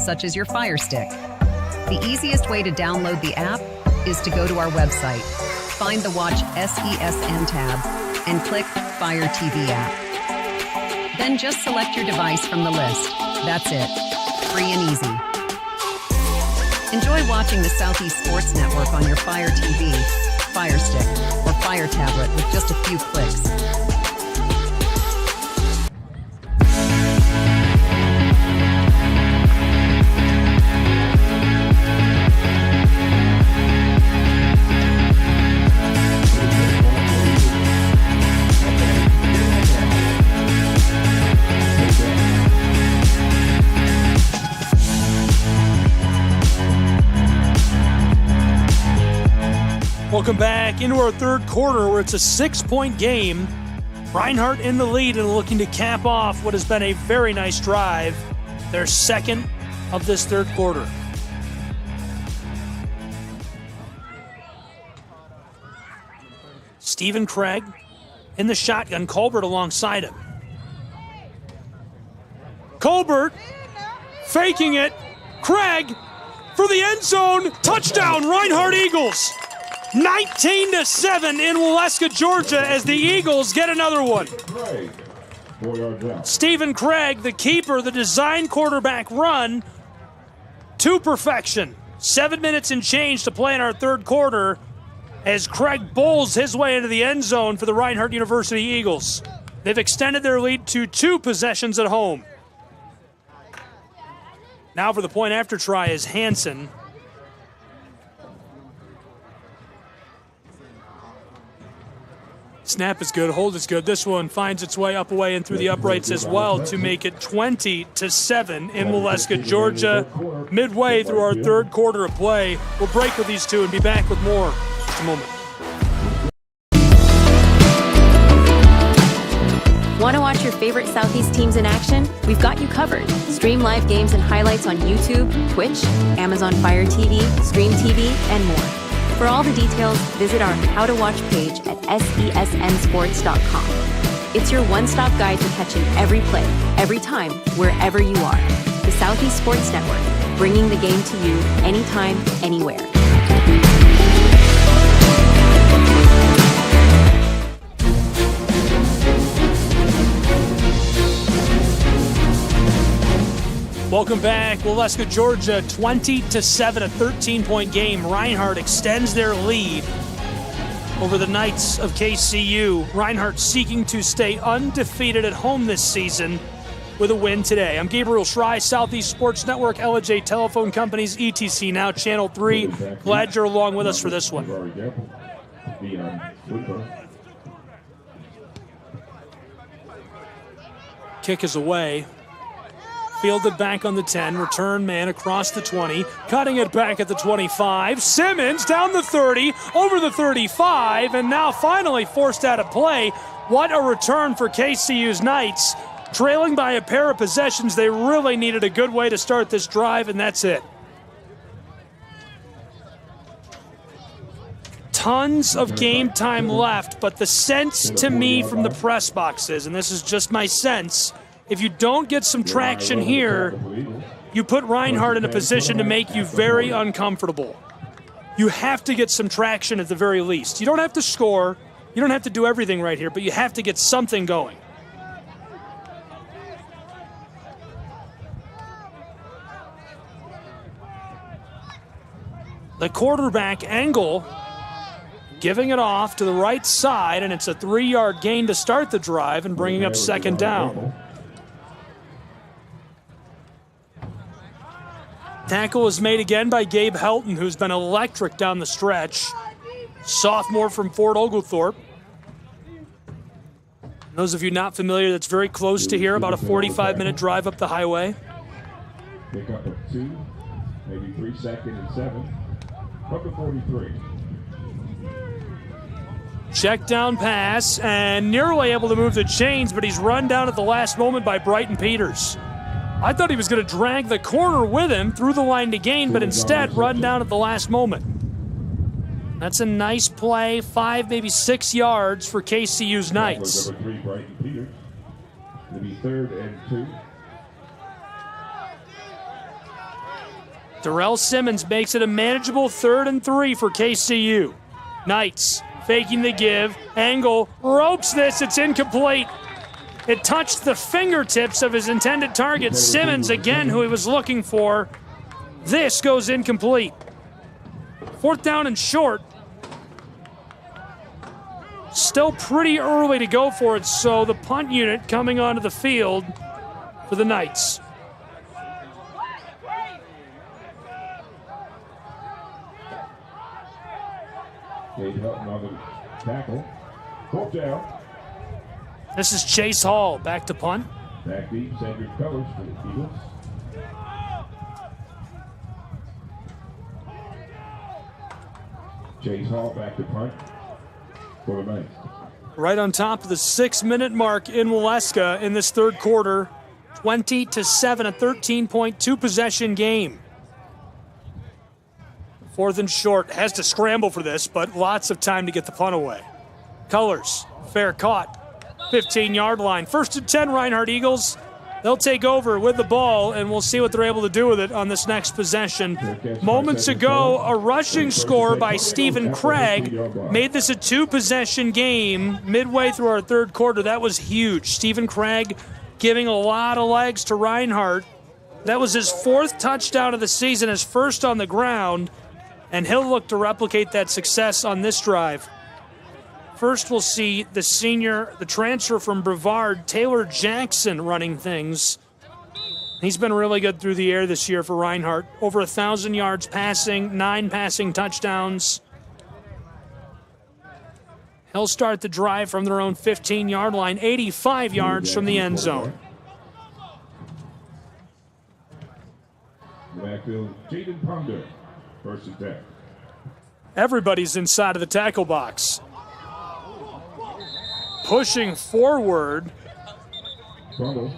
such as your Fire Stick. The easiest way to download the app is to go to our website, find the Watch SESN tab, and click Fire TV app. Then just select your device from the list. That's it. Free and easy. Enjoy watching the Southeast Sports Network on your Fire TV, Fire Stick, or Fire tablet with just a few clicks. Welcome back into our third quarter where it's a 6-point game. Reinhardt in the lead and looking to cap off what has been a very nice drive. Their second of this third quarter. Stephen Craig in the shotgun, Colbert alongside him. Colbert faking it. Craig for the end zone. Touchdown, Reinhardt Eagles. 19-7 in Waleska, Georgia, as the Eagles get another one. Stephen Craig, the keeper, the design quarterback run to perfection. 7 minutes and change to play in our third quarter as Craig bowls his way into the end zone for the Reinhardt University Eagles. They've extended their lead to 2 possessions at home. Now for the point after try is Hansen. Snap is good, hold is good. This one finds its way up, away, and through the uprights as well to make it 20-7 in Waleska, Georgia. Midway through our third quarter of play. We'll break with these two and be back with more in just a moment. Want to watch your favorite Southeast teams in action? We've got you covered. Stream live games and highlights on YouTube, Twitch, Amazon Fire TV, Stream TV, and more. For all the details, visit our How to Watch page at sesnsports.com. It's your one-stop guide to catching every play, every time, wherever you are. The Southeast Sports Network, bringing the game to you anytime, anywhere. Welcome back. Waleska, Georgia, 20-7, a 13-point game. Reinhardt extends their lead over the Knights of KCU. Reinhardt seeking to stay undefeated at home this season with a win today. I'm Gabriel Schrei, Southeast Sports Network, LJ Telephone Companies, ETC Now, Channel 3. Glad you're along with us for this one. Kick is away. Fielded back on the 10, return man across the 20, cutting it back at the 25. Simmons down the 30, over the 35, and now finally forced out of play. What a return for KCU's Knights. Trailing by a pair of possessions, they really needed a good way to start this drive, and that's it. Tons of game time left, but the sense to me from the press boxes, and this is just my sense, if you don't get some traction here, you put Reinhardt in a position to make you very uncomfortable. You have to get some traction at the very least. You don't have to score. You don't have to do everything right here, but you have to get something going. The quarterback, Engel, giving it off to the right side, and it's a 3-yard gain to start the drive and bringing up second down. Tackle is made again by Gabe Helton, who's been electric down the stretch. Sophomore from Fort Oglethorpe. Those of you not familiar, that's very close to here, about a 45-minute drive up the highway. Pick up at 2, maybe 3, 2nd and 7. Up to 43. Check down pass, and nearly able to move the chains, but he's run down at the last moment by Brighton Peters. I thought he was going to drag the corner with him through the line to gain, but instead run down at the last moment. That's a nice play, 5, maybe 6 yards for KCU's Knights. Number 3, Brighton Peters. It'll be 3rd and 2. Darrell Simmons makes it a manageable 3rd and 3 for KCU. Knights faking the give. Angle ropes this. It's incomplete. It touched the fingertips of his intended target, Simmons, again, who he was looking for. This goes incomplete. 4th down and short. Still pretty early to go for it, so the punt unit coming onto the field for the Knights. Gabe Helton on the tackle. 4th down. This is Chase Hall, back to punt. Back deep, Cedric Pellers for the Eagles. Chase Hall back to punt for the Knights. Right on top of the 6-minute mark in Waleska in this 3rd quarter. 20-7, a 13.2 possession game. 4th and short, has to scramble for this, but lots of time to get the punt away. Colors, fair caught. 15-yard line. 1st and 10, Reinhardt Eagles. They'll take over with the ball, and we'll see what they're able to do with it on this next possession. Moments ago, a rushing score by Stephen Craig made this a 2-possession game midway through our 3rd quarter. That was huge. Stephen Craig giving a lot of legs to Reinhardt. That was his 4th touchdown of the season, his 1st on the ground, and he'll look to replicate that success on this drive. First, we'll see the senior, the transfer from Brevard, Taylor Jackson, running things. He's been really good through the air this year for Reinhardt. Over 1,000 yards passing, 9 passing touchdowns. He'll start the drive from their own 15-yard line, 85 yards from the end zone. Backfield, Jaden Ponder, 1st and 10. Everybody's inside of the tackle box. Pushing forward. Fumble.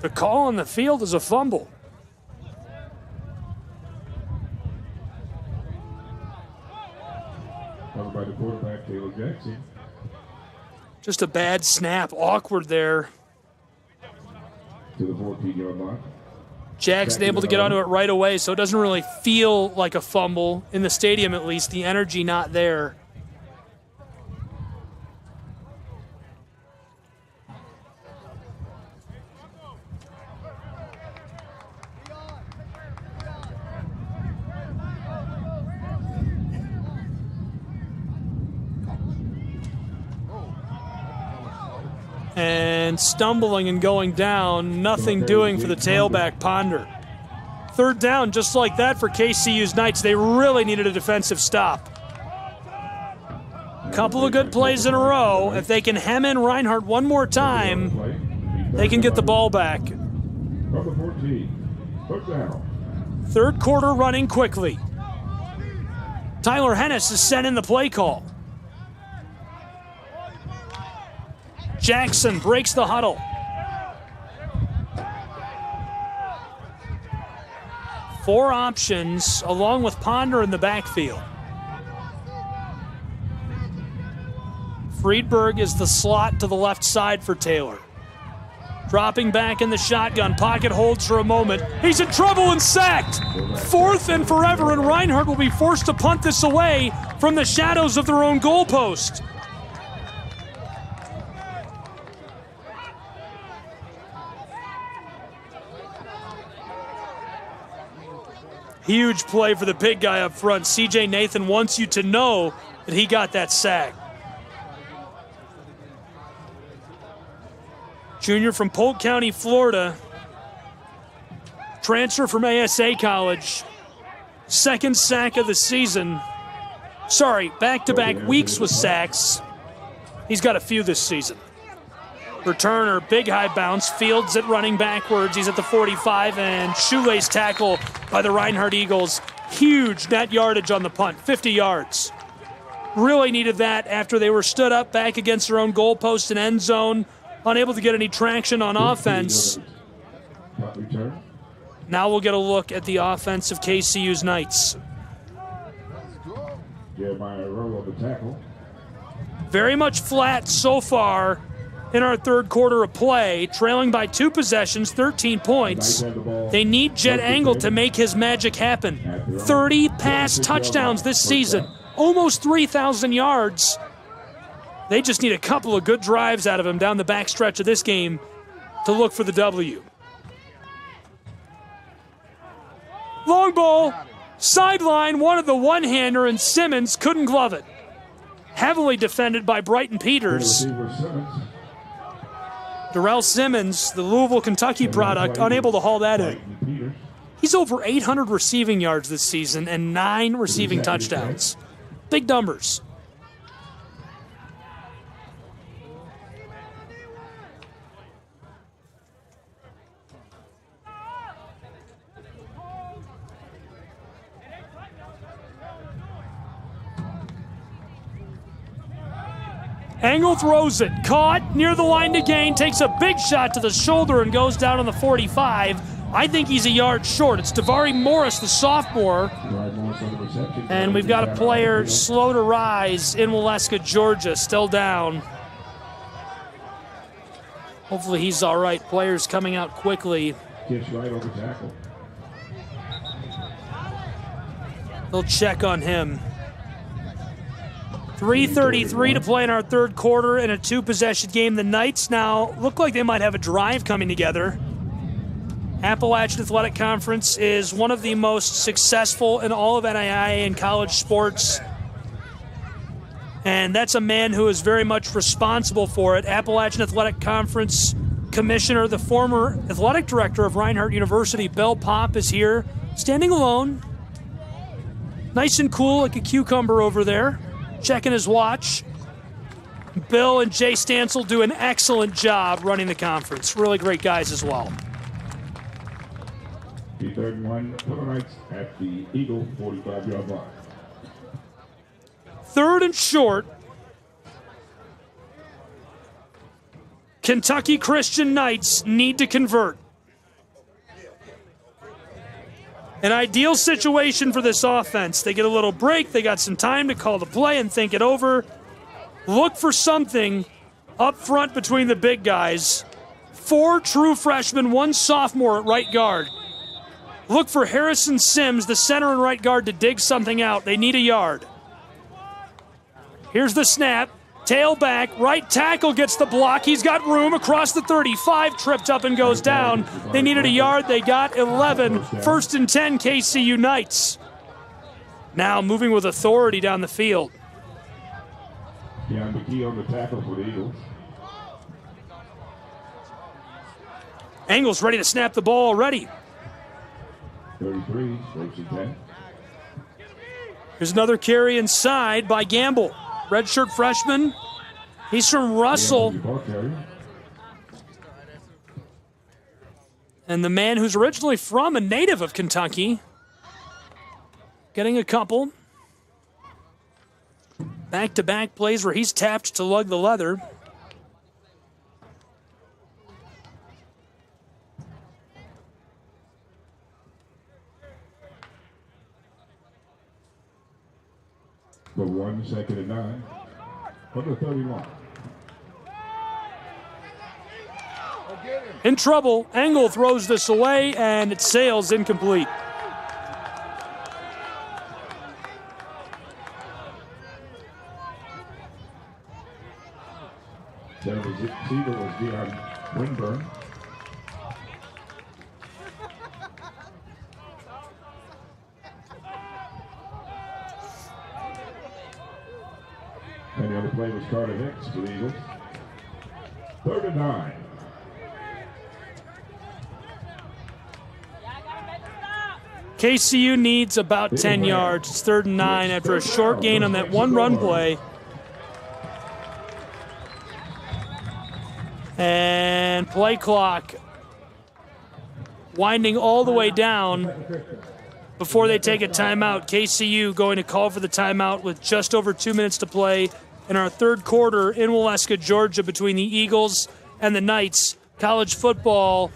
The call on the field is a fumble. Covered by the quarterback, Taylor Jackson. Just a bad snap, awkward there. To the 14-yard line. Jackson able to get onto it right away, so it doesn't really feel like a fumble. In the stadium, at least, the energy not there. And stumbling and going down, nothing doing for the tailback Ponder. 3rd down, just like that for KCU's Knights. They really needed a defensive stop. Couple of good plays in a row. If they can hem in Reinhardt one more time, they can get the ball back. Number 14, 3rd down. 3rd quarter running quickly. Tyler Hennis is sent in the play call. Jackson breaks the huddle. Four options along with Ponder in the backfield. Friedberg is the slot to the left side for Taylor. Dropping back in the shotgun, pocket holds for a moment. He's in trouble and sacked. 4th and forever, and Reinhardt will be forced to punt this away from the shadows of their own goalpost. Huge play for the big guy up front. C.J. Nathan wants you to know that he got that sack. Junior from Polk County, Florida. Transfer from ASA College. Second sack of the season. Sorry, back-to-back weeks with sacks. He's got a few this season. Returner, big high bounce, Fields it running backwards. He's at the 45, and shoelace tackle by the Reinhardt Eagles. Huge net yardage on the punt, 50 yards. Really needed that after they were stood up back against their own goalpost and end zone, unable to get any traction on offense. Now we'll get a look at the offense of KCU's Knights. Jeremiah Rowe on the tackle. Very much flat so far in our third quarter of play, trailing by 2 possessions, 13 points. They need Jet Angle to make his magic happen. 30 pass touchdowns this season, almost 3,000 yards. They just need a couple of good drives out of him down the backstretch of this game to look for the W. Long ball, sideline, wanted the one-hander, and Simmons couldn't glove it. Heavily defended by Brighton Peters. Darrell Simmons, the Louisville, Kentucky product, unable to haul that in. He's over 800 receiving yards this season and 9 receiving touchdowns. Big numbers. Angle throws it, caught near the line to gain, takes a big shot to the shoulder and goes down on the 45. I think he's a yard short. It's Davari Morris, the sophomore. And we've got a player slow to rise in Waleska, Georgia, still down. Hopefully he's all right. Players coming out quickly. They'll check on him. 3:33 to play in our third quarter in a 2-possession game. The Knights now look like they might have a drive coming together. Appalachian Athletic Conference is one of the most successful in all of NAIA and college sports. And that's a man who is very much responsible for it. Appalachian Athletic Conference Commissioner, the former athletic director of Reinhardt University, Bill Popp, is here, standing alone. Nice and cool like a cucumber over there. Checking his watch. Bill and Jay Stansel do an excellent job running the conference. Really great guys as well. The 3rd-and-1 for the Knights at the Eagle 45-yard line. 3rd and short. Kentucky Christian Knights need to convert. An ideal situation for this offense. They get a little break. They got some time to call the play and think it over. Look for something up front between the big guys. 4 true freshmen, 1 sophomore at right guard. Look for Harrison Sims, the center and right guard, to dig something out. They need a yard. Here's the snap. Tail back, right tackle gets the block. He's got room across the 35, tripped up and goes down. They needed a yard. They got 11. 1st and 10, KCU Knights. Now moving with authority down the field. Deion McKee on the tackle for the Eagles. Angle's ready to snap the ball already. 33, 1st and 10. Here's another carry inside by Gamble. Redshirt freshman. He's from Russell. And the man who's originally from a native of Kentucky. Getting a couple. Back-to-back plays where he's tapped to lug the leather. For 1 second and 9. From the 31. In trouble. Angle throws this away, and it sails incomplete. The receiver was Deion Winburn. is Carter Hicks for the Eagles. 3rd and 9. KCU needs about 10 yards. It's 3rd and 9 after a short gain on that one run play. And play clock winding all the way down before they take a timeout. KCU going to call for the timeout with just over 2 minutes to play in our 3rd quarter in Waleska, Georgia, between the Eagles and the Knights. College football,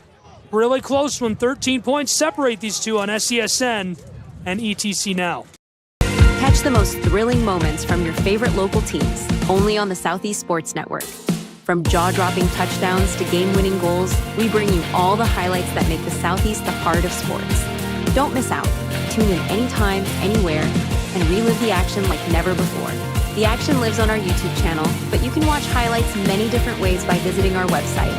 really close one. 13 points separate these two on SESN and ETC Now. Catch the most thrilling moments from your favorite local teams, only on the Southeast Sports Network. From jaw-dropping touchdowns to game-winning goals, we bring you all the highlights that make the Southeast the heart of sports. Don't miss out. Tune in anytime, anywhere, and relive the action like never before. The action lives on our YouTube channel, but you can watch highlights many different ways by visiting our website.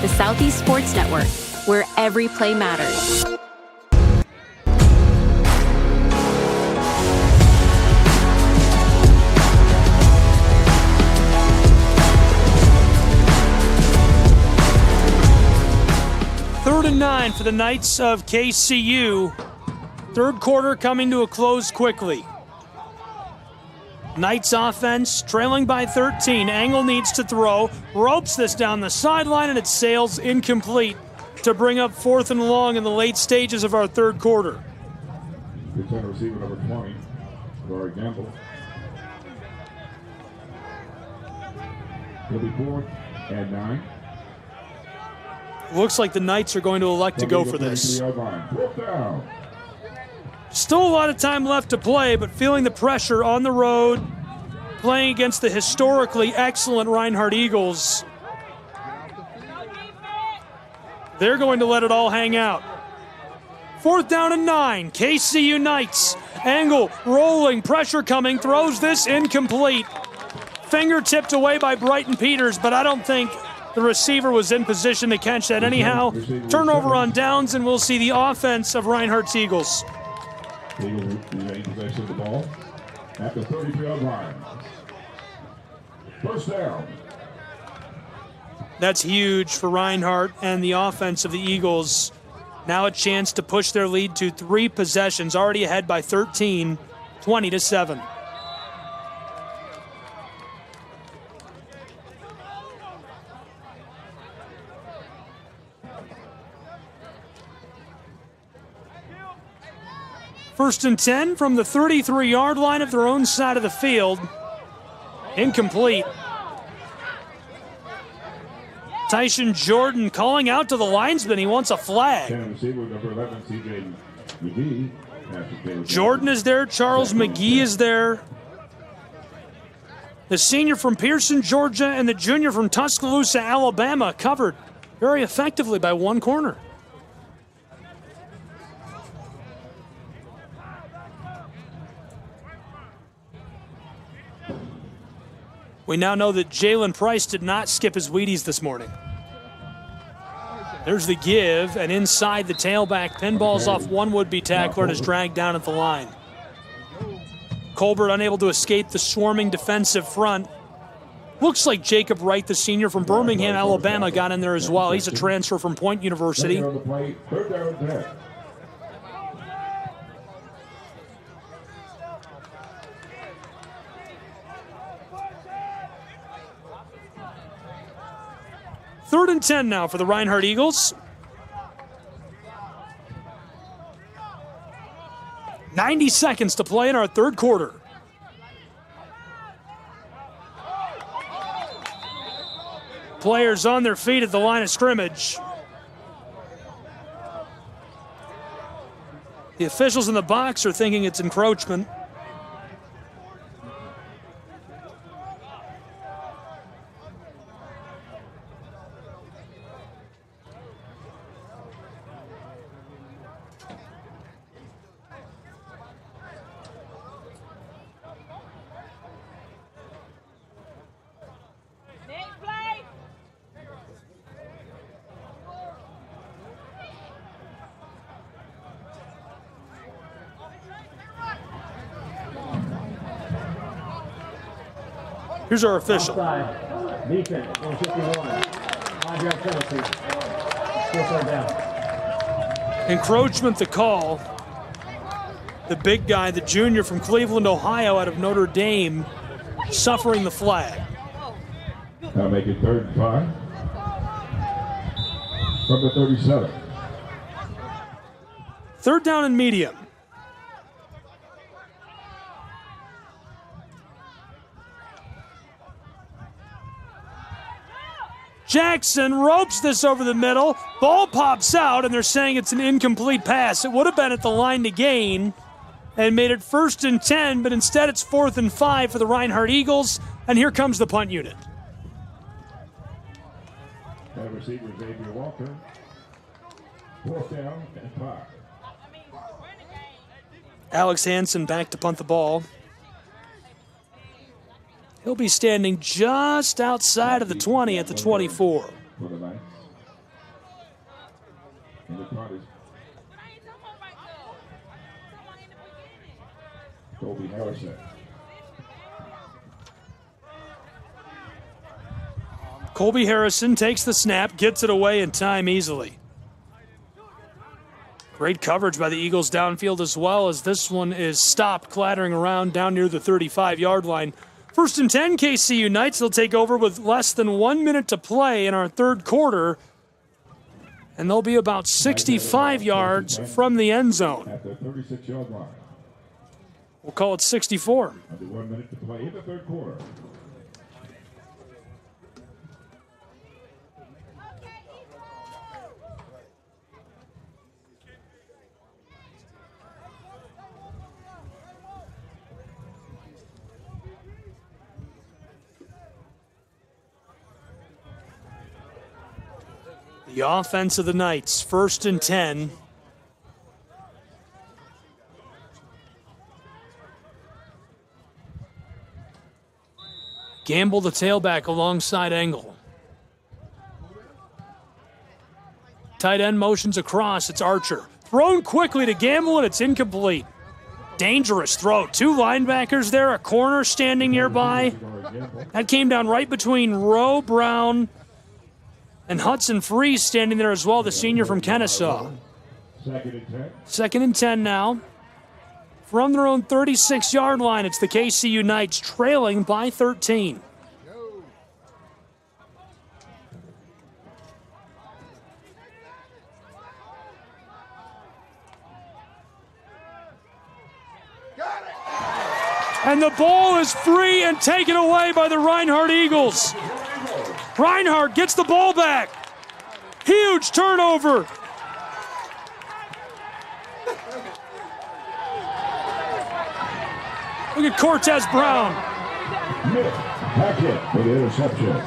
The Southeast Sports Network, where every play matters. Third and 9 for the Knights of KCU. 3rd quarter coming to a close quickly. Knights offense trailing by 13. Angle needs to throw. Ropes this down the sideline, and it sails incomplete to bring up 4th and long in the late stages of our 3rd quarter. Return receiver number 20, Rory Gamble. He'll be 4th and 9. Looks like the Knights are going to elect to go for this. Still a lot of time left to play, but feeling the pressure on the road, playing against the historically excellent Reinhardt Eagles. They're going to let it all hang out. 4th down and 9, KCU Knights. Angle, rolling, pressure coming, throws this incomplete. Finger tipped away by Brighton Peters, but I don't think the receiver was in position to catch that anyhow. Turnover on downs, and we'll see the offense of Reinhardt's Eagles. The Eagles remain possession of the ball at the 33-yard line. 1st down. That's huge for Reinhardt and the offense of the Eagles. Now a chance to push their lead to 3 possessions, already ahead by 13, 20-7. First and 10 from the 33-yard line of their own side of the field. Incomplete. Tyson Jordan calling out to the linesman. He wants a flag. Jordan is there. Charles McGee is there. The senior from Pearson, Georgia, and the junior from Tuscaloosa, Alabama, covered very effectively by one corner. We now know that Jalen Price did not skip his Wheaties this morning. There's the give, and inside the tailback, pinballs off one would-be tackler and is dragged down at the line. Colbert unable to escape the swarming defensive front. Looks like Jacob Wright, the senior from Birmingham, Alabama, got in there as well. He's a transfer from Point University. Third and 10 now for the Reinhardt Eagles. 90 seconds to play in our 3rd quarter. Players on their feet at the line of scrimmage. The officials in the box are thinking it's encroachment. Here's our official. Offside. Defense, 151. 5-yard penalty. Still third down. Encroachment the call. The big guy, the junior from Cleveland, Ohio, out of Notre Dame, suffering the flag. That'll make it 3rd and 5. From the 37. 3rd down and medium. Jackson ropes this over the middle. Ball pops out, and they're saying it's an incomplete pass. It would have been at the line to gain and made it 1st and 10, but instead it's 4th and 5 for the Reinhardt Eagles, and here comes the punt unit. That receiver is Xavier Walker. 4th down and 5. Alex Hansen back to punt the ball. He'll be standing just outside of the 20 at the 24. For the Knights. And the punt is Colby Harrison. Colby Harrison takes the snap, gets it away in time easily. Great coverage by the Eagles downfield as well, as this one is stopped clattering around down near the 35-yard line. 1st and 10, KCU Knights. They'll take over with less than 1 minute to play in our 3rd quarter. And they'll be about 65 yards from the end zone. At the 36-yard line. We'll call it 64. Under 1 minute to play in the 3rd quarter. The offense of the Knights, 1st and 10. Gamble the tailback alongside Engel. Tight end motions across, it's Archer. Thrown quickly to Gamble, and it's incomplete. Dangerous throw. 2 linebackers there, a corner standing nearby. That came down right between Rowe, Brown, and Hudson Freeze standing there as well, the senior from Kennesaw. 2nd and 10 now. From their own 36-yard line, it's the KCU Knights trailing by 13. And the ball is free and taken away by the Reinhardt Eagles. Reinhardt gets the ball back. Huge turnover. Look at Cortez Brown. Nick Hackett for the interception.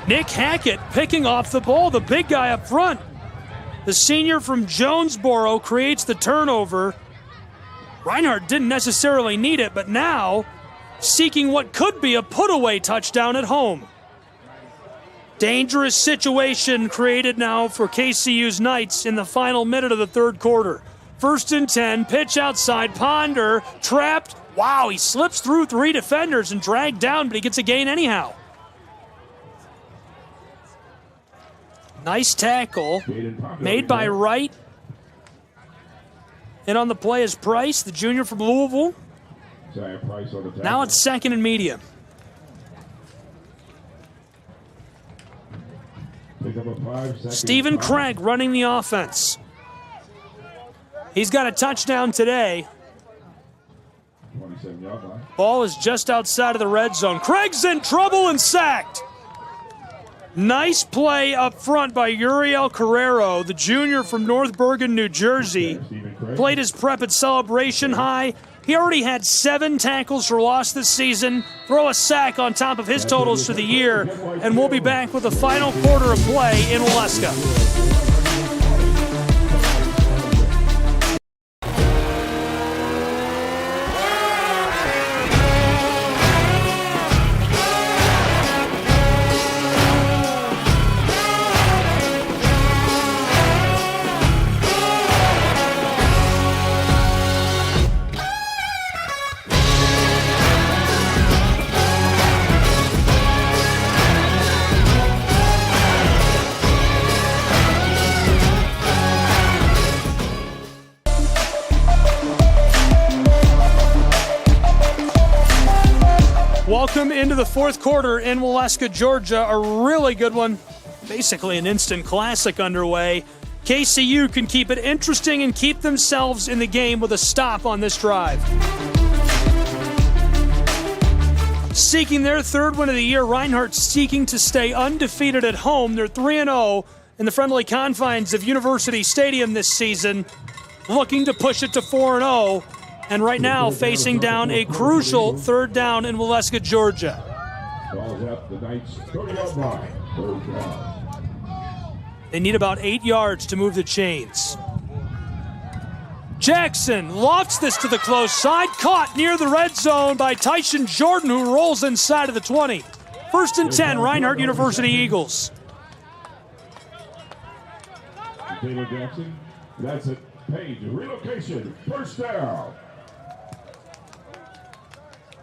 Nick Hackett picking off the ball, the big guy up front. The senior from Jonesboro creates the turnover. Reinhardt didn't necessarily need it, but now seeking what could be a put-away touchdown at home. Dangerous situation created now for KCU's Knights in the final minute of the 3rd quarter. 1st and 10, pitch outside, Ponder, trapped. Wow, he slips through 3 defenders and dragged down, but he gets a gain anyhow. Nice tackle made by Wright. And on the play is Price, the junior from Louisville. Now it's 2nd and medium. Stephen Craig running the offense. He's got a touchdown today. Ball is just outside of the red zone. Craig's in trouble and sacked. Nice play up front by Uriel Carrero, the junior from North Bergen, New Jersey. Played his prep at Celebration High. He already had 7 tackles for loss this season. Throw a sack on top of his totals for the year, and we'll be back with the final quarter of play in Waleska. into the fourth quarter in Waleska, Georgia. A really good one. Basically an instant classic underway. KCU can keep it interesting and keep themselves in the game with a stop on this drive. Seeking their third win of the year, Reinhardt seeking to stay undefeated at home. They're 3-0 in the friendly confines of University Stadium this season, looking to push it to 4-0, and right now facing down a crucial third down in Waleska, Georgia. They need about 8 yards to move the chains. Jackson lofts this to the close side, caught near the red zone by Tyson Jordan, who rolls inside of the 20. 1st and 10, Reinhardt University Eagles. Taylor Jackson, that's it. Page relocation, first down.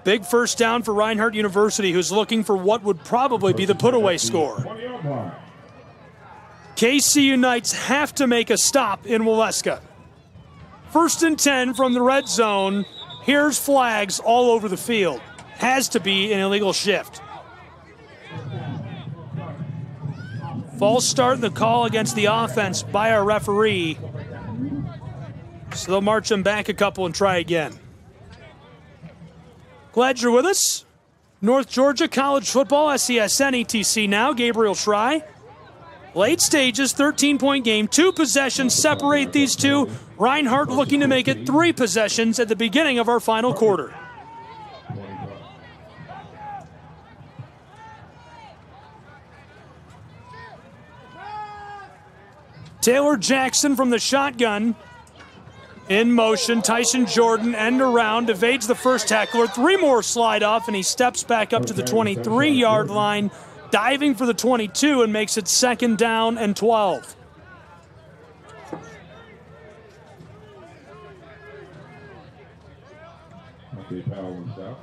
Big first down for Reinhardt University, who's looking for what would probably be the put-away score. KCU Knights have to make a stop in Waleska. 1st and 10 from the red zone. Here's flags all over the field. Has to be an illegal shift. False start in the call against the offense by our referee. So they'll march them back a couple and try again. Glad you're with us. North Georgia College Football, SESN, ETC now. Gabriel Try. Late stages, 13-point game. 2 possessions separate these two. Reinhardt looking to make it 3 possessions at the beginning of our final quarter. Taylor Jackson from the shotgun. In motion, Tyson Jordan end around, evades the first tackler. 3 more slide off, and he steps back up to the 23-yard line, diving for the 22, and makes it 2nd down and 12. Okay, Powell and stop.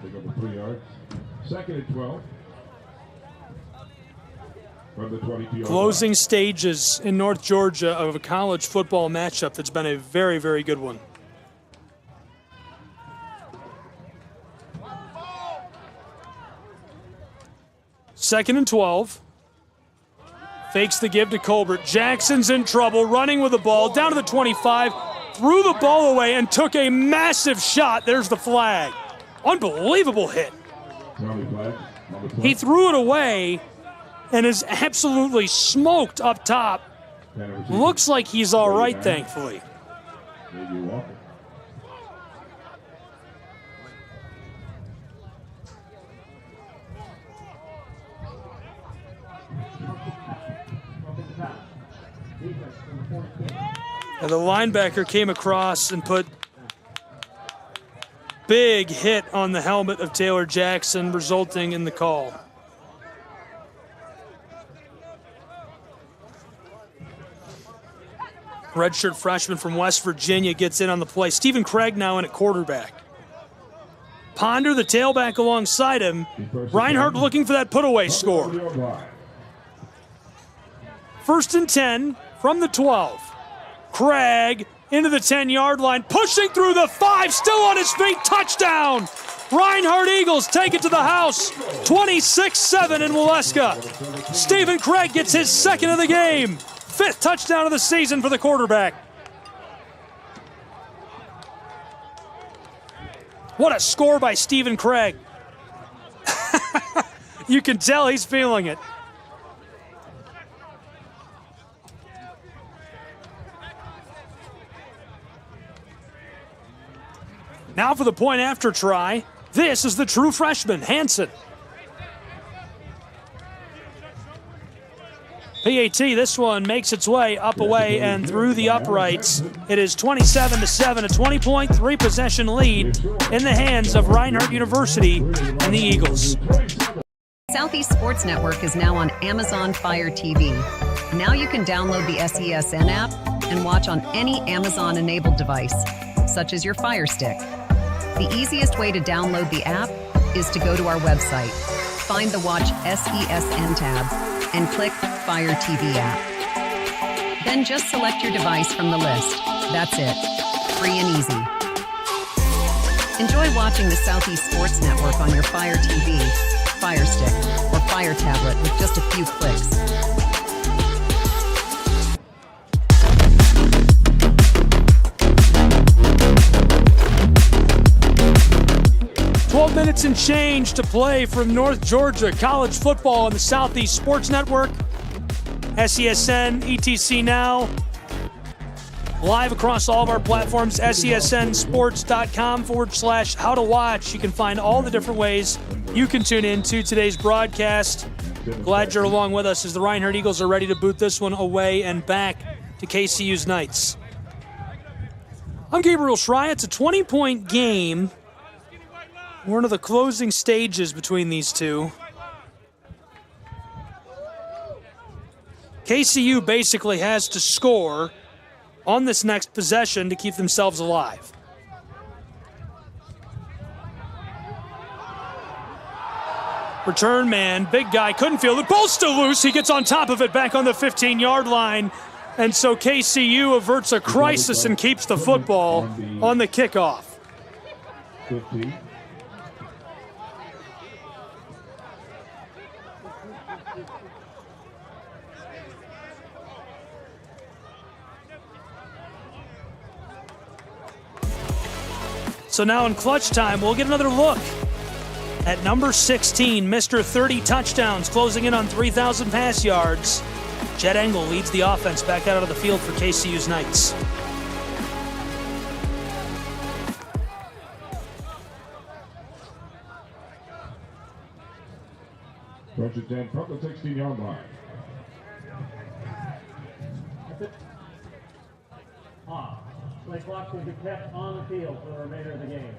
Take up the 3 yards. 2nd and 12. From the 22-yard Closing stages in North Georgia of a college football matchup that's been a very, very good one. Second and 12. Fakes the give to Colbert. Jackson's in trouble, running with the ball, down to the 25, threw the ball away and took a massive shot. There's the flag. Unbelievable hit. He threw it away and is absolutely smoked up top. Looks like he's all right, thankfully. And the linebacker came across and put big hit on the helmet of Taylor Jackson, resulting in the call. Redshirt freshman from West Virginia gets in on the play. Stephen Craig now in at quarterback. Ponder, the tailback, alongside him. Reinhardt looking for that put-away score. 1st and 10 from the 12. Craig into the 10-yard line, pushing through the 5, still on his feet, touchdown! Reinhardt Eagles take it to the house, 26-7 in Waleska. Stephen Craig gets his 2nd of the game. 5th touchdown of the season for the quarterback. What a score by Stephen Craig. You can tell he's feeling it. Now for the point after try. This is the true freshman, Hansen. PAT, this one makes its way up away and through the uprights. It is 27-7, a 20-point, 3-possession lead in the hands of Reinhardt University and the Eagles. Southeast Sports Network is now on Amazon Fire TV. Now you can download the SESN app and watch on any Amazon-enabled device, such as your Fire Stick. The easiest way to download the app is to go to our website, find the Watch SESN tab, and click Fire TV app. Then just select your device from the list. That's it. Free and easy. Enjoy watching the Southeast Sports Network on your Fire TV, Fire Stick, or Fire tablet with just a few clicks. Minutes and change to play from North Georgia college football on the Southeast Sports Network, SESN, ETC Now, live across all of our platforms, SESNsports.com/how to watch. You can find all the different ways you can tune in to today's broadcast. Glad you're along with us as the Reinhardt Eagles are ready to boot this one away and back to KCU's Knights. I'm Gabriel Schrey. It's a 20-point game. We're into the closing stages between these two. KCU basically has to score on this next possession to keep themselves alive. Return man, big guy, couldn't field it. Ball's still loose. He gets on top of it back on the 15-yard line. And so KCU averts a crisis and keeps the football on the kickoff. 15. So now in clutch time, we'll get another look at number 16, Mr. 30 touchdowns, closing in on 3,000 pass yards. Jed Engel leads the offense back out of the field for KCU's Knights. First and 10 from the 16-yard line. Play clock will be kept on the field for the remainder of the game.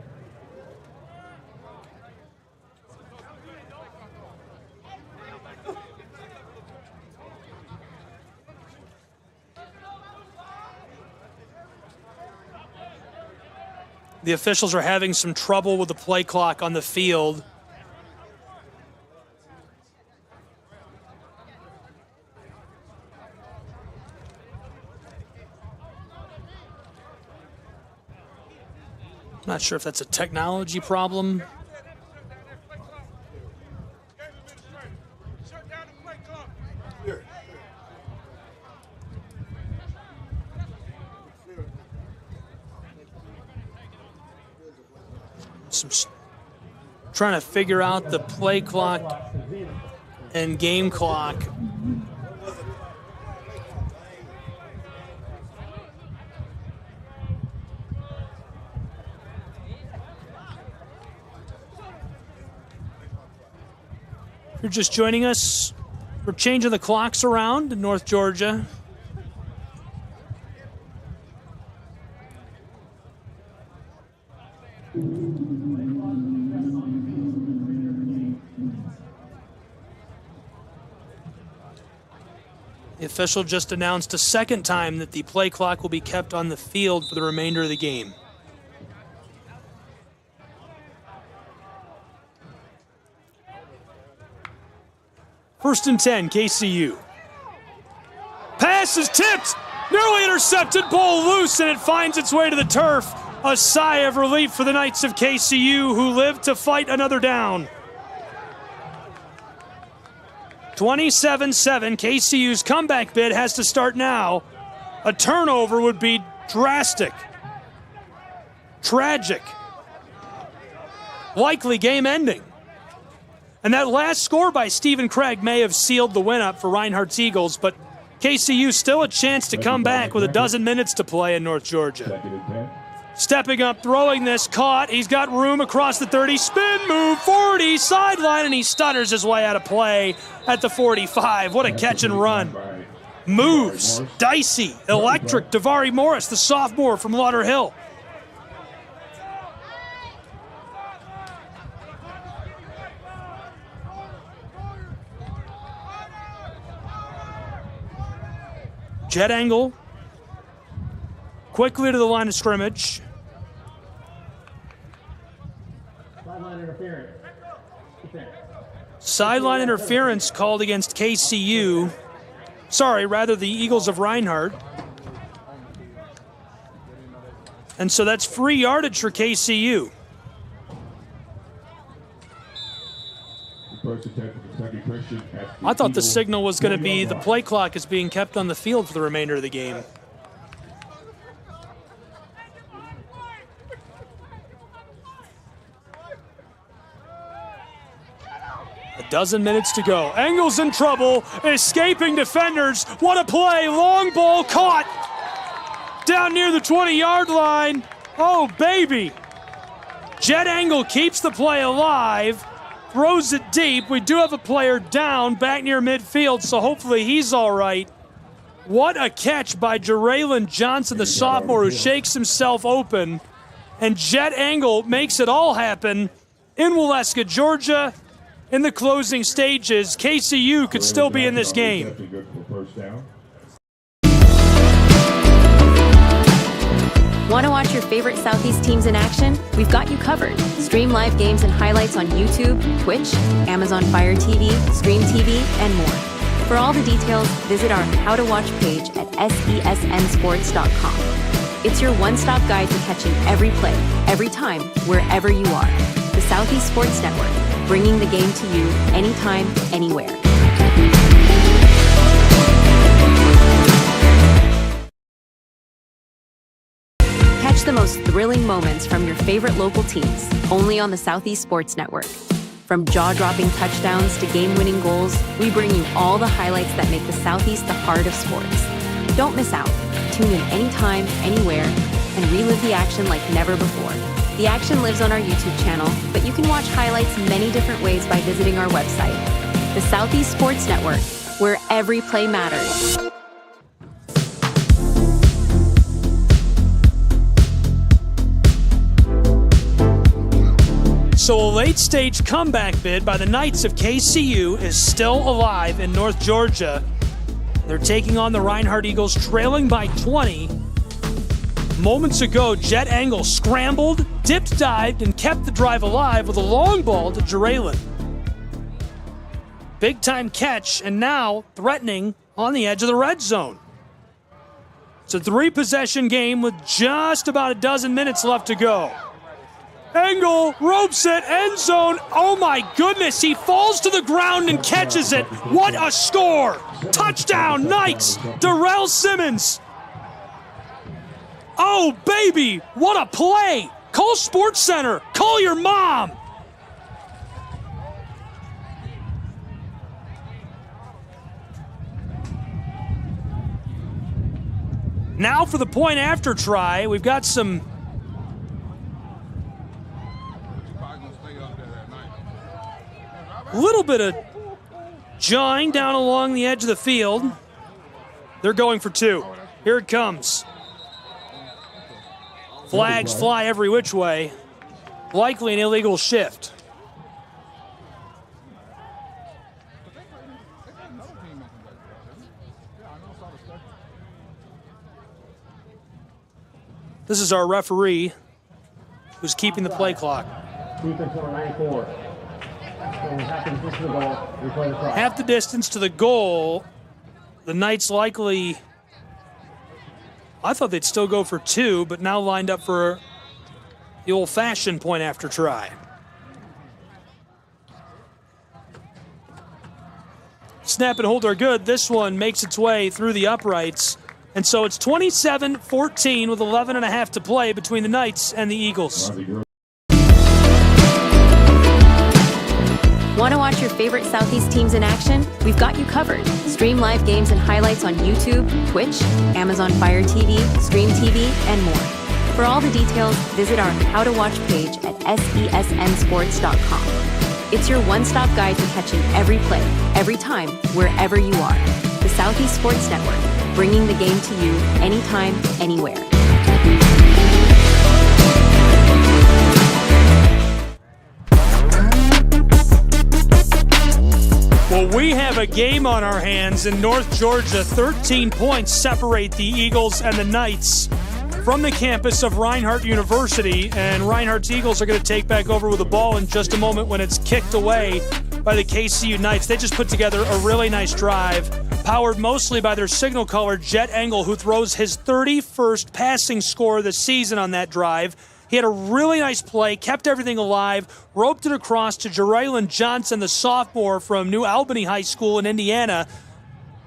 The officials are having some trouble with the play clock on the field. Not sure if that's a technology problem. Trying to figure out the play clock and game clock. If you're just joining us, we're changing the clocks around in North Georgia. The official just announced a second time that the play clock will be kept on the field for the remainder of the game. First and 10, KCU. Pass is tipped, nearly intercepted, ball loose, and it finds its way to the turf. A sigh of relief for the Knights of KCU, who live to fight another down. 27-7, KCU's comeback bid has to start now. A turnover would be drastic, tragic, likely game ending. And that last score by Stephen Craig may have sealed the win up for Reinhardt's Eagles, but KCU still a chance to come back with a dozen minutes to play in North Georgia. Stepping up, throwing this, caught. He's got room across the 30, spin move, 40, sideline, and he stutters his way out of play at the 45. What a catch and run. Moves, dicey, electric. Davari Morris, the sophomore from Lauderhill. Jed Engel quickly to the line of scrimmage. Sideline interference. Sideline interference called against KCU. Sorry, rather the Eagles of Reinhardt. And so that's free yardage for KCU. I thought the signal was going to be the play clock is being kept on the field for the remainder of the game. A dozen minutes to go. Engel's in trouble, escaping defenders. What a play, long ball caught down near the 20-yard line. Oh, baby. Jet Engel keeps the play alive, throws it deep. We do have a player down back near midfield, so hopefully he's all right. What a catch by Jeraylin Johnson, the sophomore, who shakes himself open. And Jet Engel makes it all happen in Waleska, Georgia. In the closing stages, KCU could still be in this game. Want to watch your favorite Southeast teams in action? We've got you covered. Stream live games and highlights on YouTube, Twitch, Amazon Fire TV, Stream TV, and more. For all the details, visit our How to Watch page at sesnsports.com. It's your one-stop guide to catching every play, every time, wherever you are. The Southeast Sports Network, bringing the game to you anytime, anywhere. Catch the most thrilling moments from your favorite local teams, only on the Southeast Sports Network. From jaw-dropping touchdowns to game-winning goals, we bring you all the highlights that make the Southeast the heart of sports. Don't miss out. Tune in anytime, anywhere, and relive the action like never before. The action lives on our YouTube channel, but you can watch highlights many different ways by visiting our website. The Southeast Sports Network, where every play matters. So a late-stage comeback bid by the Knights of KCU is still alive in North Georgia. They're taking on the Reinhardt Eagles, trailing by 20. Moments ago, Jet Engel scrambled, dipped, dived, and kept the drive alive with a long ball to Jeraylin. Big-time catch, and now threatening on the edge of the red zone. It's a three-possession game with just about a dozen minutes left to go. Engel ropes it, end zone. Oh my goodness, he falls to the ground and catches it. What a score! Touchdown, Knights! Darrell Simmons. Oh, baby, what a play! Call Sports Center, call your mom! Now for the point after try, we've got some little bit of jawing down along the edge of the field. They're going for two. Here it comes. Flags fly every which way. Likely an illegal shift. This is our referee who's keeping the play clock. Defense number 94. Half the distance to the goal. The Knights likely, I thought they'd still go for two, but now lined up for the old-fashioned point after try. Snap and hold are good. This one makes its way through the uprights. And so it's 27-14 with 11.5 to play between the Knights and the Eagles. Want to watch your favorite Southeast teams in action? We've got you covered. Stream live games and highlights on YouTube, Twitch, Amazon Fire TV, Stream TV, and more. For all the details, visit our How to Watch page at sesnsports.com. It's your one-stop guide to catching every play, every time, wherever you are. The Southeast Sports Network, bringing the game to you anytime, anywhere. Well, we have a game on our hands in North Georgia. 13 points separate the Eagles and the Knights from the campus of Reinhardt University. And Reinhardt's Eagles are going to take back over with the ball in just a moment when it's kicked away by the KCU Knights. They just put together a really nice drive, powered mostly by their signal caller, Jet Engel, who throws his 31st passing score of the season on that drive. He had a really nice play, kept everything alive, roped it across to Jeraylin Johnson, the sophomore from New Albany High School in Indiana.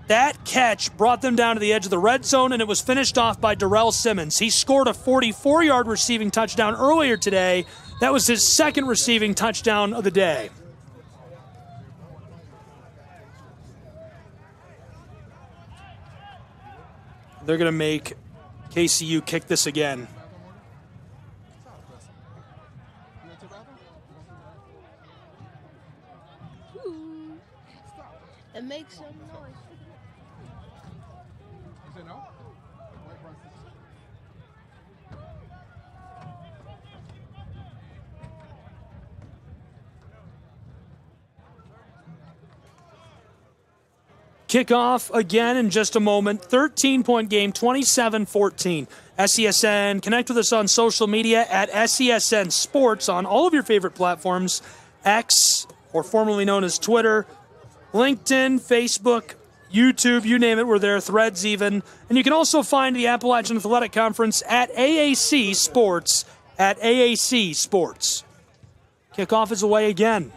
That catch brought them down to the edge of the red zone, and it was finished off by Darrell Simmons. He scored a 44-yard receiving touchdown earlier today. That was his second receiving touchdown of the day. They're going to make KCU kick this again. And make some noise. Kickoff again in just a moment. 13-point game, 27-14. SESN. Connect with us on social media at SESN Sports on all of your favorite platforms. X, or formerly known as Twitter, LinkedIn, Facebook, YouTube, you name it, we're there, Threads even. And you can also find the Appalachian Athletic Conference at AAC Sports, at AAC Sports. Kickoff is away again.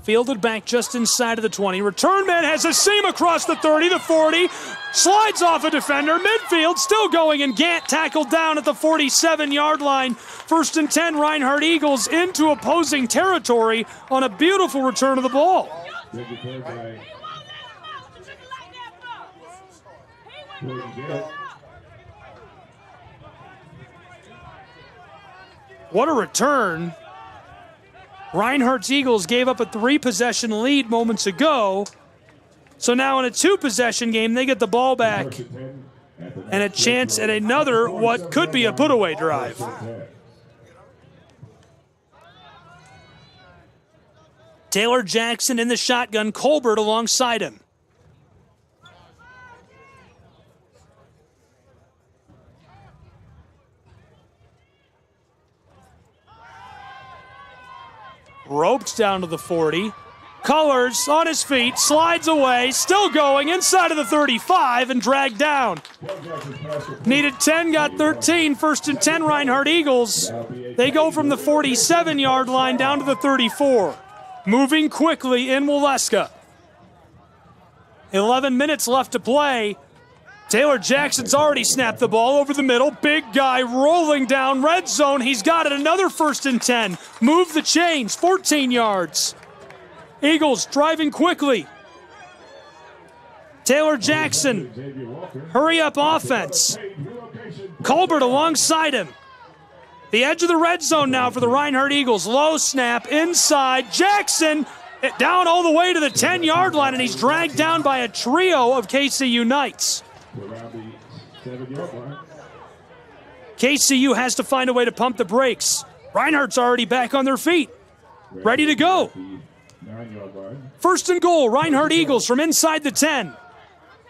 Fielded back just inside of the 20. Return man has a seam across the 30, the 40. Slides off a defender. Midfield still going, and Gant tackled down at the 47-yard line. 1st and 10, Reinhardt Eagles into opposing territory on a beautiful return of the ball. What a return. Reinhardt's Eagles gave up a 3-possession lead moments ago. So now in a 2-possession game, they get the ball back and a chance at another what could be a put-away drive. Taylor Jackson in the shotgun, Colbert alongside him. Roped down to the 40. Colors on his feet, slides away, still going inside of the 35 and dragged down. Needed 10, got 13. 1st and 10, Reinhardt Eagles. They go from the 47-yard line down to the 34. Moving quickly in Waleska. 11 minutes left to play. Taylor Jackson's already snapped the ball over the middle. Big guy rolling down red zone. He's got it. Another 1st and 10. Move the chains. 14 yards. Eagles driving quickly. Taylor Jackson. Hurry up offense. Colbert alongside him. The edge of the red zone now for the Reinhardt Eagles. Low snap inside. Jackson down all the way to the 10-yard line, and he's dragged down by a trio of KCU Knights. KCU has to find a way to pump the brakes. Reinhardt's already back on their feet, ready to go. 1st and goal, Reinhardt Eagles from inside the 10.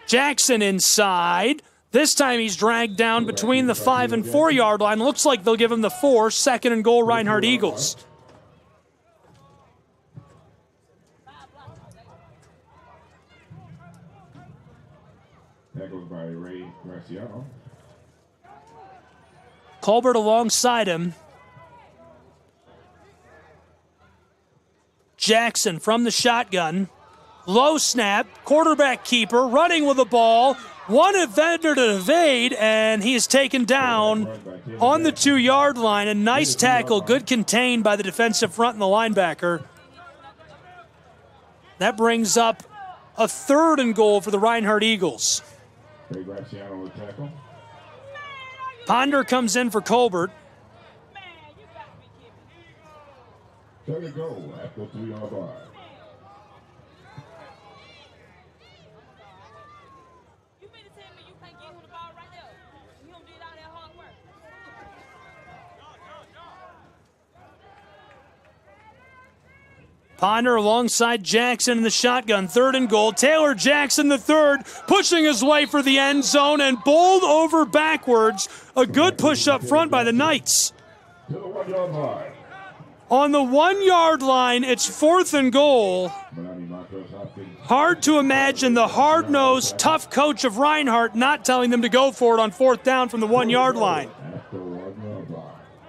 Jackson inside. This time he's dragged down between the 5 and 4-yard line. Looks like they'll give him the 4. 2nd and goal, Reinhardt Eagles. Tackled by Ray Graciano. Colbert alongside him. Jackson from the shotgun. Low snap, quarterback keeper, running with the ball. One defender to evade, and he is taken down on the 2-yard line. A nice tackle, good contained by the defensive front and the linebacker. That brings up a 3rd and goal for the Reinhardt Eagles. Ponder comes in for Colbert. There you go at the 3-yard line. Ponder alongside Jackson in the shotgun. 3rd and goal. Taylor Jackson, the 3rd, pushing his way for the end zone and bowled over backwards. A good push up front by the Knights. To the 1-yard line. On the 1-yard line, it's 4th and goal. Hard to imagine the hard-nosed, tough coach of Reinhardt not telling them to go for it on 4th down from the 1-yard line.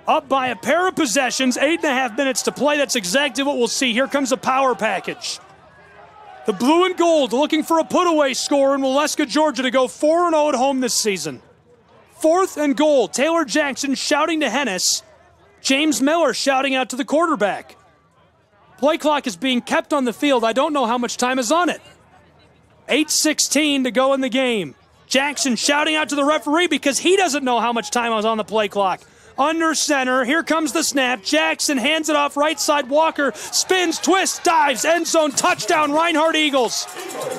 Up by a pair of possessions, 8.5 minutes to play. That's exactly what we'll see. Here comes a power package. The blue and gold looking for a put-away score in Waleska, Georgia to go 4-0 at home this season. 4th and goal. Taylor Jackson shouting to Hennis. James Miller shouting out to the quarterback. Play clock is being kept on the field. I don't know how much time is on it. 8:16 to go in the game. Jackson shouting out to the referee because he doesn't know how much time was on the play clock. Under center, here comes the snap. Jackson hands it off right side. Walker spins, twists, dives, end zone, touchdown, Reinhardt Eagles.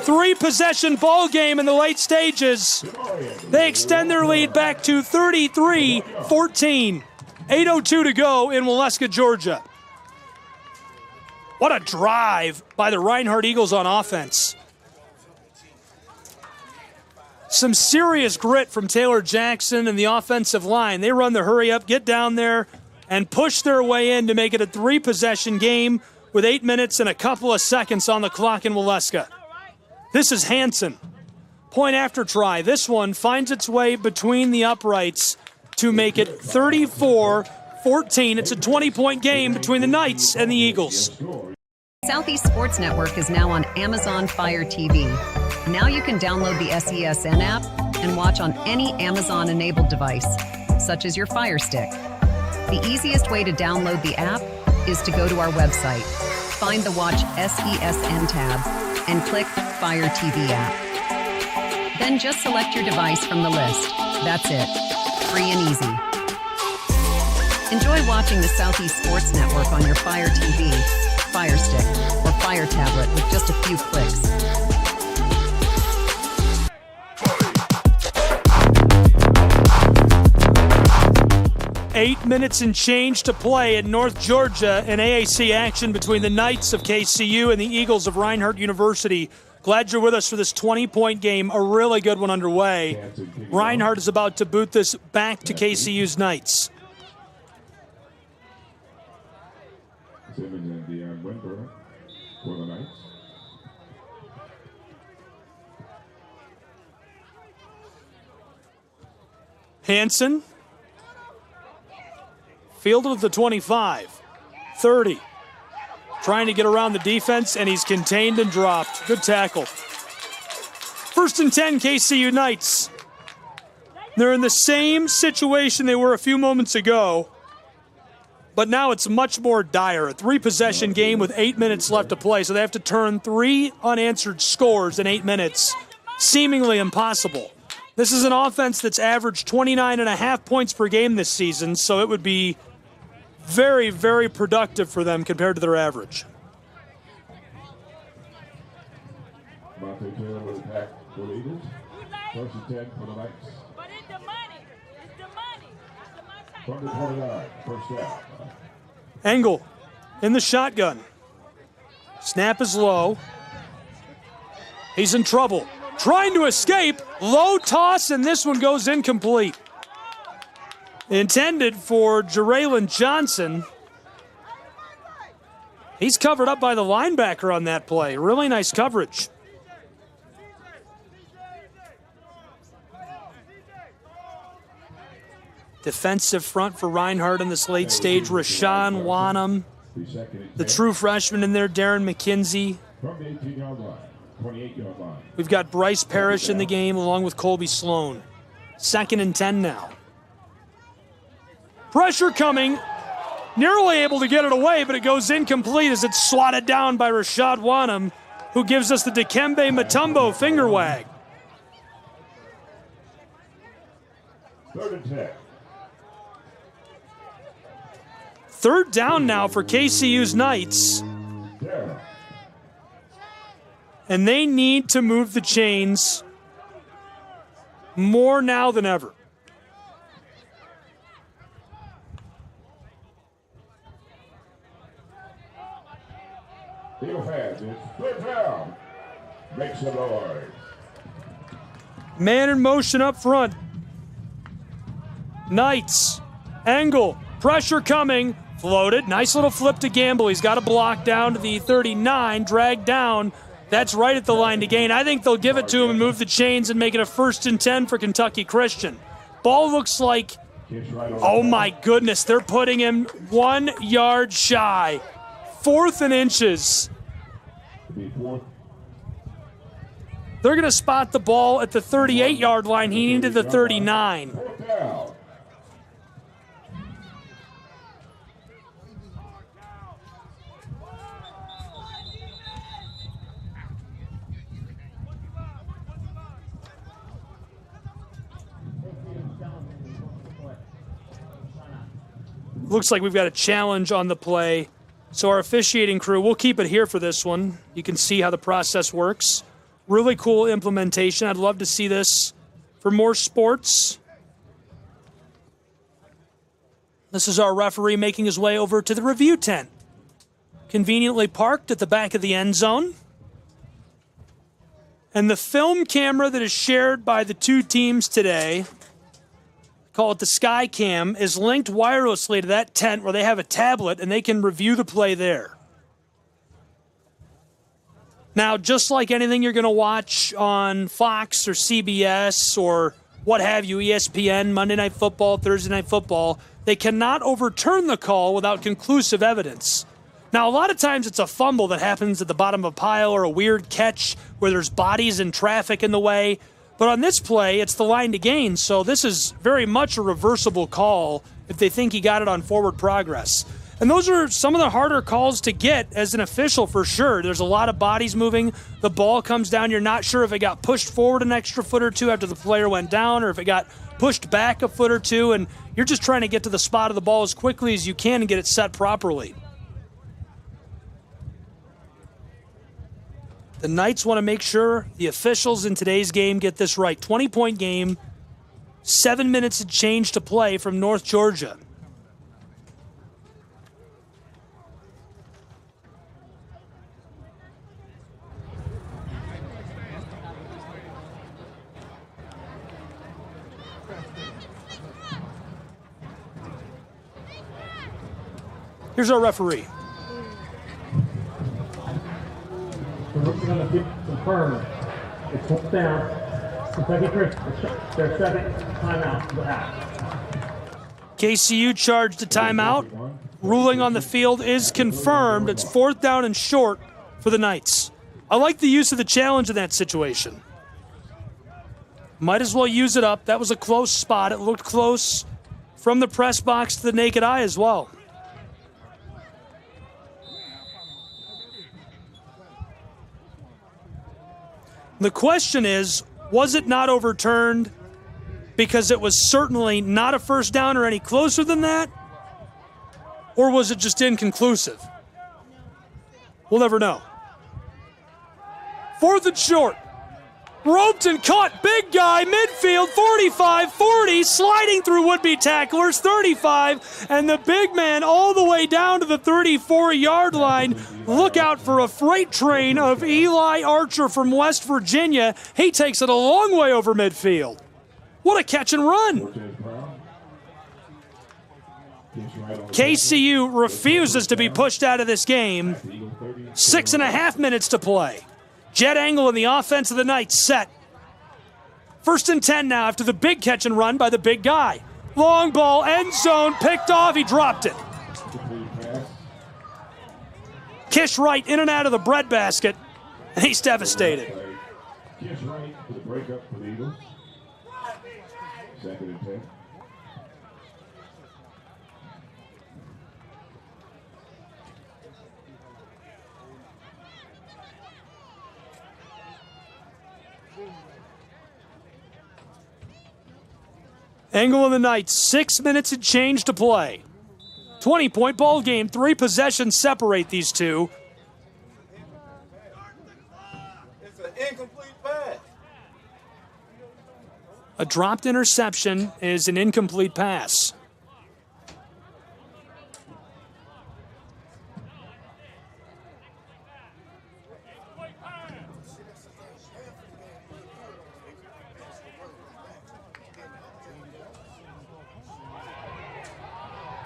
3-possession ball game in the late stages. They extend their lead back to 33-14. 8:02 to go in Waleska, Georgia. What a drive by the Reinhardt Eagles on offense. Some serious grit from Taylor Jackson and the offensive line. They run the hurry up, get down there, and push their way in to make it a 3-possession game with 8 minutes and a couple of seconds on the clock in Waleska. This is Hansen. Point after try. This one finds its way between the uprights to make it 34-14. It's a 20-point game between the Knights and the Eagles. Southeast Sports Network is now on Amazon Fire TV. Now you can download the SESN app and watch on any Amazon-enabled device, such as your Fire Stick. The easiest way to download the app is to go to our website, find the Watch SESN tab, and click Fire TV app. Then just select your device from the list. That's it. Free and easy. Enjoy watching the Southeast Sports Network on your Fire TV, Fire Stick, or Fire tablet with just a few clicks. Eight minutes and change to play in North Georgia in AAC action between the Knights of KCU and the Eagles of Reinhardt University. Glad you're with us for this 20-point game, a really good one underway. Reinhardt is about to boot this back to KCU's Knights. Hansen. Fielded at the 25, 30. Trying to get around the defense, and he's contained and dropped. Good tackle. 1st and 10, KCU Knights. They're in the same situation they were a few moments ago, but now it's much more dire. A 3-possession game with 8 minutes left to play, so they have to turn 3 unanswered scores in 8 minutes. Seemingly impossible. This is an offense that's averaged 29.5 points per game this season, so it would be very, very productive for them compared to their average. Taylor with attack for the Eagles. 1st and 10 for the Knights. From the 29, first down. Engel in the shotgun. Snap is low. He's in trouble. Trying to escape. Low toss, and this one goes incomplete. Intended for Jeraylon Johnson. He's covered up by the linebacker on that play. Really nice coverage. Defensive front for Reinhardt in this late stage. Rashawn Wanham. The true freshman in there, Darren McKenzie. From the 18-yard line, 28-yard line. We've got Bryce Parrish in the game along with Colby Sloan. 2nd and 10 now. Pressure coming. Nearly able to get it away, but it goes incomplete as it's swatted down by Rashad Wanham, who gives us the Dikembe Mutombo finger wag. 3rd and 10. 3rd down now for KCU's Knights. And they need to move the chains more now than ever. Eagle fans, it's 3rd down. Make some noise. Man in motion up front. Knights. Engel. Pressure coming. Floated. Nice little flip to Gamble. He's got a block down to the 39. Dragged down. That's right at the line to gain. I think they'll give it to him and move the chains and make it a 1st and 10 for Kentucky Christian. Ball looks like Oh my goodness, they're putting him 1 yard shy. 4th and inches. They're going to spot the ball at the 38-yard line. He needed the 39. Looks like we've got a challenge on the play. So our officiating crew, we'll keep it here for this one. You can see how the process works. Really cool implementation. I'd love to see this for more sports. This is our referee making his way over to the review tent. Conveniently parked at the back of the end zone. And the film camera that is shared by the two teams today, call it the Sky Cam, is linked wirelessly to that tent where they have a tablet and they can review the play there. Now, just like anything you're going to watch on Fox or CBS or what have you, ESPN, Monday Night Football, Thursday Night Football, they cannot overturn the call without conclusive evidence. Now, a lot of times it's a fumble that happens at the bottom of a pile or a weird catch where there's bodies and traffic in the way. But on this play, it's the line to gain, so this is very much a reversible call if they think he got it on forward progress. And those are some of the harder calls to get as an official for sure. There's a lot of bodies moving. The ball comes down. You're not sure if it got pushed forward an extra foot or two after the player went down or if it got pushed back a foot or two, and you're just trying to get to the spot of the ball as quickly as you can and get it set properly. The Knights want to make sure the officials in today's game get this right. 20-point game, 7 minutes and change to play from North Georgia. Here's our referee. We're going to confirm it's 4th down. Their second timeout. KCU charged a timeout. Ruling on the field is confirmed. It's 4th down and short for the Knights. I like the use of the challenge in that situation. Might as well use it up. That was a close spot. It looked close from the press box to the naked eye as well. The question is, was it not overturned because it was certainly not a first down or any closer than that? Or was it just inconclusive? We'll never know. 4th and short. Roped and caught. Big guy, midfield, 45, 40, sliding through would-be tacklers, 35, and the big man all the way down to the 34-yard line. Look out for a freight train of Eli Archer from West Virginia. He takes it a long way over midfield. What a catch and run. KCU refuses to be pushed out of this game. 6.5 minutes to play. Jet angle in the offense of the Knights set. 1st and 10 now after the big catch and run by the big guy. Long ball, end zone, picked off, he dropped it. Kish Wright in and out of the breadbasket, and he's devastated. Kish Wright for the breakup for the Eagles. 2nd and 10. Angle of the Knights, 6 minutes and change to play. 20-point ball game, 3 possessions separate these two. It's an incomplete pass. A dropped interception is an incomplete pass.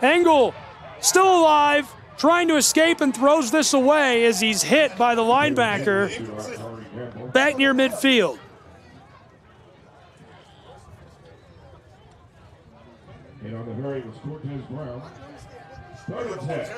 Engel, still alive, trying to escape and throws this away as he's hit by the linebacker back near midfield. And on the very was Cortez Brown. 3rd and 10.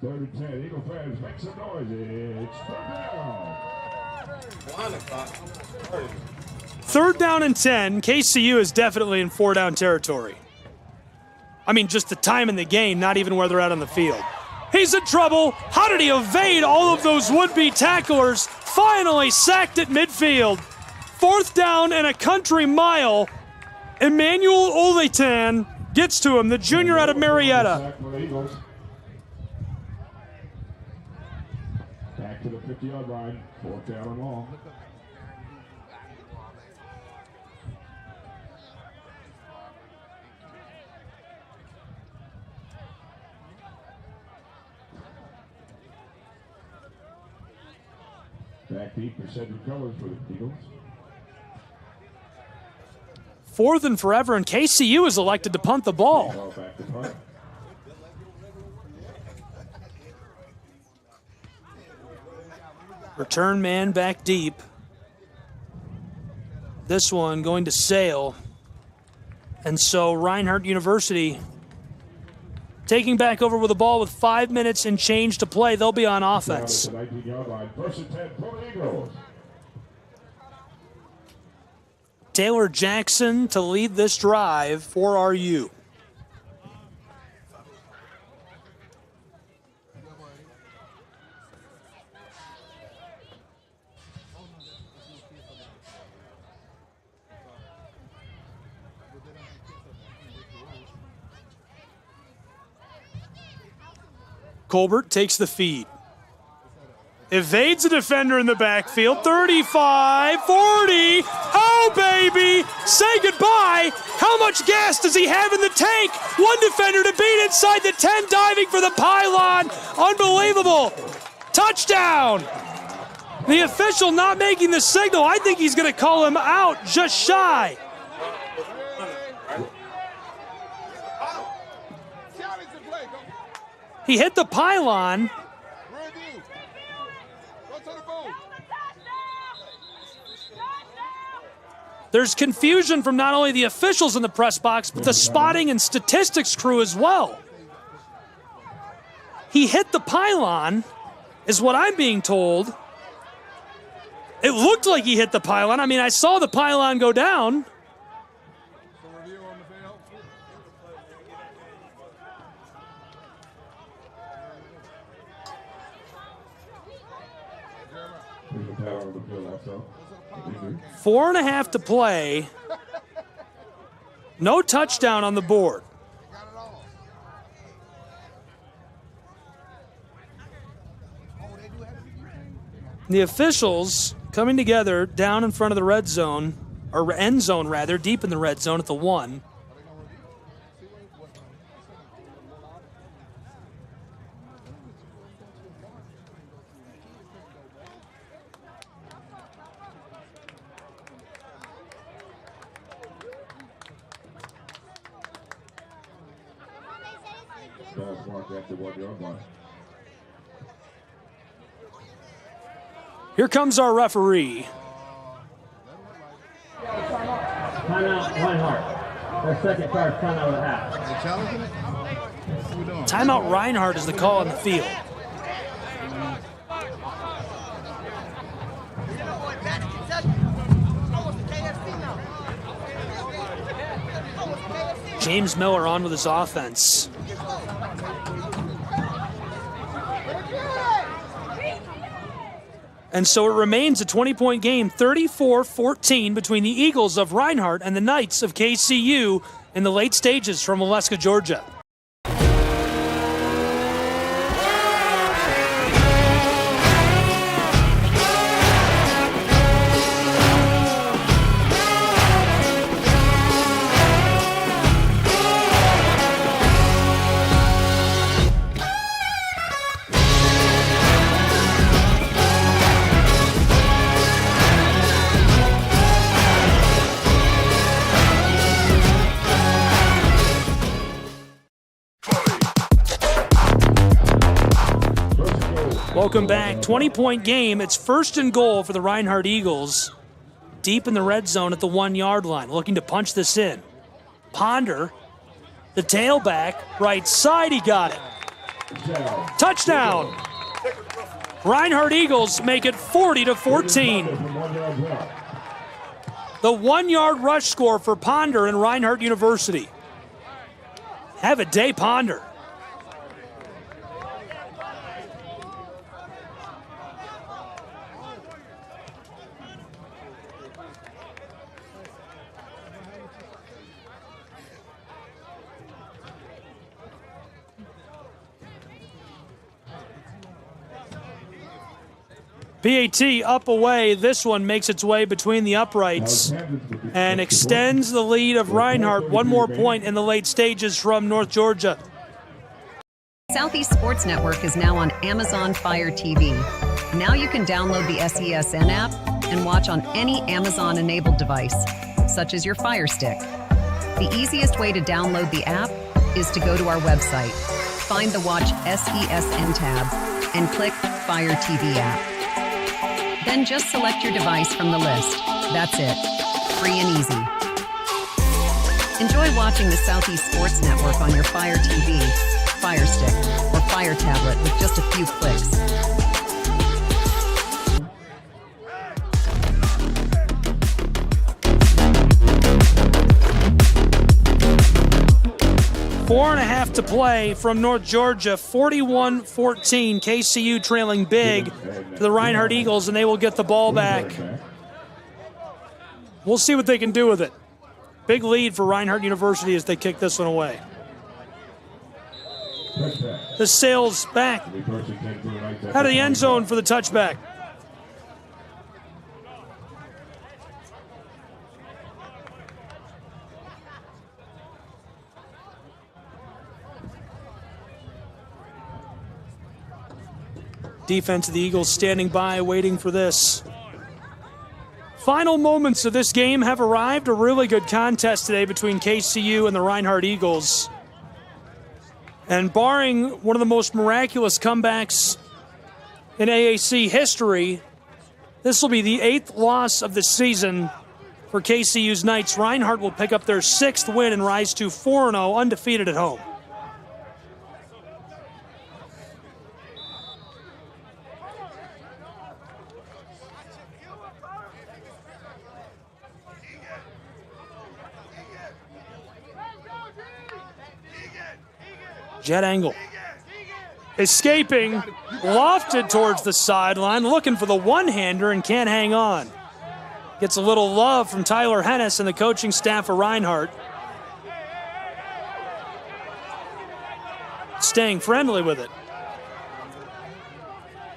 Third and 10. Eagle fans, make some noise. It's 3rd down. 3rd down and 10. KCU is definitely in 4-down territory. I mean, just the time in the game, not even where they're at on the field. He's in trouble. How did he evade all of those would-be tacklers? Finally sacked at midfield. 4th down and a country mile. Emmanuel Oletan gets to him, the junior out of Marietta. Back to the 50-yard line. 4th down and long. Back deep for Cedric Colors for the Eagles. 4th and forever, and KCU is elected to punt the ball. Back to punt. Return man back deep. This one going to sail. And so Reinhardt University taking back over with the ball with 5 minutes and change to play. They'll be on offense. 19-yard line. 1st and 10 for the Eagles. Taylor Jackson to lead this drive for RU. Colbert takes the feed. Evades a defender in the backfield. 35, 40. Oh, baby. Say goodbye. How much gas does he have in the tank? One defender to beat inside the 10, diving for the pylon. Unbelievable. Touchdown. The official not making the signal. I think he's going to call him out just shy. He hit the pylon. There's confusion from not only the officials in the press box, but the spotting and statistics crew as well. He hit the pylon, is what I'm being told. It looked like he hit the pylon. I mean, I saw the pylon go down. Four and a half to play. No touchdown on the board. The officials coming together down in front of the red zone, or end zone rather, deep in the red zone at the 1. Here comes our referee. Timeout, Reinhardt. Their second charge, timeout of the half. Timeout Reinhardt is the call on the field. James Miller on with his offense. And so it remains a 20-point game, 34-14 between the Eagles of Reinhardt and the Knights of KCU in the late stages from Waleska, Georgia. Welcome back. 20-point game. It's 1st and goal for the Reinhardt Eagles. Deep in the red zone at the 1-yard line, looking to punch this in. Ponder, the tailback, right side, he got it. Touchdown! Reinhardt Eagles make it 40-14. The 1-yard rush score for Ponder and Reinhardt University. Have a day, Ponder. PAT up away. This one makes its way between the uprights and extends the lead of Reinhardt. One more point in the late stages from North Georgia. Southeast Sports Network is now on Amazon Fire TV. Now you can download the SESN app and watch on any Amazon-enabled device, such as your Fire Stick. The easiest way to download the app is to go to our website, find the Watch SESN tab, and click Fire TV app. Then just select your device from the list. That's it. Free and easy. Enjoy watching the Southeast Sports Network on your Fire TV, Fire Stick, or Fire tablet with just a few clicks. Four and a half to play from North Georgia, 41-14. KCU trailing big to the Reinhardt Eagles, and they will get the ball back. We'll see what they can do with it. Big lead for Reinhardt University as they kick this one away. The sails back out of the end zone for the touchback. Defense of the Eagles standing by, waiting for this. Final moments of this game have arrived. A really good contest today between KCU and the Reinhardt Eagles. And barring one of the most miraculous comebacks in AAC history, this will be the 8th loss of the season for KCU's Knights. Reinhardt will pick up their 6th win and rise to 4-0, undefeated at home. Jet angle. Escaping, lofted towards the sideline, looking for the one-hander and can't hang on. Gets a little love from Tyler Hennis and the coaching staff of Reinhardt. Staying friendly with it.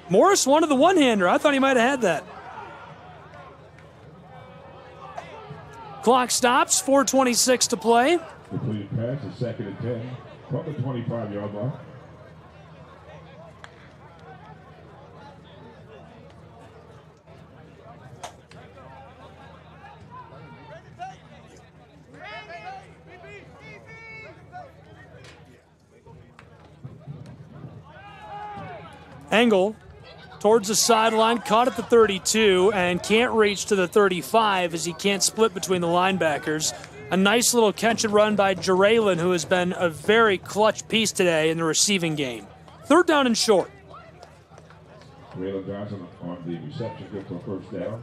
Morris wanted the one-hander. I thought he might have had that. Clock stops, 4:26 to play. Completed pass is 2nd and 10. From the 25-yard line. Engel towards the sideline, caught at the 32 and can't reach to the 35 as he can't split between the linebackers. A nice little catch and run by Jaralin, who has been a very clutch piece today in the receiving game. 3rd down and short. Jaralin Johnson on the reception, good for 1st down.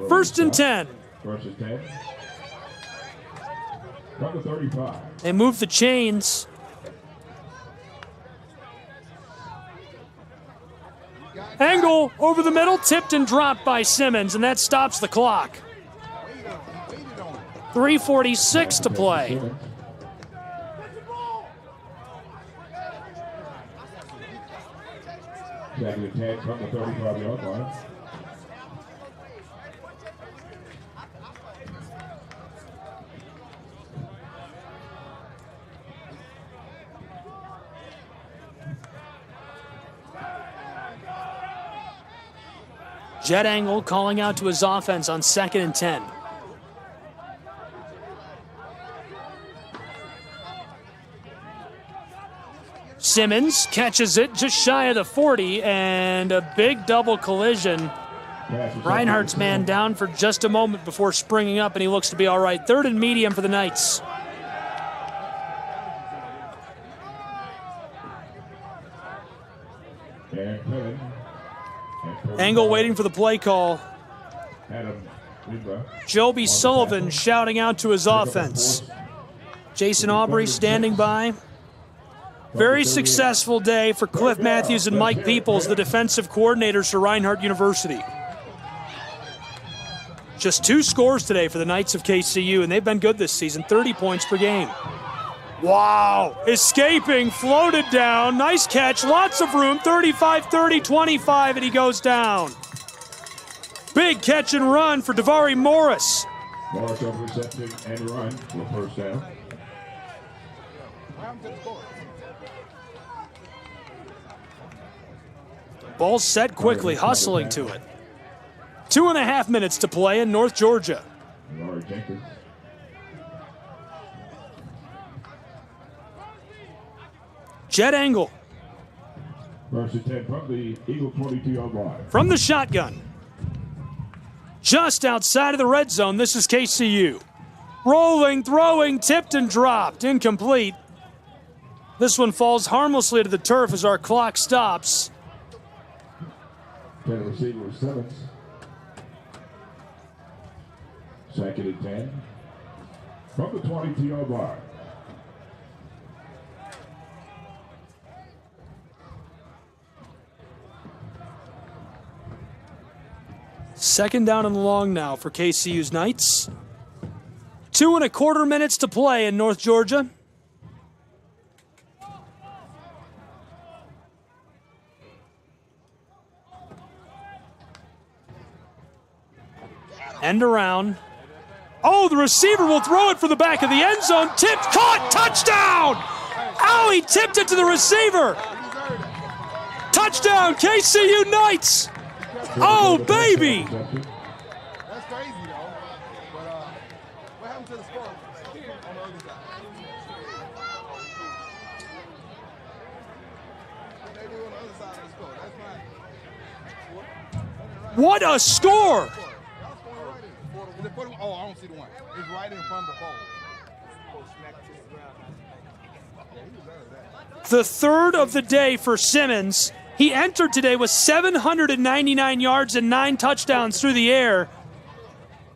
First and 10. 1st and 10. From the 35. They move the chains. Engel over the middle, tipped and dropped by Simmons, and that stops the clock. 3:46 to play. Second and 10 from the 35-yard line. Jet angle calling out to his offense on 2nd and 10. Simmons catches it just shy of the 40, and a big double collision. Reinhardt's man down for just a moment before springing up, and he looks to be all right. Third and medium for the Knights. Engel waiting for the play call. Joby Sullivan shouting out to his offense. Jason Aubrey standing by. Very successful day for Cliff Matthews and Mike Peoples, the defensive coordinators for Reinhardt University. Just 2 scores today for the Knights of KCU, and they've been good this season, 30 points per game. Wow, escaping, floated down, nice catch, lots of room, 35, 30, 25, and he goes down. Big catch and run for Davari Morris. Morris over reception and run for first down. Ball set quickly, hustling to it. 2.5 minutes to play in North Georgia. Jet Engel. First and 10 from the Eagle 22-yard line. From the shotgun. Just outside of the red zone, this is KCU. Rolling, throwing, tipped and dropped. Incomplete. This one falls harmlessly to the turf as our clock stops. The receiver is Simmons. Second and 10 from the 22-yard line. Second down and long now for KCU's Knights. 2.25 minutes to play in North Georgia. End around. Oh, the receiver will throw it for the back of the end zone. Tipped, caught, touchdown! Ow, he tipped it to the receiver. Touchdown, KCU Knights! Oh, baby! That's crazy, though. But what happened to the sport on the other side? What they do on the other side of the sport? That's fine. What a score! Oh, I don't see the one. It's right in front of the pole. The third of the day for Simmons. He entered today with 799 yards and 9 touchdowns through the air.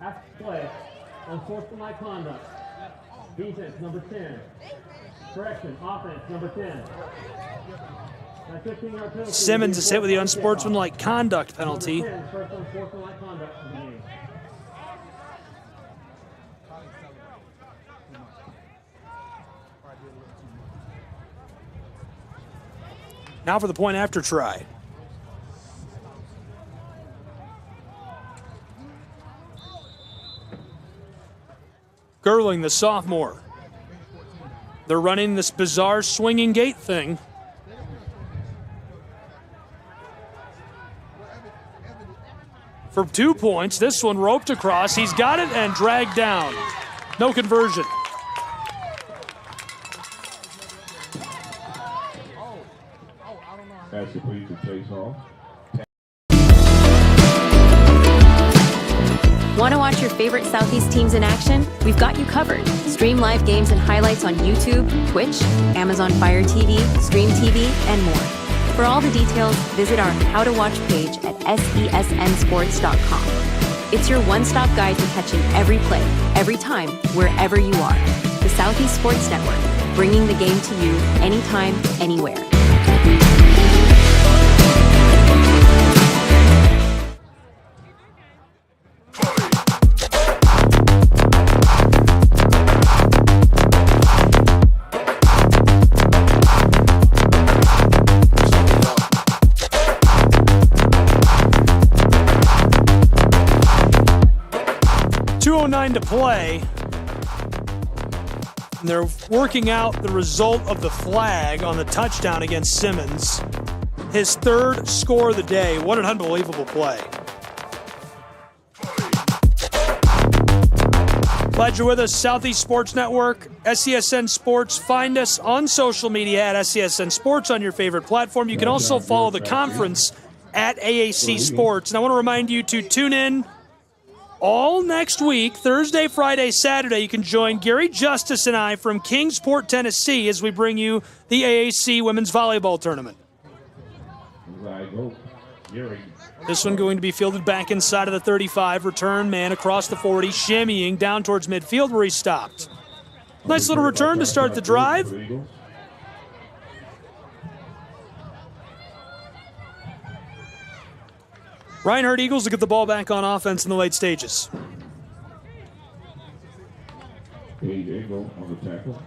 After play, unsportsmanlike conduct. Defense, number 10. Correction, offense, number 10. Simmons is hit with the unsportsmanlike conduct penalty. First unsportsmanlike conduct for the game. Now for the point after try. Gerling, the sophomore. They're running this bizarre swinging gate thing. For 2 points, this one roped across. He's got it and dragged down. No conversion. Pass complete to Chase Hall. Want to watch your favorite Southeast teams in action? We've got you covered. Stream live games and highlights on YouTube, Twitch, Amazon Fire TV, Stream TV, and more. For all the details, visit our How to Watch page at sesnsports.com. It's your one-stop guide to catching every play, every time, wherever you are. The Southeast Sports Network, bringing the game to you anytime, anywhere. To play. And they're working out the result of the flag on the touchdown against Simmons. His third score of the day. What an unbelievable play. Glad you're with us. Southeast Sports Network, SCSN Sports. Find us on social media at SCSN Sports on your favorite platform. You can also follow the conference at AAC Sports. And I want to remind you to tune in all next week, Thursday, Friday, Saturday. You can join Gary Justice and I from Kingsport, Tennessee, as we bring you the AAC Women's Volleyball Tournament. This one going to be fielded back inside of the 35. Return man across the 40, shimmying down towards midfield where he stopped. Nice little return to start the drive. Reinhardt Eagles to get the ball back on offense in the late stages. Eagle on the tackle.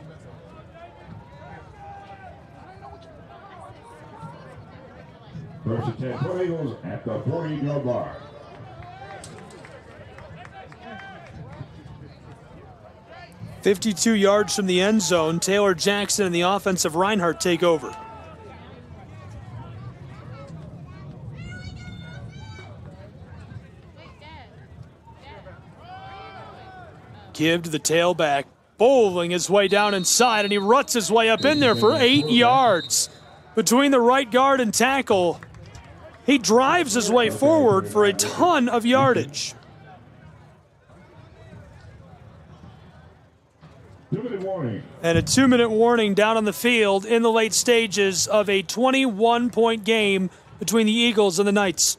First and 10 for Eagles at the 40-yard line. "52 yards from the end zone. Taylor Jackson and the offensive Reinhardt take over. Give to the tailback, bowling his way down inside, and he ruts his way up in there for 8 yards. Between the right guard and tackle, he drives his way forward for a ton of yardage. 2-minute warning. And a 2-minute warning down on the field in the late stages of a 21-point game between the Eagles and the Knights.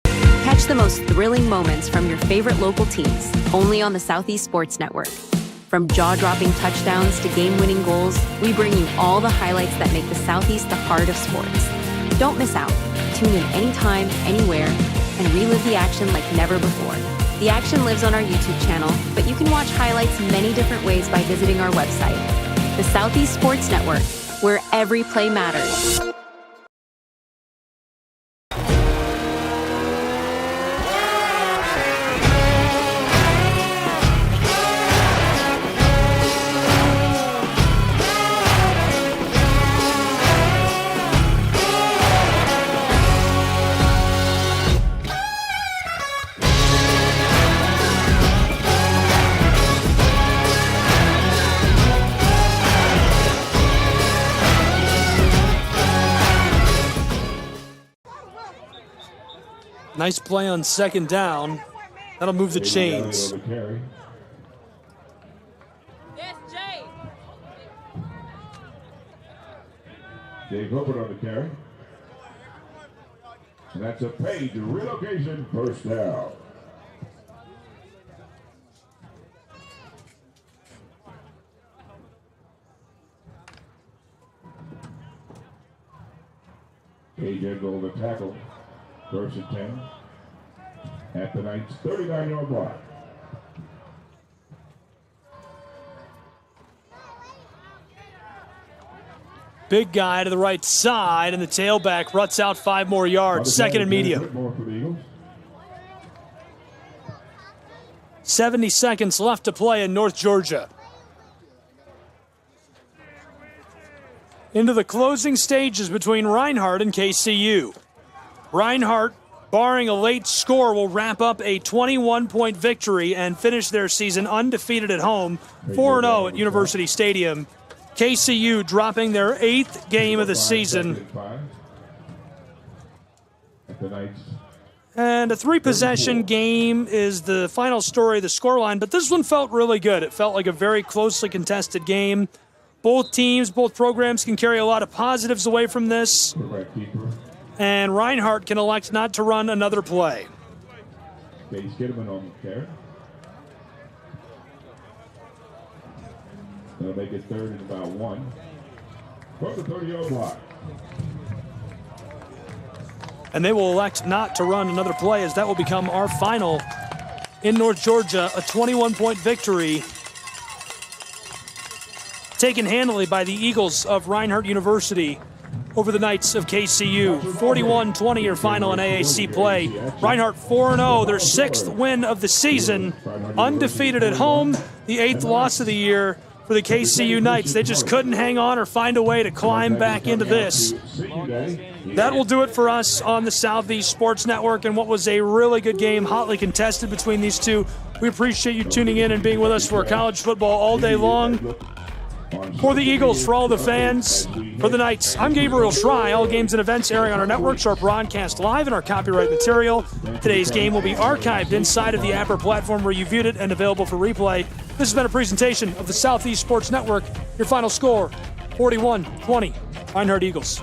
Catch the most thrilling moments from your favorite local teams, only on the Southeast Sports Network. From jaw-dropping touchdowns to game-winning goals, we bring you all the highlights that make the Southeast the heart of sports. Don't miss out. Tune in anytime, anywhere, and relive the action like never before. The action lives on our YouTube channel, but you can watch highlights many different ways by visiting our website. The Southeast Sports Network, where every play matters. Nice play on second down. That'll move the chains. Dave Hooper on the carry. And that's a page relocation first down. Cage Engle the tackle. First and 10 at the Knights' 39-yard line. Big guy to the right side, and the tailback ruts out 5 more yards. Second and medium. 70 seconds left to play in North Georgia. Into the closing stages between Reinhardt and KCU. Reinhardt, barring a late score, will wrap up a 21-point victory and finish their season undefeated at home, 4-0 at University Stadium. KCU dropping their 8th game of the season. And a 3-possession game is the final story of the scoreline, but this one felt really good. It felt like a very closely contested game. Both teams, both programs can carry a lot of positives away from this. And Reinhardt can elect not to run another play. Case Kidman on the carry. They'll make it third and about 1. From the 30-yard line. And they will elect not to run another play, as that will become our final in North Georgia, a 21-point victory taken handily by the Eagles of Reinhardt University over the Knights of KCU. 41-20 your final in AAC play. Reinhardt 4-0, their 6th win of the season. Undefeated at home, the 8th loss of the year. for the KCU Knights. They just couldn't hang on or find a way to climb back into this. That will do it for us on the Southeast Sports Network and what was a really good game, hotly contested between these two. We appreciate you tuning in and being with us for college football all day long. For the Eagles, for all the fans, for the Knights, I'm Gabriel Schrei. All games and events airing on our networks are broadcast live in our copyright material. Today's game will be archived inside of the Apper platform where you viewed it and available for replay. This has been a presentation of the Southeast Sports Network. Your final score, 41-20, Reinhardt Eagles.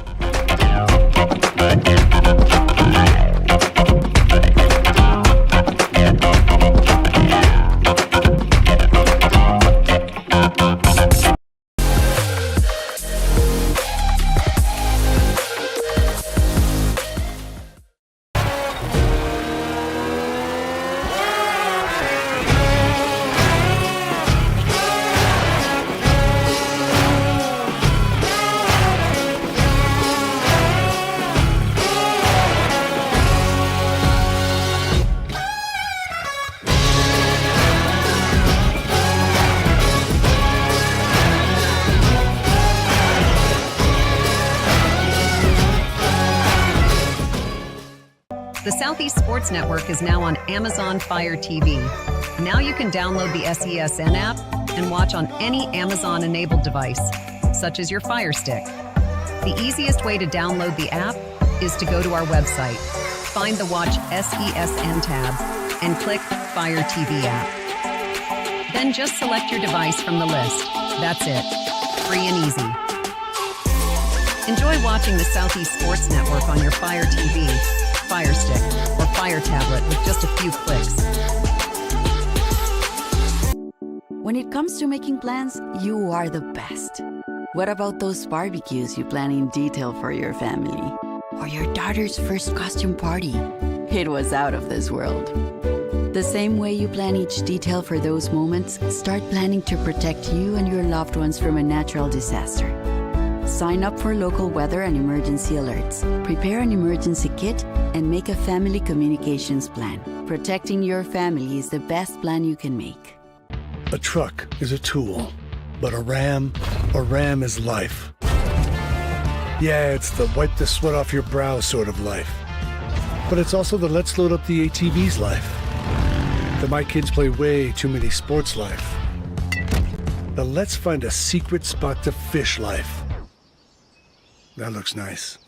The Southeast Sports Network is now on Amazon Fire TV. Now you can download the SESN app and watch on any Amazon-enabled device, such as your Fire Stick. The easiest way to download the app is to go to our website, find the Watch SESN tab, and click Fire TV app. Then just select your device from the list. That's it. Free and easy. Enjoy watching the Southeast Sports Network on your Fire TV, Fire Stick, or Fire Tablet with just a few clicks. When it comes to making plans, you are the best. What about those barbecues you plan in detail for your family? Or your daughter's first costume party? It was out of this world. The same way you plan each detail for those moments, start planning to protect you and your loved ones from a natural disaster. Sign up for local weather and emergency alerts. Prepare an emergency kit and make a family communications plan. Protecting your family is the best plan you can make. A truck is a tool, but a ram is life. Yeah, it's the wipe the sweat off your brow sort of life. But it's also the let's load up the ATV's life. The my kids play way too many sports life. The let's find a secret spot to fish life. That looks nice.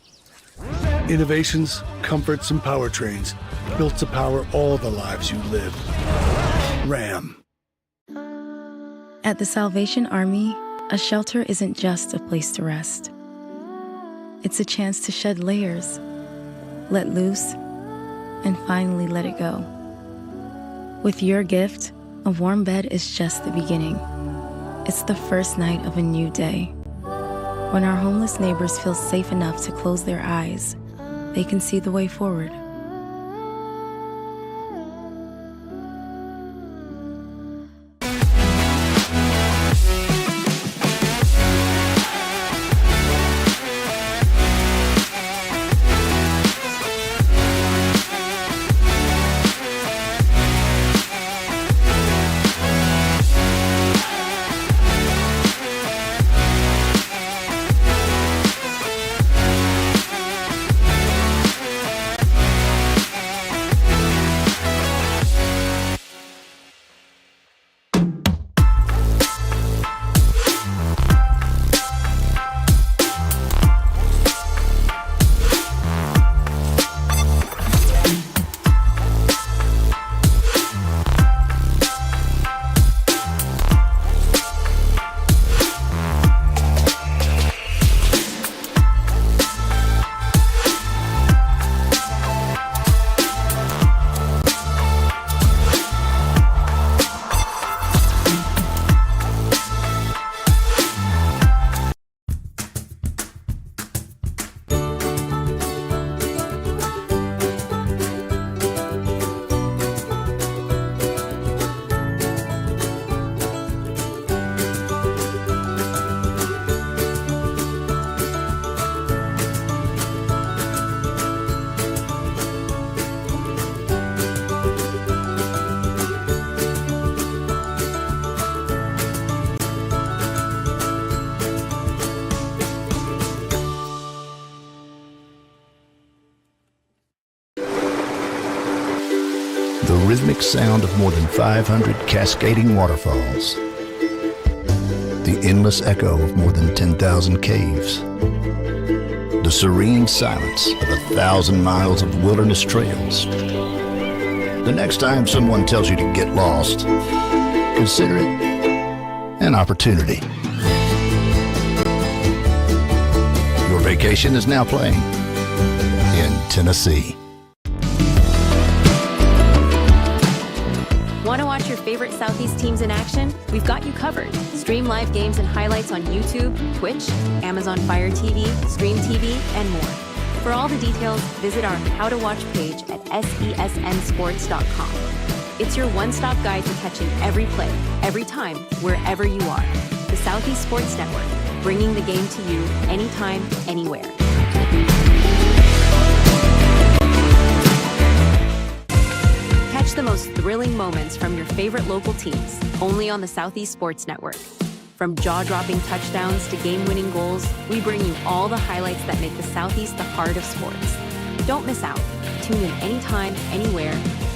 Innovations, comforts, and powertrains built to power all the lives you live. Ram. At the Salvation Army, a shelter isn't just a place to rest. It's a chance to shed layers, let loose, and finally let it go. With your gift, a warm bed is just the beginning. It's the first night of a new day. When our homeless neighbors feel safe enough to close their eyes, they can see the way forward. The rhythmic sound of more than 500 cascading waterfalls. The endless echo of more than 10,000 caves. The serene silence of 1,000 miles of wilderness trails. The next time someone tells you to get lost, consider it an opportunity. Your vacation is now playing in Tennessee. Want to watch your favorite Southeast teams in action? We've got you covered. Stream live games and highlights on YouTube, Twitch, Amazon Fire TV, Stream TV, and more. For all the details, visit our How to Watch page at sesnsports.com. It's your one-stop guide to catching every play, every time, wherever you are. The Southeast Sports Network, bringing the game to you anytime, anywhere. Catch the most thrilling moments from your favorite local teams, only on the Southeast Sports Network. From jaw-dropping touchdowns to game-winning goals, we bring you all the highlights that make the Southeast the heart of sports. Don't miss out. Tune in anytime, anywhere,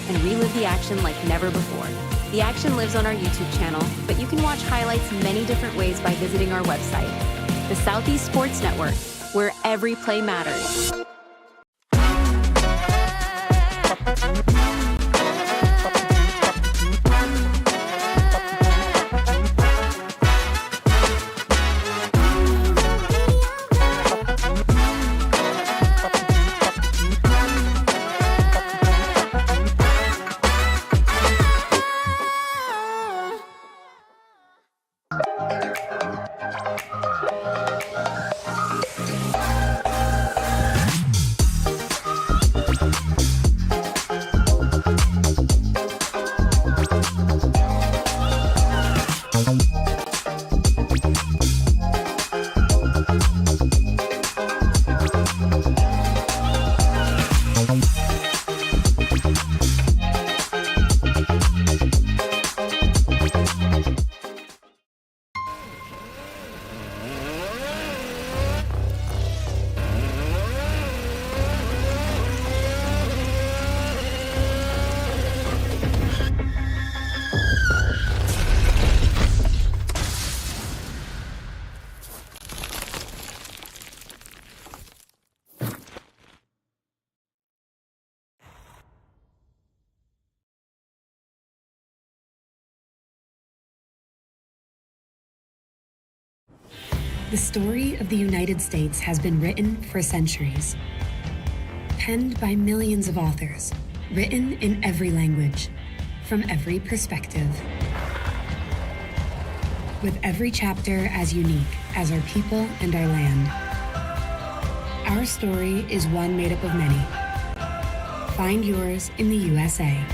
and relive the action like never before. The action lives on our YouTube channel, but you can watch highlights many different ways by visiting our website. The Southeast Sports Network, where every play matters. The story of the United States has been written for centuries. Penned by millions of authors, written in every language, from every perspective. With every chapter as unique as our people and our land. Our story is one made up of many. Find yours in the USA.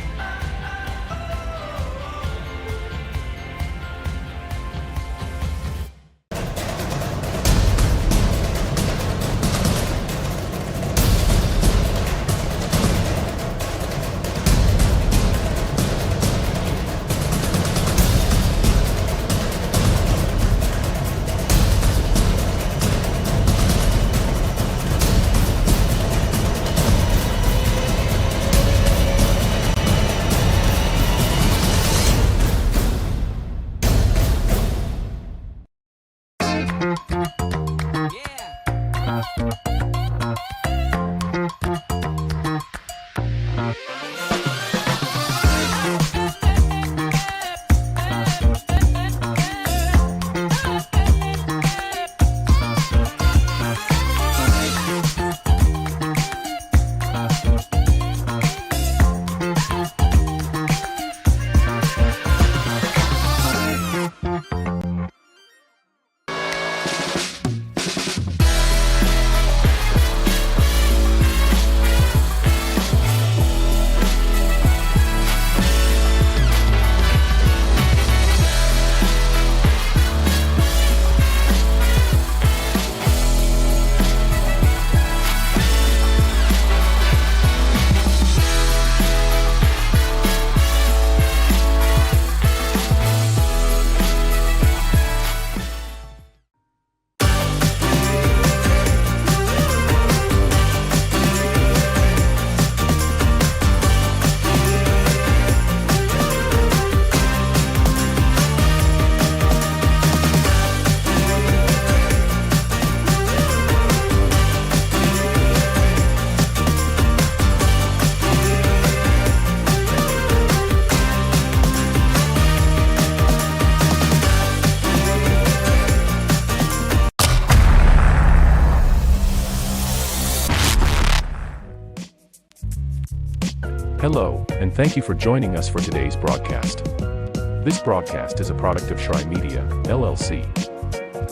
Hello, and thank you for joining us for today's broadcast. This broadcast is a product of Shry Media, LLC.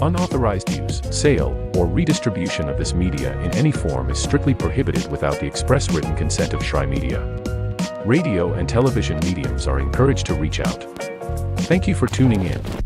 Unauthorized use, sale, or redistribution of this media in any form is strictly prohibited without the express written consent of Shry Media. Radio and television mediums are encouraged to reach out. Thank you for tuning in.